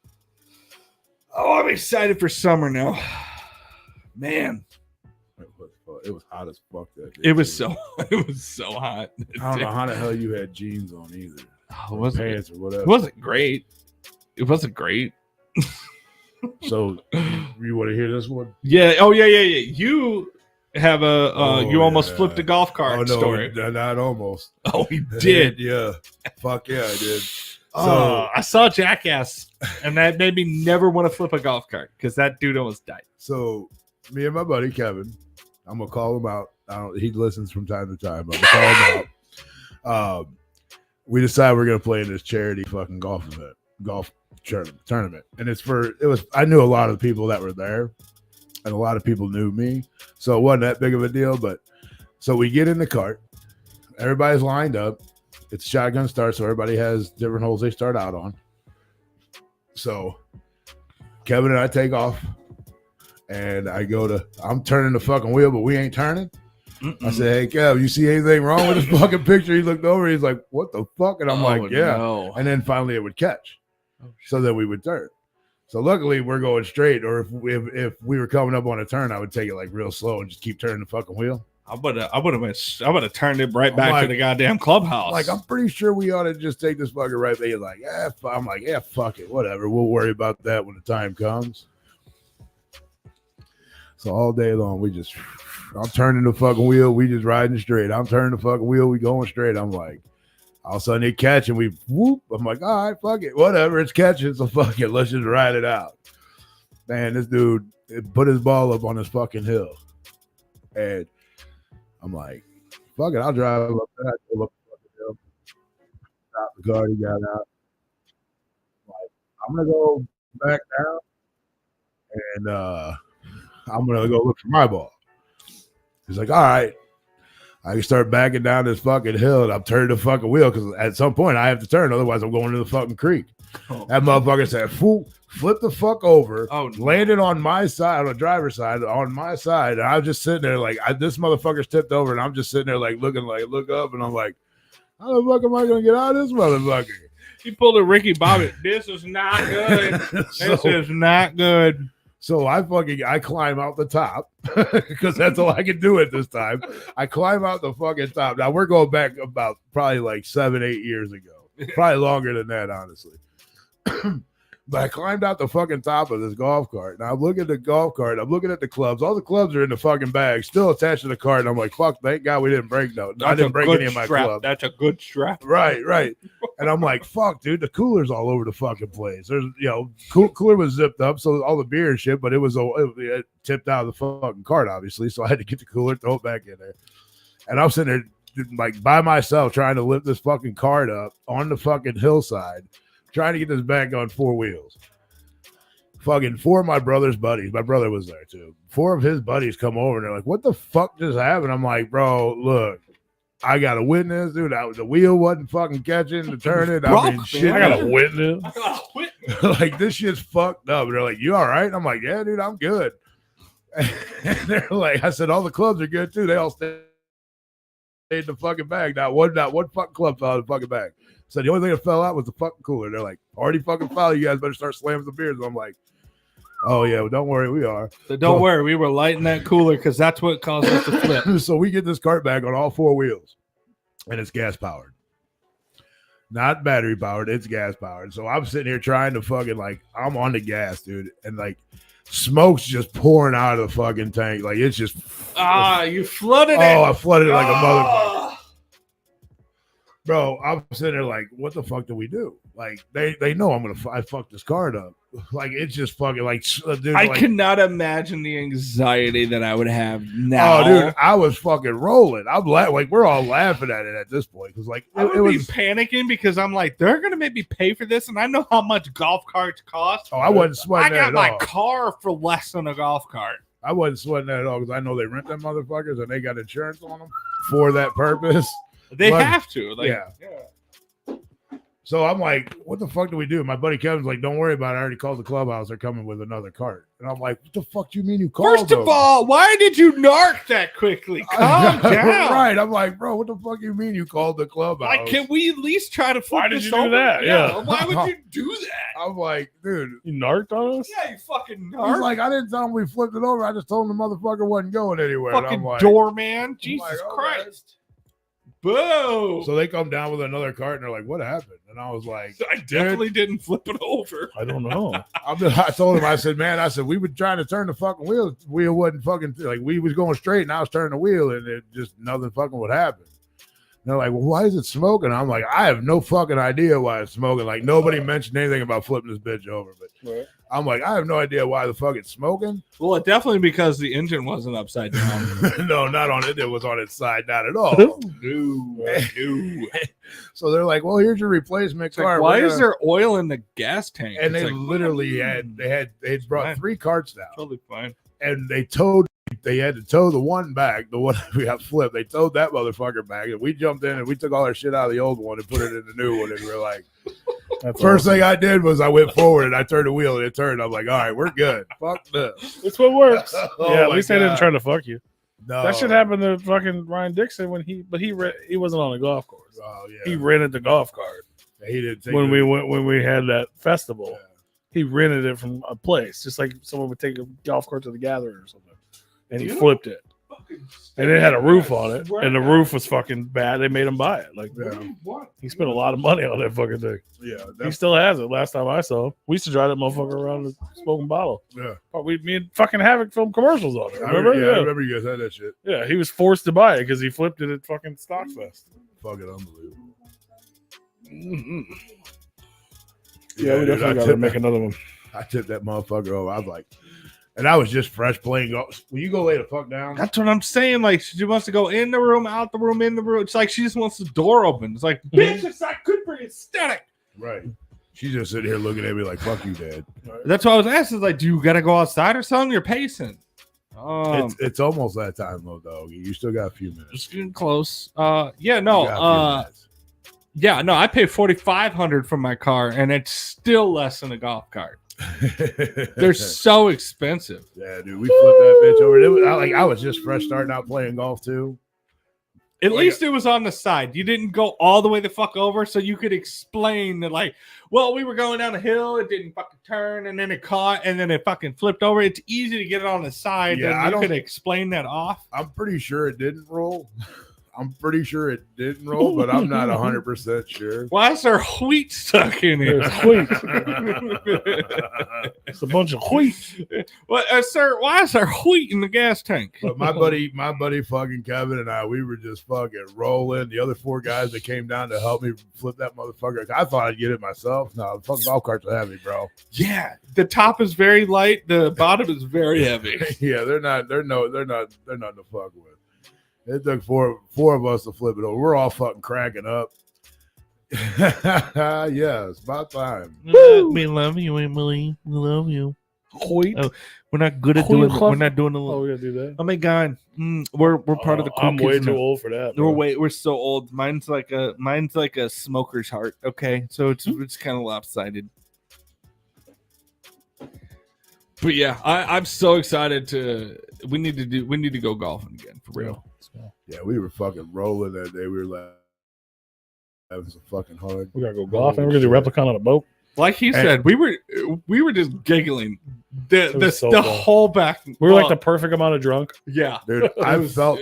Oh, I'm excited for summer now. Man, It was hot as fuck that day. it was so hot. I don't know how the hell you had jeans on either. It wasn't, Pants or whatever. it wasn't great. It wasn't great. So you want to hear this one? Yeah. Oh, yeah. You have you almost yeah. flipped a golf cart Oh no, story. not almost. Oh, he did. Yeah. Fuck yeah, I did. Oh, I saw Jackass, and that made me never want to flip a golf cart because that dude almost died. So me and my buddy Kevin, I'm gonna call him out. He listens from time to time. I'm gonna call him out. We decided we're gonna play in this charity fucking golf tournament, and I knew a lot of the people that were there, and a lot of people knew me, so it wasn't that big of a deal. But so we get in the cart, everybody's lined up. It's shotgun start, so everybody has different holes they start out on. So Kevin and I take off, and I'm turning the fucking wheel, but we ain't turning. I said, hey, Kev, you see anything wrong with this fucking picture? He looked over, he's like, what the fuck? And I'm like, yeah. No. And then finally it would catch. So then we would turn. So luckily we're going straight, or if we were coming up on a turn, I would take it like real slow and just keep turning the fucking wheel. I would have turned it right back to the goddamn clubhouse. Like, I'm pretty sure we ought to just take this fucking right there. Like, I'm like, yeah, fuck it, whatever. We'll worry about that when the time comes. So all day long, I'm turning the fucking wheel. We just riding straight. I'm turning the fucking wheel. We going straight. I'm like, all of a sudden they catch and we whoop. I'm like, all right, fuck it, whatever. It's catching, so fuck it. Let's just ride it out. Man, this dude put his ball up on this fucking hill, and I'm like, fuck it, I'll drive up that. I drove up the fucking hill. Stop the car, he got out. I'm like, I'm gonna go back down, and I'm gonna go look for my ball. He's like, all right. I can start backing down this fucking hill, and I'm turning the fucking wheel because at some point I have to turn, otherwise I'm going to the fucking creek. Oh. That motherfucker said, flip the fuck over, Oh, no. landed on my side, on the driver's side, on my side, and I was just sitting there like, this motherfucker's tipped over, and I'm just sitting there like looking, like look up, and I'm like, how the fuck am I gonna get out of this motherfucker? He pulled a Ricky Bobby. This is not good. This is not good. So I climb out the top because that's all I can do at this time. I climb out the fucking top. Now we're going back about probably like 7-8 years ago, probably longer than that, honestly. But I climbed out the fucking top of this golf cart. Now I'm looking at the golf cart. I'm looking at the clubs. All the clubs are in the fucking bag, still attached to the cart. And I'm like, fuck, thank God we didn't break no. I didn't break any of my clubs. That's a good strap. Right. And I'm like, fuck, dude, the cooler's all over the fucking place. There's, cooler was zipped up, so all the beer and shit, but it was it tipped out of the fucking cart, obviously. So I had to get the cooler, throw it back in there. And I'm sitting there like by myself trying to lift this fucking cart up on the fucking hillside, trying to get this back on 4 wheels. Fucking 4 of my brother's buddies. My brother was there too. 4 of his buddies come over and they're like, what the fuck just happened? I'm like, bro, look, I got a witness, dude. The wheel wasn't fucking catching to turn it. I mean, shit. I got a witness. Like, this shit's fucked up. And they're like, you all right? I'm like, yeah, dude, I'm good. And they're like, I said, all the clubs are good too. They all stayed in the fucking bag. Not one fucking club fell out of the fucking bag. So the only thing that fell out was the fucking cooler. They're like, already fucking fell. You guys better start slamming some beers. And I'm like, oh yeah, well, don't worry, we are. So don't worry, we were lighting that cooler because that's what caused us to flip. So we get this cart back on all 4 wheels, and it's gas powered, not battery powered. It's gas powered. So I'm sitting here trying to fucking like I'm on the gas, dude, and like smoke's just pouring out of the fucking tank. Like it's just you flooded it. Oh, I flooded it like a motherfucker. Bro, I'm sitting there like, what the fuck do we do? Like, they know I fucked this card up. Like, it's just fucking like, dude, I like, cannot imagine the anxiety that I would have now. Oh, dude, I was fucking rolling. I'm like, we're all laughing at it at this point because, like, I would be panicking because I'm like, they're gonna make me pay for this, and I know how much golf carts cost. Oh, I wasn't sweating that at all. I got my car for less than a golf cart. I wasn't sweating that at all because I know they rent them motherfuckers and they got insurance on them for that purpose. They have to. Like, yeah. So I'm like, what the fuck do we do? My buddy Kevin's like, don't worry about it. I already called the clubhouse. They're coming with another cart. And I'm like, what the fuck do you mean you called First of all, why did you narc that quickly? Calm down. Right. I'm like, bro, what the fuck do you mean you called the clubhouse? Like, can we at least try to flip Why did this you do over? that? Yeah. Why would you do that? I'm like, dude. You narked on us? Yeah, you fucking narc. He's like, I didn't tell him we flipped it over. I just told him the motherfucker wasn't going anywhere. Fucking and I'm like, doorman. Jesus like, Christ. Boo. So they come down with another cart and they're like, what happened? And I was like, I definitely didn't flip it over. I don't know. I told him, I said, man, we were trying to turn the fucking wheel. Wheel wasn't fucking, like, we was going straight and I was turning the wheel and it just nothing fucking would happen. And they're like, well, why is it smoking? I'm like, I have no fucking idea why it's smoking. Like, nobody mentioned anything about flipping this bitch over. But Right. I'm like, I have no idea why the fuck it's smoking. Well, it definitely because the engine wasn't upside down. No, not on it. It was on its side, not at all. No. So they're like, well, here's your replacement car. Why is there oil in the gas tank? And It's they like, literally they brought fine. 3 carts down. Totally fine. And they had to tow the one back, the one we got flipped. They towed that motherfucker back, and we jumped in and we took all our shit out of the old one and put it in the new one. And we're like, first thing I did was I went forward and I turned the wheel and it turned. I'm like, all right, we're good. Fuck this. It's what works. Oh Yeah, at my least they didn't God. try to fuck you. No, That shit happened to fucking Ryan Dixon when he wasn't on a golf course. Oh yeah, He rented the golf cart he didn't take when the- when we had that festival. Yeah. He rented it from a place, just like someone would take a golf cart to the gathering or something, and he You know- flipped it. And it had a roof on it, and the roof was fucking bad. They made him buy it. Like, he spent a lot of money on that fucking thing. Yeah, He still has it. Last time I saw him, we used to drive that motherfucker around the smoking bottle. yeah. But me and fucking Havoc filmed commercials on it. I Remember? remember, I remember you guys had that shit. Yeah, he was forced to buy it because he flipped it at fucking Stockfest. Fucking unbelievable. Mm-hmm. Yeah, we dude, definitely got to make another one. I tipped that motherfucker over. I was like, and I was just fresh playing golf. Will you go lay the fuck down? That's what I'm saying. Like, she wants to go in the room, out the room, in the room. It's like she just wants the door open. It's like, bitch, it's not good for your aesthetic. Right. She's just sitting here looking at me like, fuck you, Dad. That's why I was asking. Like, do you got to go outside or something? You're pacing. It's almost that time though, dog. You still got a few minutes. Just getting close. You got a few minutes. Yeah, no, I paid $4,500 for my car, and it's still less than a golf cart. They're so expensive. Yeah, dude, we flipped that bitch over. I was just fresh starting out playing golf too. At least it was on the side. You didn't go all the way the fuck over, so you could explain that, like, well, we were going down a hill, it didn't fucking turn, and then it caught, and then it fucking flipped over. It's easy to get it on the side. Yeah, and you could explain that off. I'm pretty sure it didn't roll. I'm pretty sure it didn't roll, but I'm not 100% sure. Why is there wheat stuck in it? It's wheat. It's a bunch of wheat. What, sir? Why is there wheat in the gas tank? But my buddy fucking Kevin and I, we were just fucking rolling. The other 4 guys that came down to help me flip that motherfucker, I thought I'd get it myself. No, the fucking golf carts are heavy, bro. Yeah, the top is very light. The bottom is very heavy. Yeah, they're nothing to fuck with. It took four of us to flip it over. We're all fucking cracking up. Yeah, it's about time. We love you, Emily. We love you. Wheat. Oh, we're not good at doing. We're not doing the. Oh, we gotta do that. Oh my god, we're part of the. Cool I'm way kids too now. old for that. We're so old. Mine's like a smoker's heart. Okay, so it's kind of lopsided. But yeah, I'm so excited to. We need to go golfing again for real. Yeah, we were fucking rolling that day. We were like, having some fucking hard. We gotta go golfing. We're gonna do Replicon on a boat. Like he said, we were just giggling the whole back. We were like the perfect amount of drunk. Yeah, dude. I felt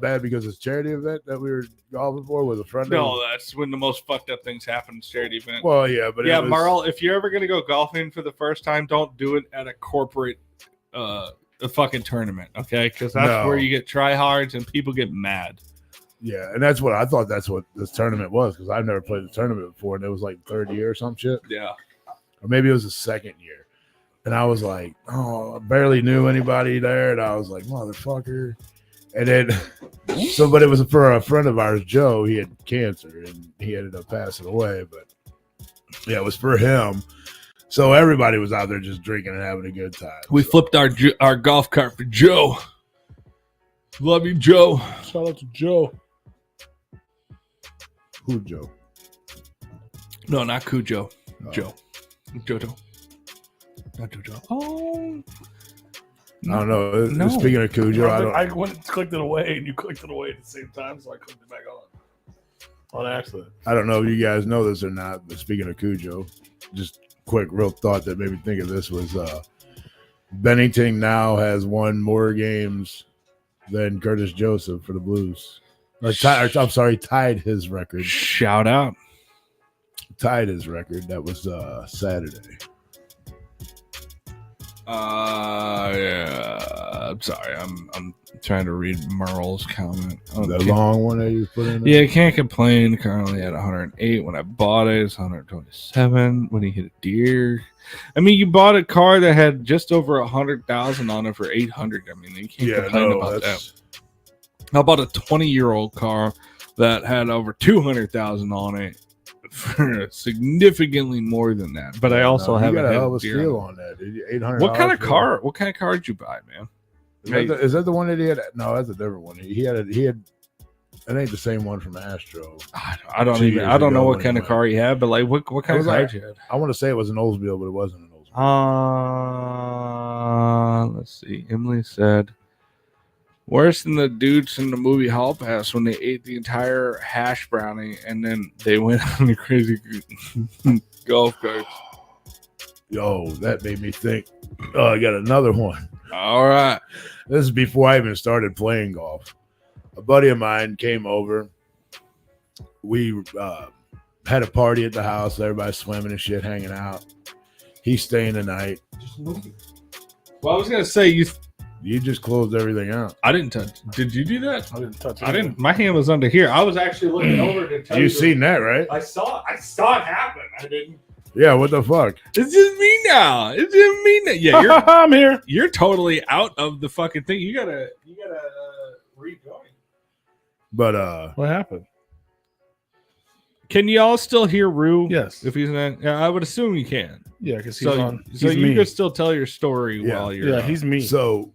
bad because this charity event that we were golfing for was a friend. No, that's when the most fucked up things happen in charity event. Well, yeah, but yeah, Marl, if you're ever gonna go golfing for the first time, don't do it at a corporate a fucking tournament, okay? Because that's where you get tryhards and people get mad. Yeah, and that's what I thought. That's what this tournament was because I've never played the tournament before, and it was like third year or some shit. Yeah, or maybe it was the second year, and I was like, oh, I barely knew anybody there, and I was like, motherfucker. And then, but it was for a friend of ours, Joe. He had cancer, and he ended up passing away. But yeah, it was for him. So everybody was out there just drinking and having a good time. We flipped our golf cart for Joe. Love you, Joe. Shout out to Joe. Who, Joe? No, not Cujo. Oh. Joe. Jojo. Not Jojo. Oh. I don't know. Speaking of Cujo, I went and clicked it away, and you clicked it away at the same time, so I clicked it back on accident. I don't know if you guys know this or not, but speaking of Cujo, just quick real thought that made me think of this was Bennington now has won more games than Curtis Joseph for the Blues. Tied his record. Shout out. Tied his record. That was Saturday. Yeah. I'm sorry. I'm trying to read Merle's comment. The long one that you put in there? Yeah, can't complain. Currently at 108. When I bought it, it's 127. When he hit a deer. I mean, you bought a car that had just over 100,000 on it for 800. I mean, you can't complain about that. I bought a 20-year-old car that had over 200,000 on it for significantly more than that. But I also have a hell of a steal on that. $800. What kind of car? What kind of car did you buy, man? Is that the one that he had? No, that's a different one. He had. It ain't the same one from Astro. I don't know what kind of car he had, but like what kind of car did you had? I want to say it was an Oldsmobile, but it wasn't an Oldsmobile. Let's see. Emily said, worse than the dudes in the movie Hall Pass when they ate the entire hash brownie and then they went on the crazy golf carts. Yo, that made me think. Oh, I got another one. All right. This is before I even started playing golf. A buddy of mine came over. We had a party at the house. Everybody swimming and shit, hanging out. He's staying the night. Well, I was going to say, you just closed everything out. I didn't touch. Did you do that? I didn't touch it. I didn't. My hand was under here. I was actually looking over to tell you. You seen that, right? I saw it happen. I didn't. Yeah, what the fuck? It's just me now. It's just me now. Yeah, I'm here. You're totally out of the fucking thing. You gotta rejoin. But what happened? Can y'all still hear Rue? Yes. If he's in, I would assume you can. Yeah, because he's on. So He's you me. can still tell your story while you're. Yeah, he's me. So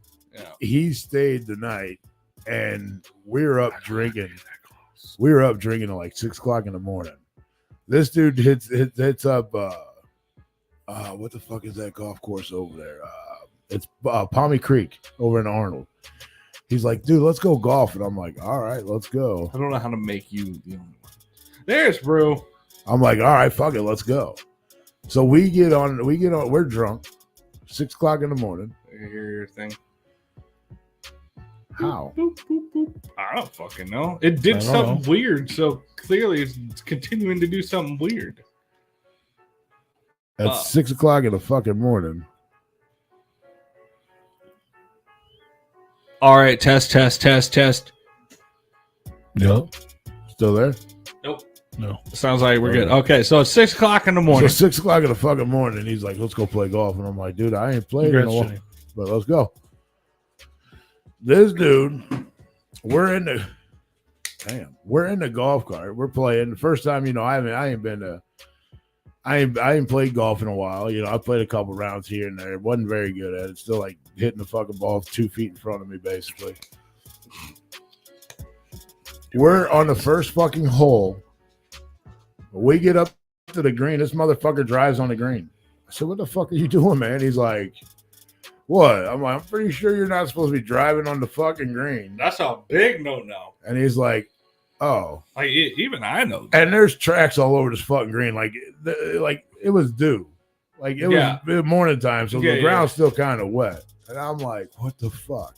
he stayed the night, and we were up drinking. We were up drinking at like 6 o'clock in the morning. This dude hits up. What the fuck is that golf course over there? It's Palmy Creek over in Arnold. He's like, dude, let's go golf, and I'm like, all right, let's go. I don't know how to make you the only one. There's bro. I'm like, all right, fuck it, let's go. So we get on. We're drunk. 6 o'clock in the morning. I hear your thing. How? Boop, boop, boop. I don't fucking know. It did something weird, so clearly it's continuing to do something weird. At 6 o'clock in the fucking morning. All right, test. Yep. Still there? Nope. No. Sounds like we're good. Okay, so it's 6 o'clock in the morning. So 6 o'clock in the fucking morning, he's like, let's go play golf. And I'm like, dude, I ain't played in a while, but let's go. This dude, we're in the golf cart. We're playing. The first time, I ain't played golf in a while. I played a couple rounds here and there. Wasn't very good at it. Still like hitting the fucking ball 2 feet in front of me, basically. We're on the first fucking hole. We get up to the green. This motherfucker drives on the green. I said, what the fuck are you doing, man? He's like, what? I'm like, I'm pretty sure you're not supposed to be driving on the fucking green. That's a big no-no. And he's like, oh. Like, even I know that. And there's tracks all over this fucking green. Like it was due. Like, it was morning time, so the ground's still kind of wet. And I'm like, what the fuck?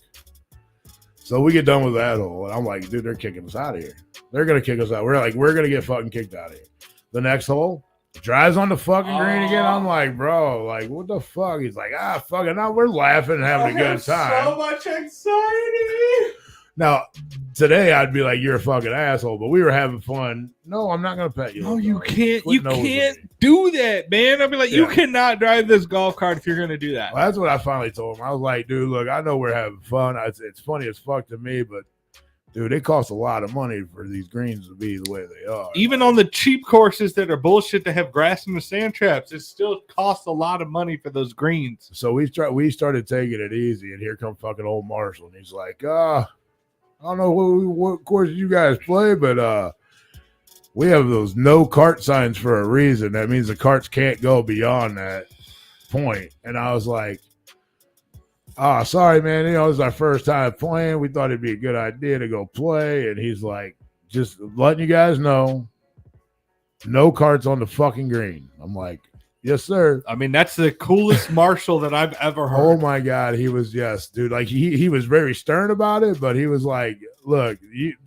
So we get done with that hole, and I'm like, dude, they're kicking us out of here. They're going to kick us out. We're going to get fucking kicked out of here. The next hole, drives on the fucking green again. I'm like, bro, like, what the fuck? He's like, fuck it. Now we're laughing and having a good time. So much anxiety. Now, today I'd be like, you're a fucking asshole, but we were having fun. No, I'm not going to pet you. No, you can't. You can't do that, man. I'd be like, you cannot drive this golf cart if you're going to do that. Well, that's what I finally told him. I was like, dude, look, I know we're having fun. It's funny as fuck to me, but dude, it costs a lot of money for these greens to be the way they are. Even on the cheap courses that are bullshit to have grass in the sand traps, it still costs a lot of money for those greens. So we started taking it easy, and here comes fucking old Marshall, and he's like, I don't know what course you guys play, but we have those no cart signs for a reason. That means the carts can't go beyond that point. And I was like, sorry, man. This is our first time playing. We thought it'd be a good idea to go play. And he's like, just letting you guys know, no carts on the fucking green. I'm like, yes, sir. I mean, that's the coolest Marshall that I've ever heard. Oh my God. He was, yes, dude. Like he was very stern about it, but he was like, look,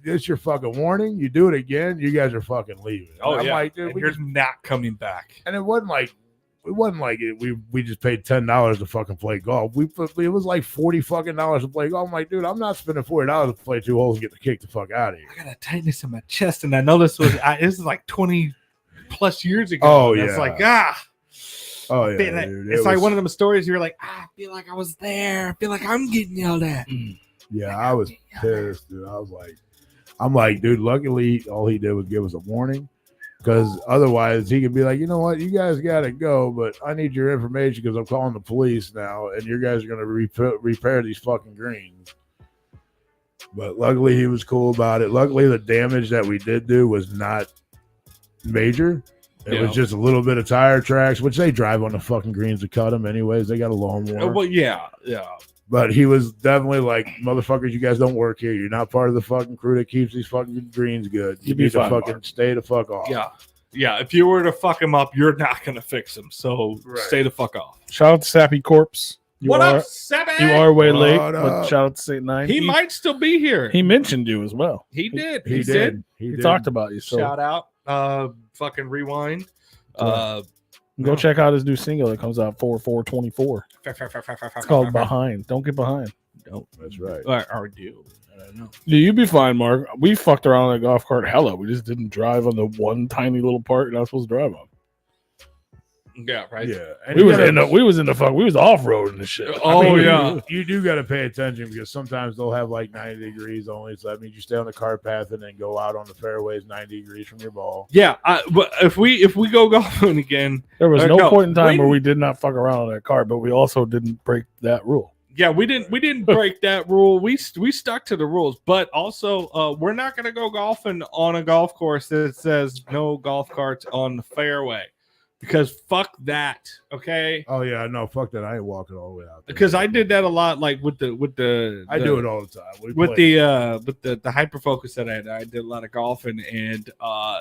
it's your fucking warning. You do it again, you guys are fucking leaving. Oh, I'm yeah. like, dude, you're not coming back. And it wasn't like we just paid $10 to fucking play golf. It was like $40 fucking to play golf. I'm like, dude, I'm not spending $40 to play 2 holes and get the kick the fuck out of here. I got a tightness in my chest, and I know this was this is like 20 plus years ago. Oh, yeah. It's like, oh yeah, dude. It's like one of them stories you're like, I feel like I was there. I feel like I'm getting yelled at. Yeah, I was pissed, dude. I'm like, dude, luckily all he did was give us a warning, because otherwise he could be like, you know what, you guys got to go, but I need your information because I'm calling the police now, and you guys are going to repair these fucking greens. But luckily he was cool about it. Luckily the damage that we did do was not major. It was just a little bit of tire tracks, which they drive on the fucking greens to cut them anyways. They got a lawnmower. Well, yeah. But he was definitely like, motherfuckers, you guys don't work here. You're not part of the fucking crew that keeps these fucking greens good. You need to fucking stay the fuck off. Yeah. If you were to fuck him up, you're not going to fix him. So stay the fuck off. Shout out to Sappy Corpse. What up, Sappy? You are way late, but shout out to St. Nine. He might still be here. He mentioned you as well. He did. He did. He talked about you. So. Shout out. Fucking rewind. Go check out his new single that comes out 4/4/24. It's called Behind. Don't get behind. Don't. That's right. Or do. I don't know. Yeah, you'd be fine, Mark. We fucked around on a golf cart hella. We just didn't drive on the one tiny little part you're not supposed to drive on. Yeah, right. Yeah, and we was off roading this shit. You do got to pay attention because sometimes they'll have like 90 degrees only, so that means you stay on the cart path and then go out on the fairways 90 degrees from your ball. Yeah, but if we go golfing again, there was no point in time where we did not fuck around on that cart, but we also didn't break that rule. Yeah, we didn't break that rule. We stuck to the rules, but also we're not going to go golfing on a golf course that says no golf carts on the fairway, because fuck that. Okay. Oh yeah, no, fuck that. I ain't walking all the way out there. Because I did that a lot, like with the I do it all the time. With the hyperfocus that I did a lot of golfing, and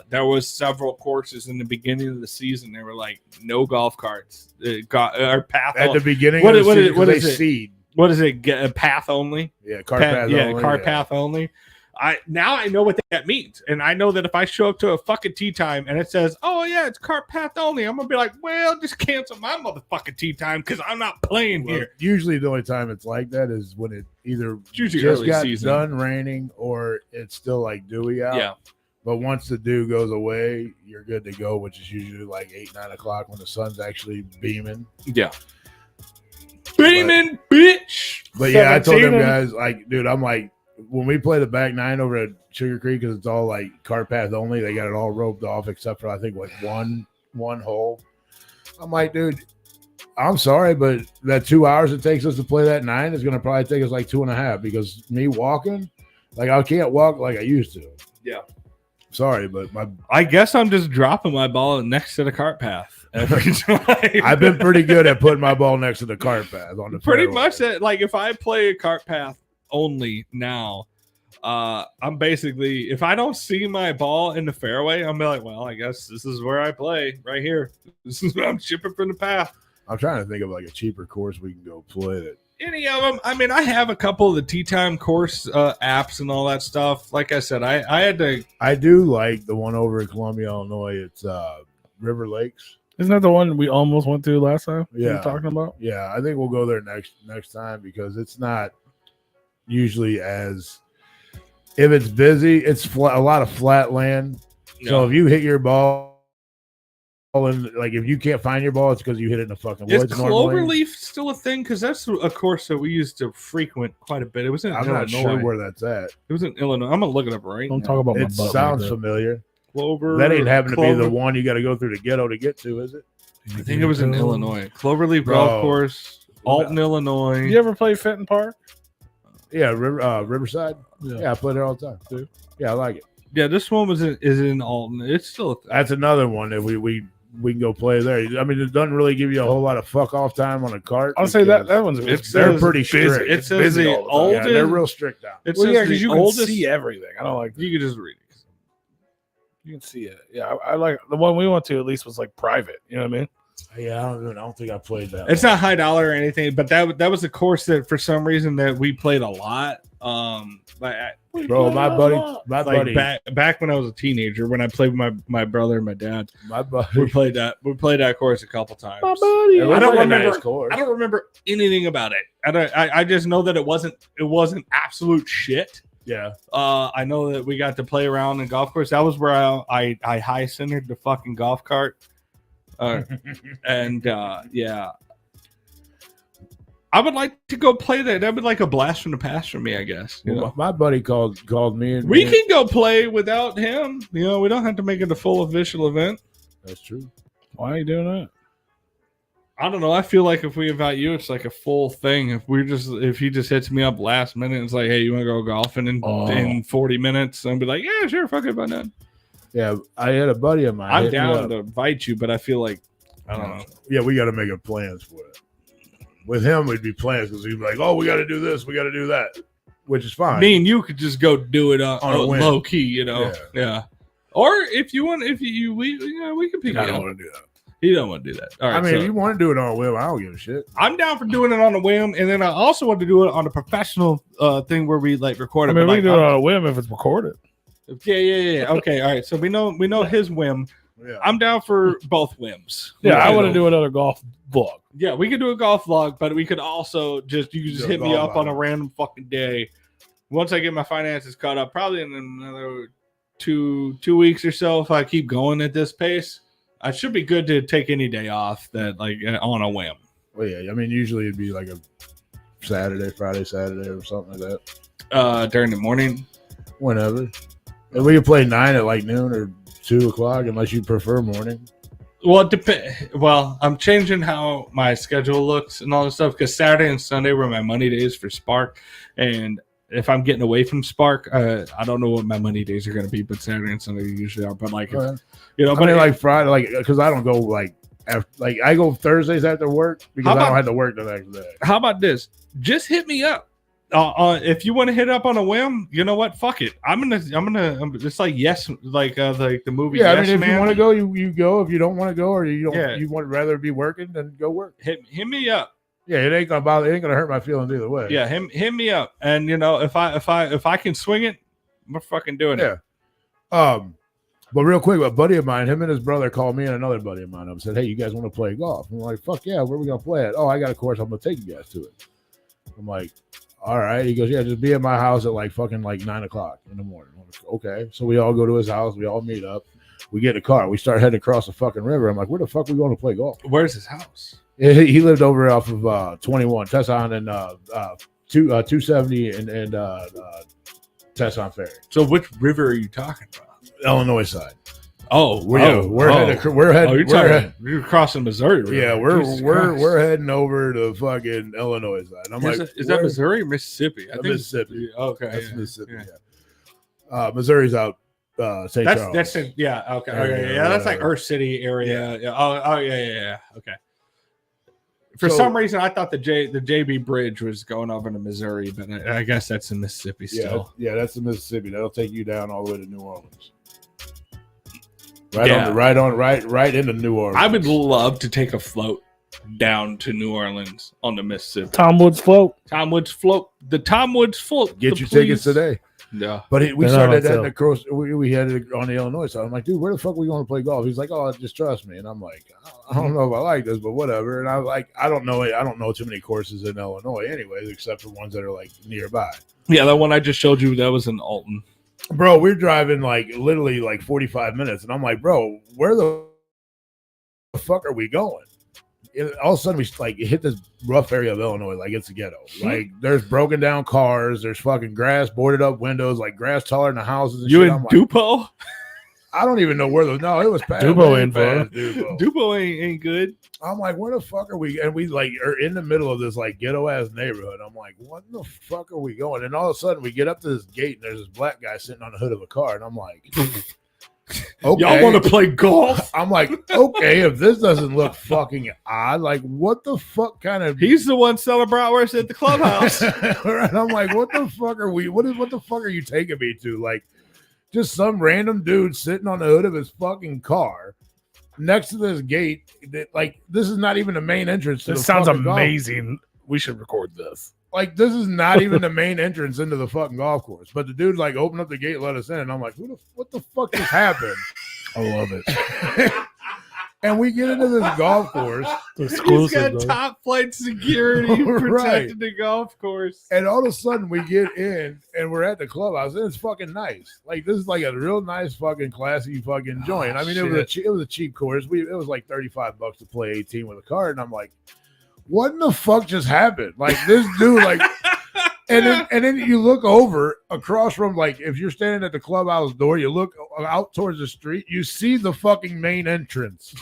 there was several courses in the beginning of the season. They were like no golf carts, or path at the beginning. What of the season, is it? Seed. What is it? Get a path only? Yeah, car path only. Car path only. I know what that means, and I know that if I show up to a fucking tee time and it says, "Oh yeah, it's car path only," I'm gonna be like, "Well, just cancel my motherfucking tee time because I'm not playing here." Usually, the only time it's like that is when it either just got done raining or it's still like dewy out. Yeah. But once the dew goes away, you're good to go, which is usually like 8-9 o'clock when the sun's actually beaming. Yeah. Beaming, bitch. But yeah, I told them guys, like, dude, I'm like, when we play the back nine over at Sugar Creek, because it's all like car path only, they got it all roped off except for I think like one hole. I'm like, dude, I'm sorry, but that 2 hours it takes us to play that 9 is going to probably take us like 2.5, because me walking, like I can't walk like I used to. Yeah. Sorry, but I guess I'm just dropping my ball next to the cart path every time. I've been pretty good at putting my ball next to the cart path on the pretty fairway. much that. Like if I play a cart path only now, I'm basically, if I don't see my ball in the fairway, I'm like, well, I guess this is where I play right here. This is where I'm chipping from the path. I'm trying to think of like a cheaper course we can go play that. Any of them. I mean, I have a couple of the Tea Time course apps and all that stuff. Like I said, I had to. I do like the one over in Columbia, Illinois. It's River Lakes. Isn't that the one we almost went to last time? Yeah, you were talking about. Yeah, I think we'll go there next time, because it's not usually as, if it's busy, it's flat, a lot of flat land. Yeah. So if you hit your ball, and like if you can't find your ball, it's because you hit it in the fucking woods. Is Cloverleaf still a thing? Because that's a course that we used to frequent quite a bit. It was in Illinois. Not sure where that's at. It was in Illinois. I'm gonna look it up right Don't now. talk about my it butt sounds like familiar. Clover. That ain't happen to be the one you got to go through the ghetto to get to, is it? I think it was in Illinois. Cloverleaf Golf Course, Alton, Illinois. You ever play Fenton Park? Yeah, Riverside. Yeah, I play there all the time, dude. Yeah, I like it. Yeah, this one is in Alton. It's still that's another one that we can go play there. I mean, it doesn't really give you a whole lot of fuck off time on a cart. I'll say that one's they're pretty strict. It says the oldest. Yeah, they're real strict now. Well, yeah, because you can see everything. I don't like that. You can just read it. You can see it. Yeah, I like the one we went to. At least was like private. You know what I mean? Yeah, I don't think I played that. It's not high dollar or anything, but that was a course that for some reason that we played a lot. Bro, my buddy, back when I was a teenager, when I played with my brother and my dad, my buddy, we played that course a couple times. My buddy, I don't remember anything about it. I just know that it wasn't absolute shit. Yeah. I know that we got to play around in golf course. That was where I high centered the fucking golf cart. And yeah, I would like to go play that. That'd be like a blast from the past for me, I guess. You know? My buddy called me, and we can go play without him. You know, we don't have to make it a full official event. That's true. Why are you doing that? I don't know. I feel like if we invite you, it's like a full thing. If he just hits me up last minute, it's like, hey, you want to go golfing in 40 minutes? I'd be like, yeah, sure, fuck it, by then. Yeah, I had a buddy of mine. I'm down to invite you, but I feel like I don't know. Yeah, we got to make plans for it. With him, we'd be plans because he'd be like, "Oh, we got to do this, we got to do that," which is fine. Me and you could just go do it on a low key, you know. Yeah. Or if you want, we can pick. I don't want to do that. You don't want to do that. All right. I mean, if you want to do it on a whim, I don't give a shit. I'm down for doing it on a whim, and then I also want to do it on a professional thing where we like record it. I mean, we like, can do it on a whim if it's recorded. Yeah. Okay, all right. So we know his whim. Yeah. I'm down for both whims. Yeah, I want to do another golf vlog. Yeah, we could do a golf vlog, but we could also you could just hit me up on a random fucking day. Once I get my finances caught up, probably in another two weeks or so, if I keep going at this pace, I should be good to take any day off that like on a whim. Well, yeah, I mean, usually it'd be like a Friday, Saturday, or something like that. During the morning, whenever. And we can play 9 at like noon or 2 o'clock, unless you prefer morning. Well, it depends. Well, I'm changing how my schedule looks and all this stuff because Saturday and Sunday were my money days for Spark, and if I'm getting away from Spark, I don't know what my money days are going to be, but Saturday and Sunday usually are. But like, if, you know, but like Friday, like because I don't go like I go Thursdays after work because I don't have to work the next day. How about this? Just hit me up. If you want to hit up on a whim, you know what? Fuck it. I'm gonna. It's like yes, like the movie. Yeah, Yes I mean, if Man. you want to go, you go. If you don't want to go, or you don't, you would rather be working, then go work. Hit me up. Yeah, it ain't gonna bother. It ain't gonna hurt my feelings either way. Yeah, hit me up, and you know if I can swing it, we're fucking doing it. But real quick, a buddy of mine, him and his brother called me and another buddy of mine up and said, "Hey, you guys want to play golf?" I'm like, "Fuck yeah, where are we gonna play at?" "Oh, I got a course. I'm gonna take you guys to it." I'm like, "All right." He goes, "Yeah, just be at my house at like fucking like 9 o'clock in the morning." I'm like, "Okay." So we all go to his house. We all meet up. We get in a car. We start heading across the fucking river. I'm like, "Where the fuck are we going to play golf?" Where's his house? He lived over off of 21 Tesson and 270 and Tesson Ferry. So which river are you talking about? Illinois side. Oh, we're heading. You're crossing Missouri River. Yeah, we're heading over to fucking Illinois side. And I'm like, is that Missouri or Mississippi? I think Mississippi. Okay, that's Mississippi. Yeah. Missouri's out. St. Charles. That's okay. Yeah, that's like Earth City area. Yeah. Oh, yeah. Okay. For some reason, I thought the JB Bridge was going over to Missouri, but I guess that's in Mississippi still. Yeah, that's in Mississippi. That'll take you down all the way to New Orleans. Right into New Orleans. I would love to take a float down to New Orleans on the Mississippi. Tom Woods float. The Tom Woods float. Get your tickets today. Yeah, but we started that across. We had it on the Illinois side. I'm like, dude, where the fuck are we going to play golf? He's like, oh, just trust me. And I'm like, I don't know if I like this, but whatever. And I was like, I don't know too many courses in Illinois, anyways, except for ones that are like nearby. Yeah, that one I just showed you, that was in Alton. Bro, we're driving like literally like 45 minutes, and I'm like, bro, where the fuck are we going? All of a sudden we like hit this rough area of Illinois, like it's a ghetto. Like there's broken down cars, there's fucking grass, boarded up windows, like grass taller than the houses. And you shit. in Dupo? I don't even know where those. No, it was past Dupo ain't fun. Dupo ain't good. I'm like, where the fuck are we? And we like are in the middle of this like ghetto ass neighborhood. I'm like, what the fuck are we going? And all of a sudden we get up to this gate and there's this black guy sitting on the hood of a car, and I'm like, okay. Y'all want to play golf? I'm like, okay, if this doesn't look fucking odd, like what the fuck kind of? He's the one selling bratwurst at the clubhouse. And I'm like, what the fuck are we? What the fuck are you taking me to? Like, just some random dude sitting on the hood of his fucking car next to this gate. That, like, this is not even the main entrance. This sounds amazing. We should record this. Like, this is not even the main entrance into the fucking golf course. But the dude like opened up the gate, let us in, and I'm like, what the fuck just happened? I love it. And we get into this golf course. He's got top flight security protecting the golf course. And all of a sudden we get in and we're at the clubhouse, and it's fucking nice. Like, this is like a real nice fucking classy fucking joint. I mean, it was a cheap course. It was like $35 to play 18 with a card. And I'm like, what in the fuck just happened? Like, this dude, like, and then you look over across from, like, if you're standing at the clubhouse door, you look out towards the street, you see the fucking main entrance.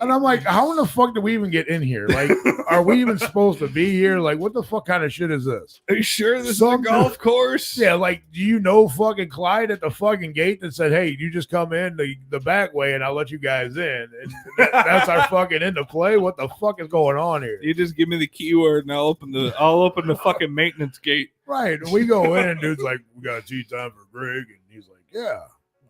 And I'm like, how in the fuck did we even get in here? Like, are we even supposed to be here? Like, what the fuck kind of shit is this? Are you sure this is a golf course? Yeah, like, do you know fucking Clyde at the fucking gate that said, hey, you just come in the back way and I'll let you guys in? And that's our fucking into play? What the fuck is going on here? You just give me the keyword and I'll open the fucking maintenance gate. Right. And we go in and dude's like, we got a tee time for Greg. And he's like, yeah.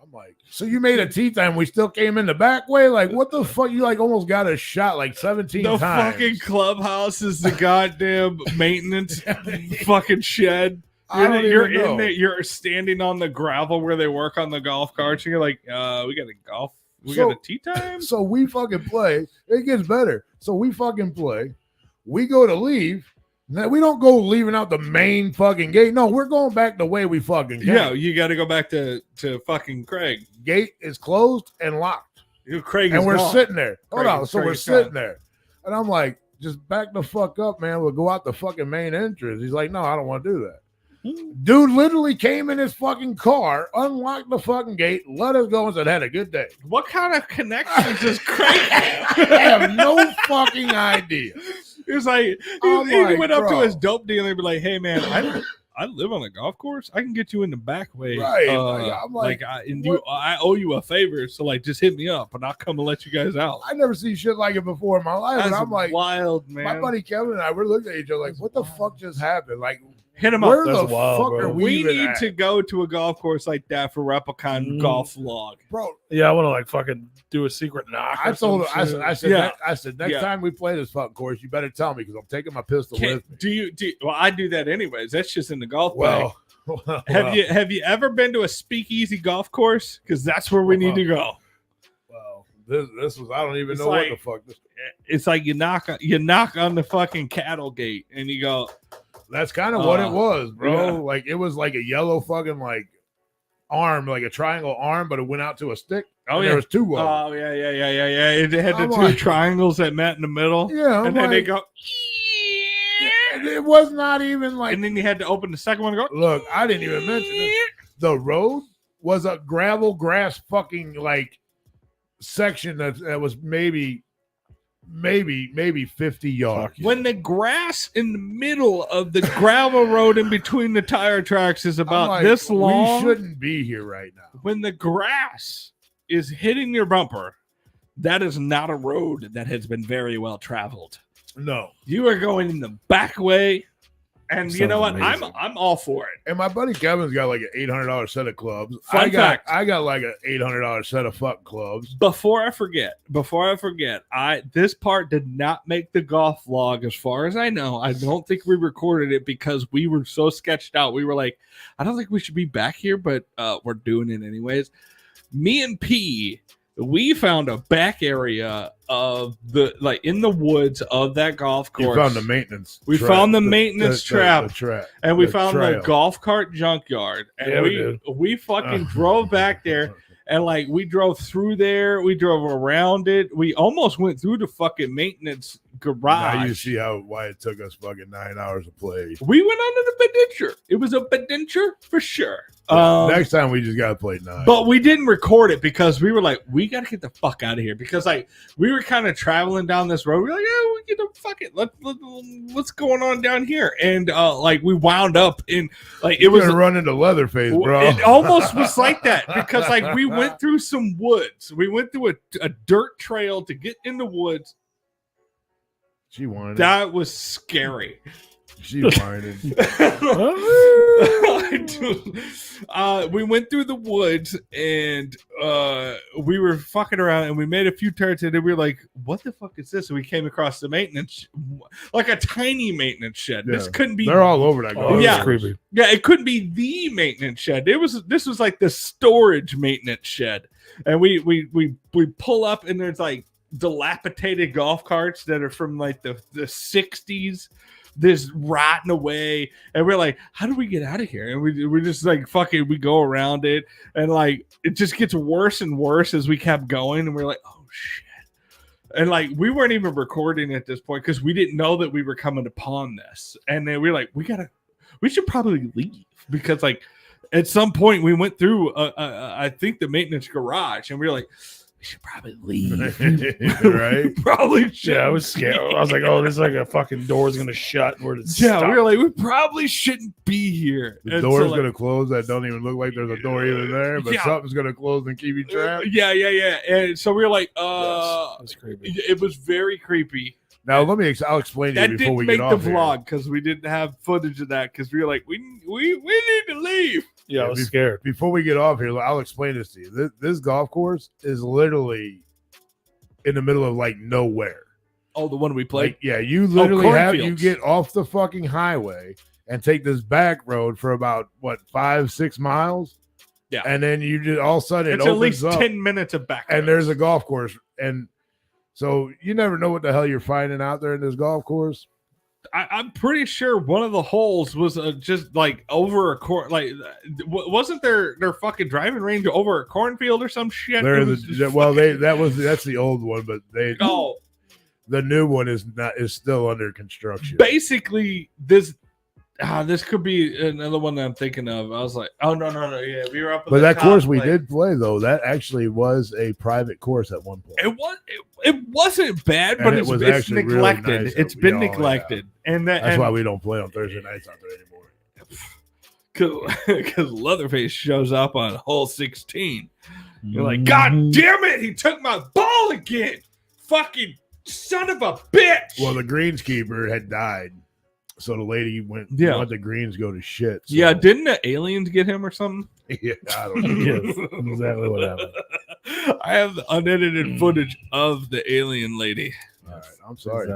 I'm like, so you made a tee time, we still came in the back way? Like, what the fuck? You like almost got a shot like 17 times. The fucking clubhouse is the goddamn maintenance fucking shed. You're in there, you're standing on the gravel where they work on the golf carts, and you're like, we got a tee time. So we fucking play. It gets better. So we fucking play. We go to leave. Now, we don't go leaving out the main fucking gate. No, we're going back the way we fucking came. Yeah, you got to go back to fucking Craig. Gate is closed and locked. Craig and is we're gone. sitting there. Hold Craig, on. So Craig we're is sitting gone. there. And I'm like, just back the fuck up, man. We'll go out the fucking main entrance. He's like, no, I don't want to do that. Dude literally came in his fucking car, unlocked the fucking gate, let us go, and said, "Had a good day." What kind of connections is Craig? I have no fucking idea. It was like he went up to his dope dealer and be like, "Hey man, I live on a golf course. I can get you in the back way. Right. I'm like, I owe you a favor, so like just hit me up and I'll come and let you guys out." I never seen shit like it before in my life. That's And I'm like, wild, man. my buddy Kevin and I, we're looking at each other like, what the fuck just happened? Like, hit him up. where the That's wild, fuck bro. are We even need at? to go to a golf course like that for Replicon golf vlog. Bro, Yeah, I want to like fucking do a secret knock. I or told some him, I shit. said, Yeah. I said, next Yeah. time we play this fucking course, you better tell me because I'm taking my pistol with me. Do you? Well, I do that anyways. That's just in the golf bag. Well, Have you ever been to a speakeasy golf course? Because that's where we need to go. Well, this was, I don't even It's know like- what the fuck this. It's like you knock on the fucking cattle gate and you go, That's kind of what it was, bro. yeah. Like it was like a yellow fucking like arm, like a triangle arm, but it went out to a stick. Oh, and yeah. there was two of them. oh yeah. It had the I'm two like- triangles that met in the middle. Yeah, I'm and then they like- go, And it was not even like. and then you had to open the second one and go. Look, I didn't even mention it. The road was a gravel grass fucking like section that was maybe 50 yards. When the grass in the middle of the gravel road in between the tire tracks is I'm about like, this long, we shouldn't be here right now. when the grass is hitting your bumper, that is not a road that has been very well traveled. No. You are going in the back way, and you Sounds know what? amazing. I'm all for it. And my buddy Kevin's got like an $800 set of clubs. Fun fact. I got like an $800 set of fucking clubs. Before I forget, this part did not make the golf vlog as far as I know. I don't think we recorded it because we were so sketched out. We were like, I don't think we should be back here, but we're doing it anyways. Me and P, we found a back area of the like in the woods of that golf course. You found the maintenance. We trap, found the maintenance trap. the trap, And we the found trail. the golf cart junkyard. And Yeah, we did. we fucking drove back there. And like we drove through there, we drove around it. We almost went through the fucking maintenance garage. Now you see why it took us fucking 9 hours to play. We went under the Bedenture. It was a Bedenture for sure. Next time we just gotta play 9. But we didn't record it because we were like, we got to get the fuck out of here. Because like we were kind of traveling down this road. We were like, yeah, we get the fuck it. What's going on down here? And like we wound up in like it was gonna run into Leatherface, bro. It almost was like that because like we went through some woods. We went through a dirt trail to get in the woods. She wanted. That was scary. She wanted. We went through the woods and we were fucking around and we made a few turns and then we were like, what the fuck is this? And we came across the maintenance, like a tiny maintenance shed. Yeah. This couldn't be. They're all over that. Oh, Yeah. yeah, creepy. Yeah, it couldn't be the maintenance shed. This was like the storage maintenance shed. And we pull up and there's like dilapidated golf carts that are from like the 60s. This rotting away, and we're like, how do we get out of here? And we're just like, fucking, we go around it, and like it just gets worse and worse as we kept going, and we're like, oh shit. And like we weren't even recording at this point because we didn't know that we were coming upon this. And then we're like, we should probably leave because like at some point we went through I think the maintenance garage, and we were like, we should probably leave. Right? Probably should. Yeah, I was scared. I was like, oh, this is like a fucking door's gonna shut. Where it's Yeah, we were like, we probably shouldn't be here. The And door's so, like, gonna close. That don't even look like there's a door even there, but Yeah. something's gonna close and keep you trapped. Yeah. And so we were like, That's creepy. it was very creepy. Now I'll explain to That you before didn't we make get the off here. vlog because we didn't have footage of that because we were like, we need to leave. Yeah, I was scared. Before we get off here, I'll explain this to you. This golf course is literally in the middle of like nowhere. Oh, the one we played. Like, yeah, you literally have you cornfields. get off the fucking highway and take this back road for about 5-6 miles. Yeah. And then you just all of a sudden It's it at opens least up 10 minutes of back. and there's a golf course. And so you never know what the hell you're finding out there in this golf course. I'm pretty sure one of the holes was just like over a corn. Like, wasn't their fucking driving range over a cornfield or some shit? There It was just that's the old one, but the new one is still under construction. basically this. This could be another one that I'm thinking of. I was like, oh no, yeah, we were up. But that course we did play though, that actually was a private course at one point. It wasn't bad, but it's neglected. Really nice. It's been neglected, and that's why we don't play on Thursday nights out there anymore. Because Leatherface shows up on hole 16. You're like, God damn it, he took my ball again. Fucking son of a bitch. Well, the greenskeeper had died. So the lady went, let the greens go to shit. So. Yeah, didn't the aliens get him or something? Yeah, I don't know. Yes, exactly what happened. I have the unedited footage of the alien lady. All right, I'm sorry.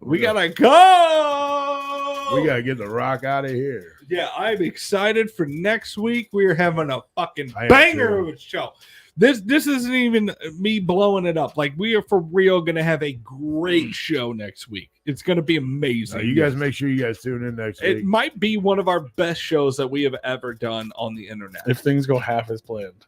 We gotta go. We gotta get the rock out of here. Yeah, I'm excited for next week. We are having a fucking banger of a show. This isn't even me blowing it up. Like, we are for real gonna have a great show next week. It's gonna be amazing. You guys make sure you guys tune in next week. It might be one of our best shows that we have ever done on the internet. If things go half as planned.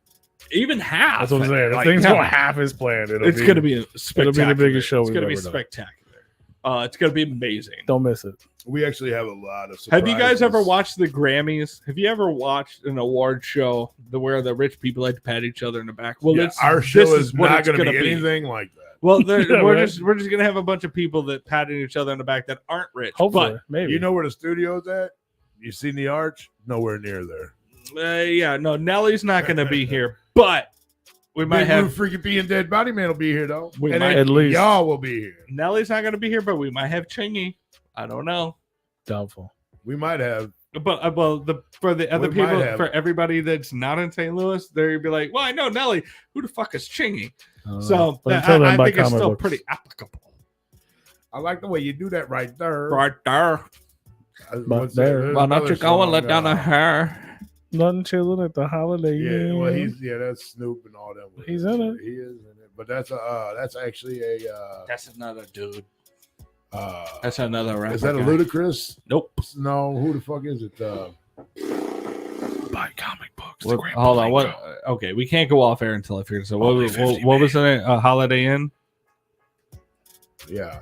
Even half. That's what I'm saying. If things go half as planned, it's going to be spectacular. It'll be the biggest show we've ever done. It's going to be spectacular. It's going to be amazing. Don't miss it. We actually have a lot of surprises. Have you guys ever watched the Grammys? Have you ever watched an award show where the rich people like to pat each other in the back? Well, our show is not going to be anything like that. Well, we're just going to have a bunch of people that patting each other in the back that aren't rich. Hopefully, but maybe. You know where the studio's at? You seen the arch? Nowhere near there. Yeah, no, Nellie's not going to be here, but we might have freaking being dead body man will be here though. We and might, at least y'all will be here. Nellie's not going to be here, but we might have Chingy. I don't know. Doubtful. We might have. But for the other people, for everybody that's not in St. Louis, they'll be like, "Well, I know Nelly. Who the fuck is Chingy?" So I think it's still pretty applicable. I like the way you do that right there. Right there. Why don't you go and let down a hair? Nothing chilling at the Holiday Inn. Yeah, well, that's Snoop and all that. He's in it. He is in it, but that's actually a. That's another dude. That's another rapper. Is that a Ludacris? Nope. No. Who the fuck is it? Buy comic books. Hold on. What? Okay, we can't go off air until I figure this out. What was the name? Holiday Inn. Yeah.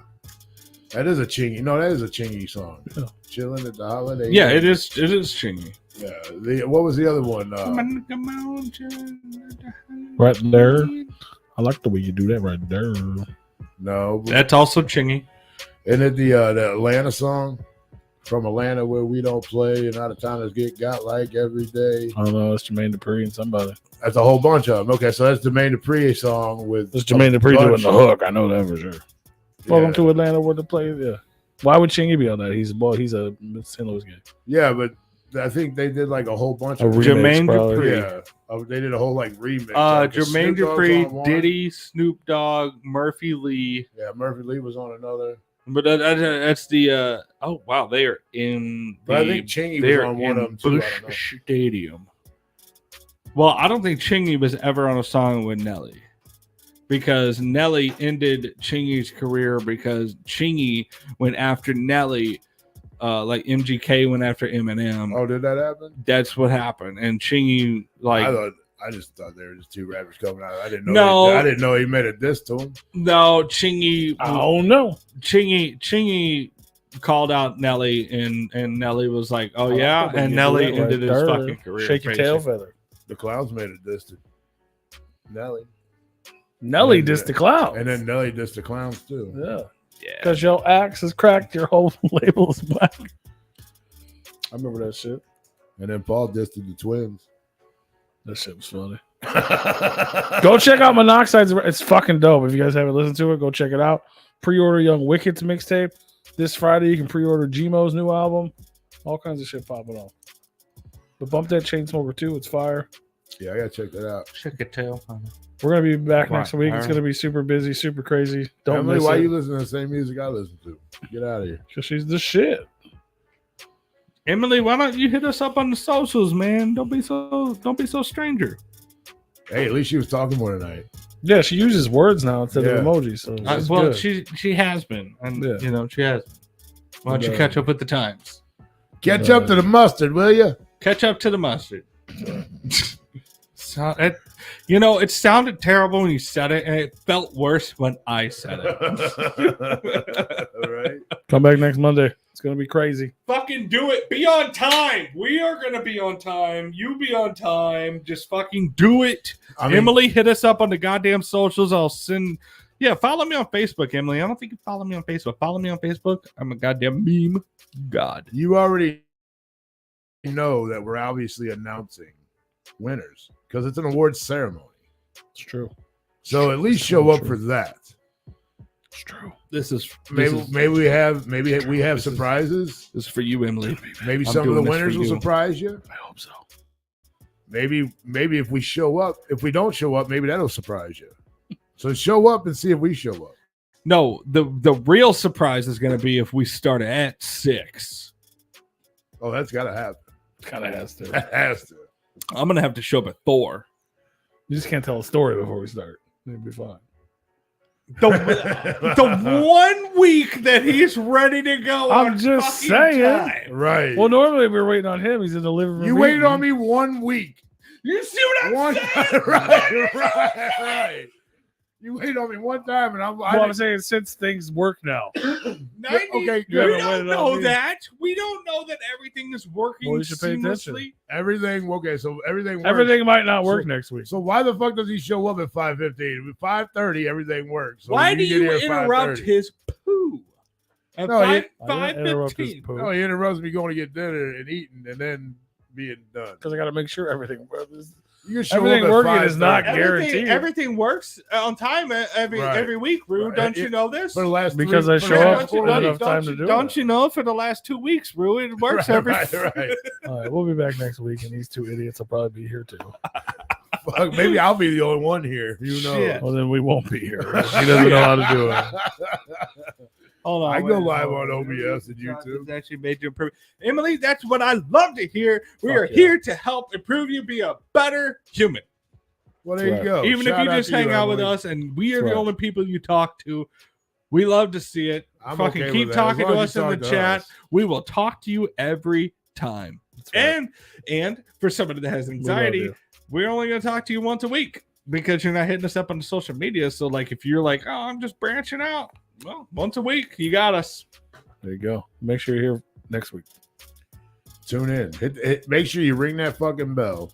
That is a Chingy. No, that is a Chingy song. Yeah. Chilling at the Holiday Inn. Yeah, it is Chingy. Yeah. What was the other one? Right there. I like the way you do that right there. No. That's also Chingy. Isn't it the Atlanta song? From Atlanta where we don't play and out of towners get got like every day. I don't know. It's Jermaine Dupri and somebody. That's a whole bunch of them. Okay, so that's Jermaine Dupri song with. It's Jermaine Dupri doing the hook. I know that for sure. Welcome to Atlanta where the play. Yeah. Why would Chingy be on that? He's a St. Louis guy. Yeah, but I think they did like a whole bunch of Jermaine Dupri. Yeah, they did a whole like remix. Jermaine Dupri, Diddy, Snoop Dogg, Murphy Lee. Yeah, Murphy Lee was on another. But that's the oh wow, they are in. But I think Chingy was on one of them too. Busch Stadium. Well, I don't think Chingy was ever on a song with Nelly, because Nelly ended Chingy's career because Chingy went after Nelly, like MGK went after Eminem. Oh, did that happen? That's what happened, and Chingy I just thought they were just two rappers coming out. I didn't know. I didn't know he made a diss to him. No, Chingy. I don't know. Chingy called out Nelly, and Nelly was like, "Oh yeah," and Nelly ended his fucking career. Shake your tail feather. The Clowns made a diss to Nelly. Nelly dissed the Clowns, and then Nelly dissed the Clowns too. Yeah. Because your axe is cracked, your whole label is black. I remember that shit. And then Paul dissed the Twins. That shit was funny. Go check out Monoxide's. It's fucking dope. If you guys haven't listened to it, go check it out. Pre-order Young Wicked's mixtape. This Friday, you can pre-order Gmo's new album. All kinds of shit popping off. But bump that Chainsmoker too. It's fire. Yeah, I gotta check that out. Check it too. We're gonna be back next week. It's gonna be super busy, super crazy. Don't Emily, miss why it. you listen to the same music I listen to? Get out of here. Because she's the shit. Emily, why don't you hit us up on the socials, man? Don't be so stranger. Hey, at least she was talking more tonight. Yeah, she uses words now instead of emojis. So well, good. she has been, and she has. Why don't you catch up with the times? Catch up to the mustard, will you? Catch up to the mustard. So it sounded terrible when you said it, and it felt worse when I said it. All right. Come back next Monday. It's gonna be crazy. Fucking do it. Be on time. We are gonna be on time. You be on time. Just fucking do it. Emily, hit us up on the goddamn socials. I'll send. Yeah, follow me on Facebook, Emily. I don't think you follow me on Facebook. Follow me on Facebook. I'm a goddamn meme god. You already know that we're obviously announcing winners because it's an awards ceremony. It's true. So at least show up for that. It's true. Maybe we have surprises. This is for you, Emily. Maybe some of the winners will surprise you. I hope so. Maybe if we show up, if we don't show up, maybe that'll surprise you. So show up and see if we show up. No, the real surprise is going to be if we start at 6. Oh, that's got to happen. Kind of has to. That has to. I'm going to have to show up at 4. You just can't tell a story before we start. It'll be fine. The 1 week that he's ready to go. I'm just saying. Time. Right. Well, normally we're waiting on him. He's in the living room. You waited on me 1 week. You see what I'm saying? Right. You waited on me one time, and I'm saying since things work now. 90, okay, we don't know that. We don't know that everything is working Well, you should pay attention. seamlessly. Everything works. Everything might not work next week. So why the fuck does he show up at 5:15? At 5:30, everything works. So Why do get here you at interrupt 5:30. his poo? At No, he- 5:15. No, he interrupts me going to get dinner and eating, and then being done. Because I got to make sure everything works. You can show Everything up at working is 5:30. not guaranteed. Everything works on time every week, Rue. Right. Don't you know this? For the last Because three- I for show the up last with 4 enough weeks. time to do Don't it. you know for the last 2 weeks, Rue, it works Right, every right. All right, we'll be back next week, and these 2 idiots will probably be here too. Fuck, maybe I'll be the only one here. You know. Shit. Well, then we won't be here. He doesn't know how to do it. Hold on, I go wait, live hold on OBS and YouTube. It's actually made you improve. Emily, that's what I love to hear. We are yeah. here to help improve you be a better human. Well, there you Right. go. Even Shout if you out just to hang out with Emily. us and we are That's the right. only people you talk to, we love to see it. I'm Fucking okay keep with that. As talking long to as us you in the talk to chat. us. We will talk to you every time. That's right. And for somebody that has anxiety, you. we're only going to talk to you once a week because you're not hitting us up on the social media. So, like, if you're like, oh, I'm just branching out, well, once a week, you got us. There you go. Make sure you're here next week. Tune in. Make sure you ring that fucking bell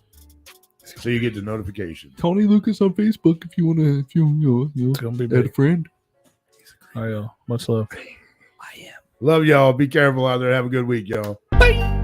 so you get the notification. Tony Lucas on Facebook if you want to, It's gonna be add a big. friend. Much love. Love y'all. Be careful out there. Have a good week, y'all. Bye.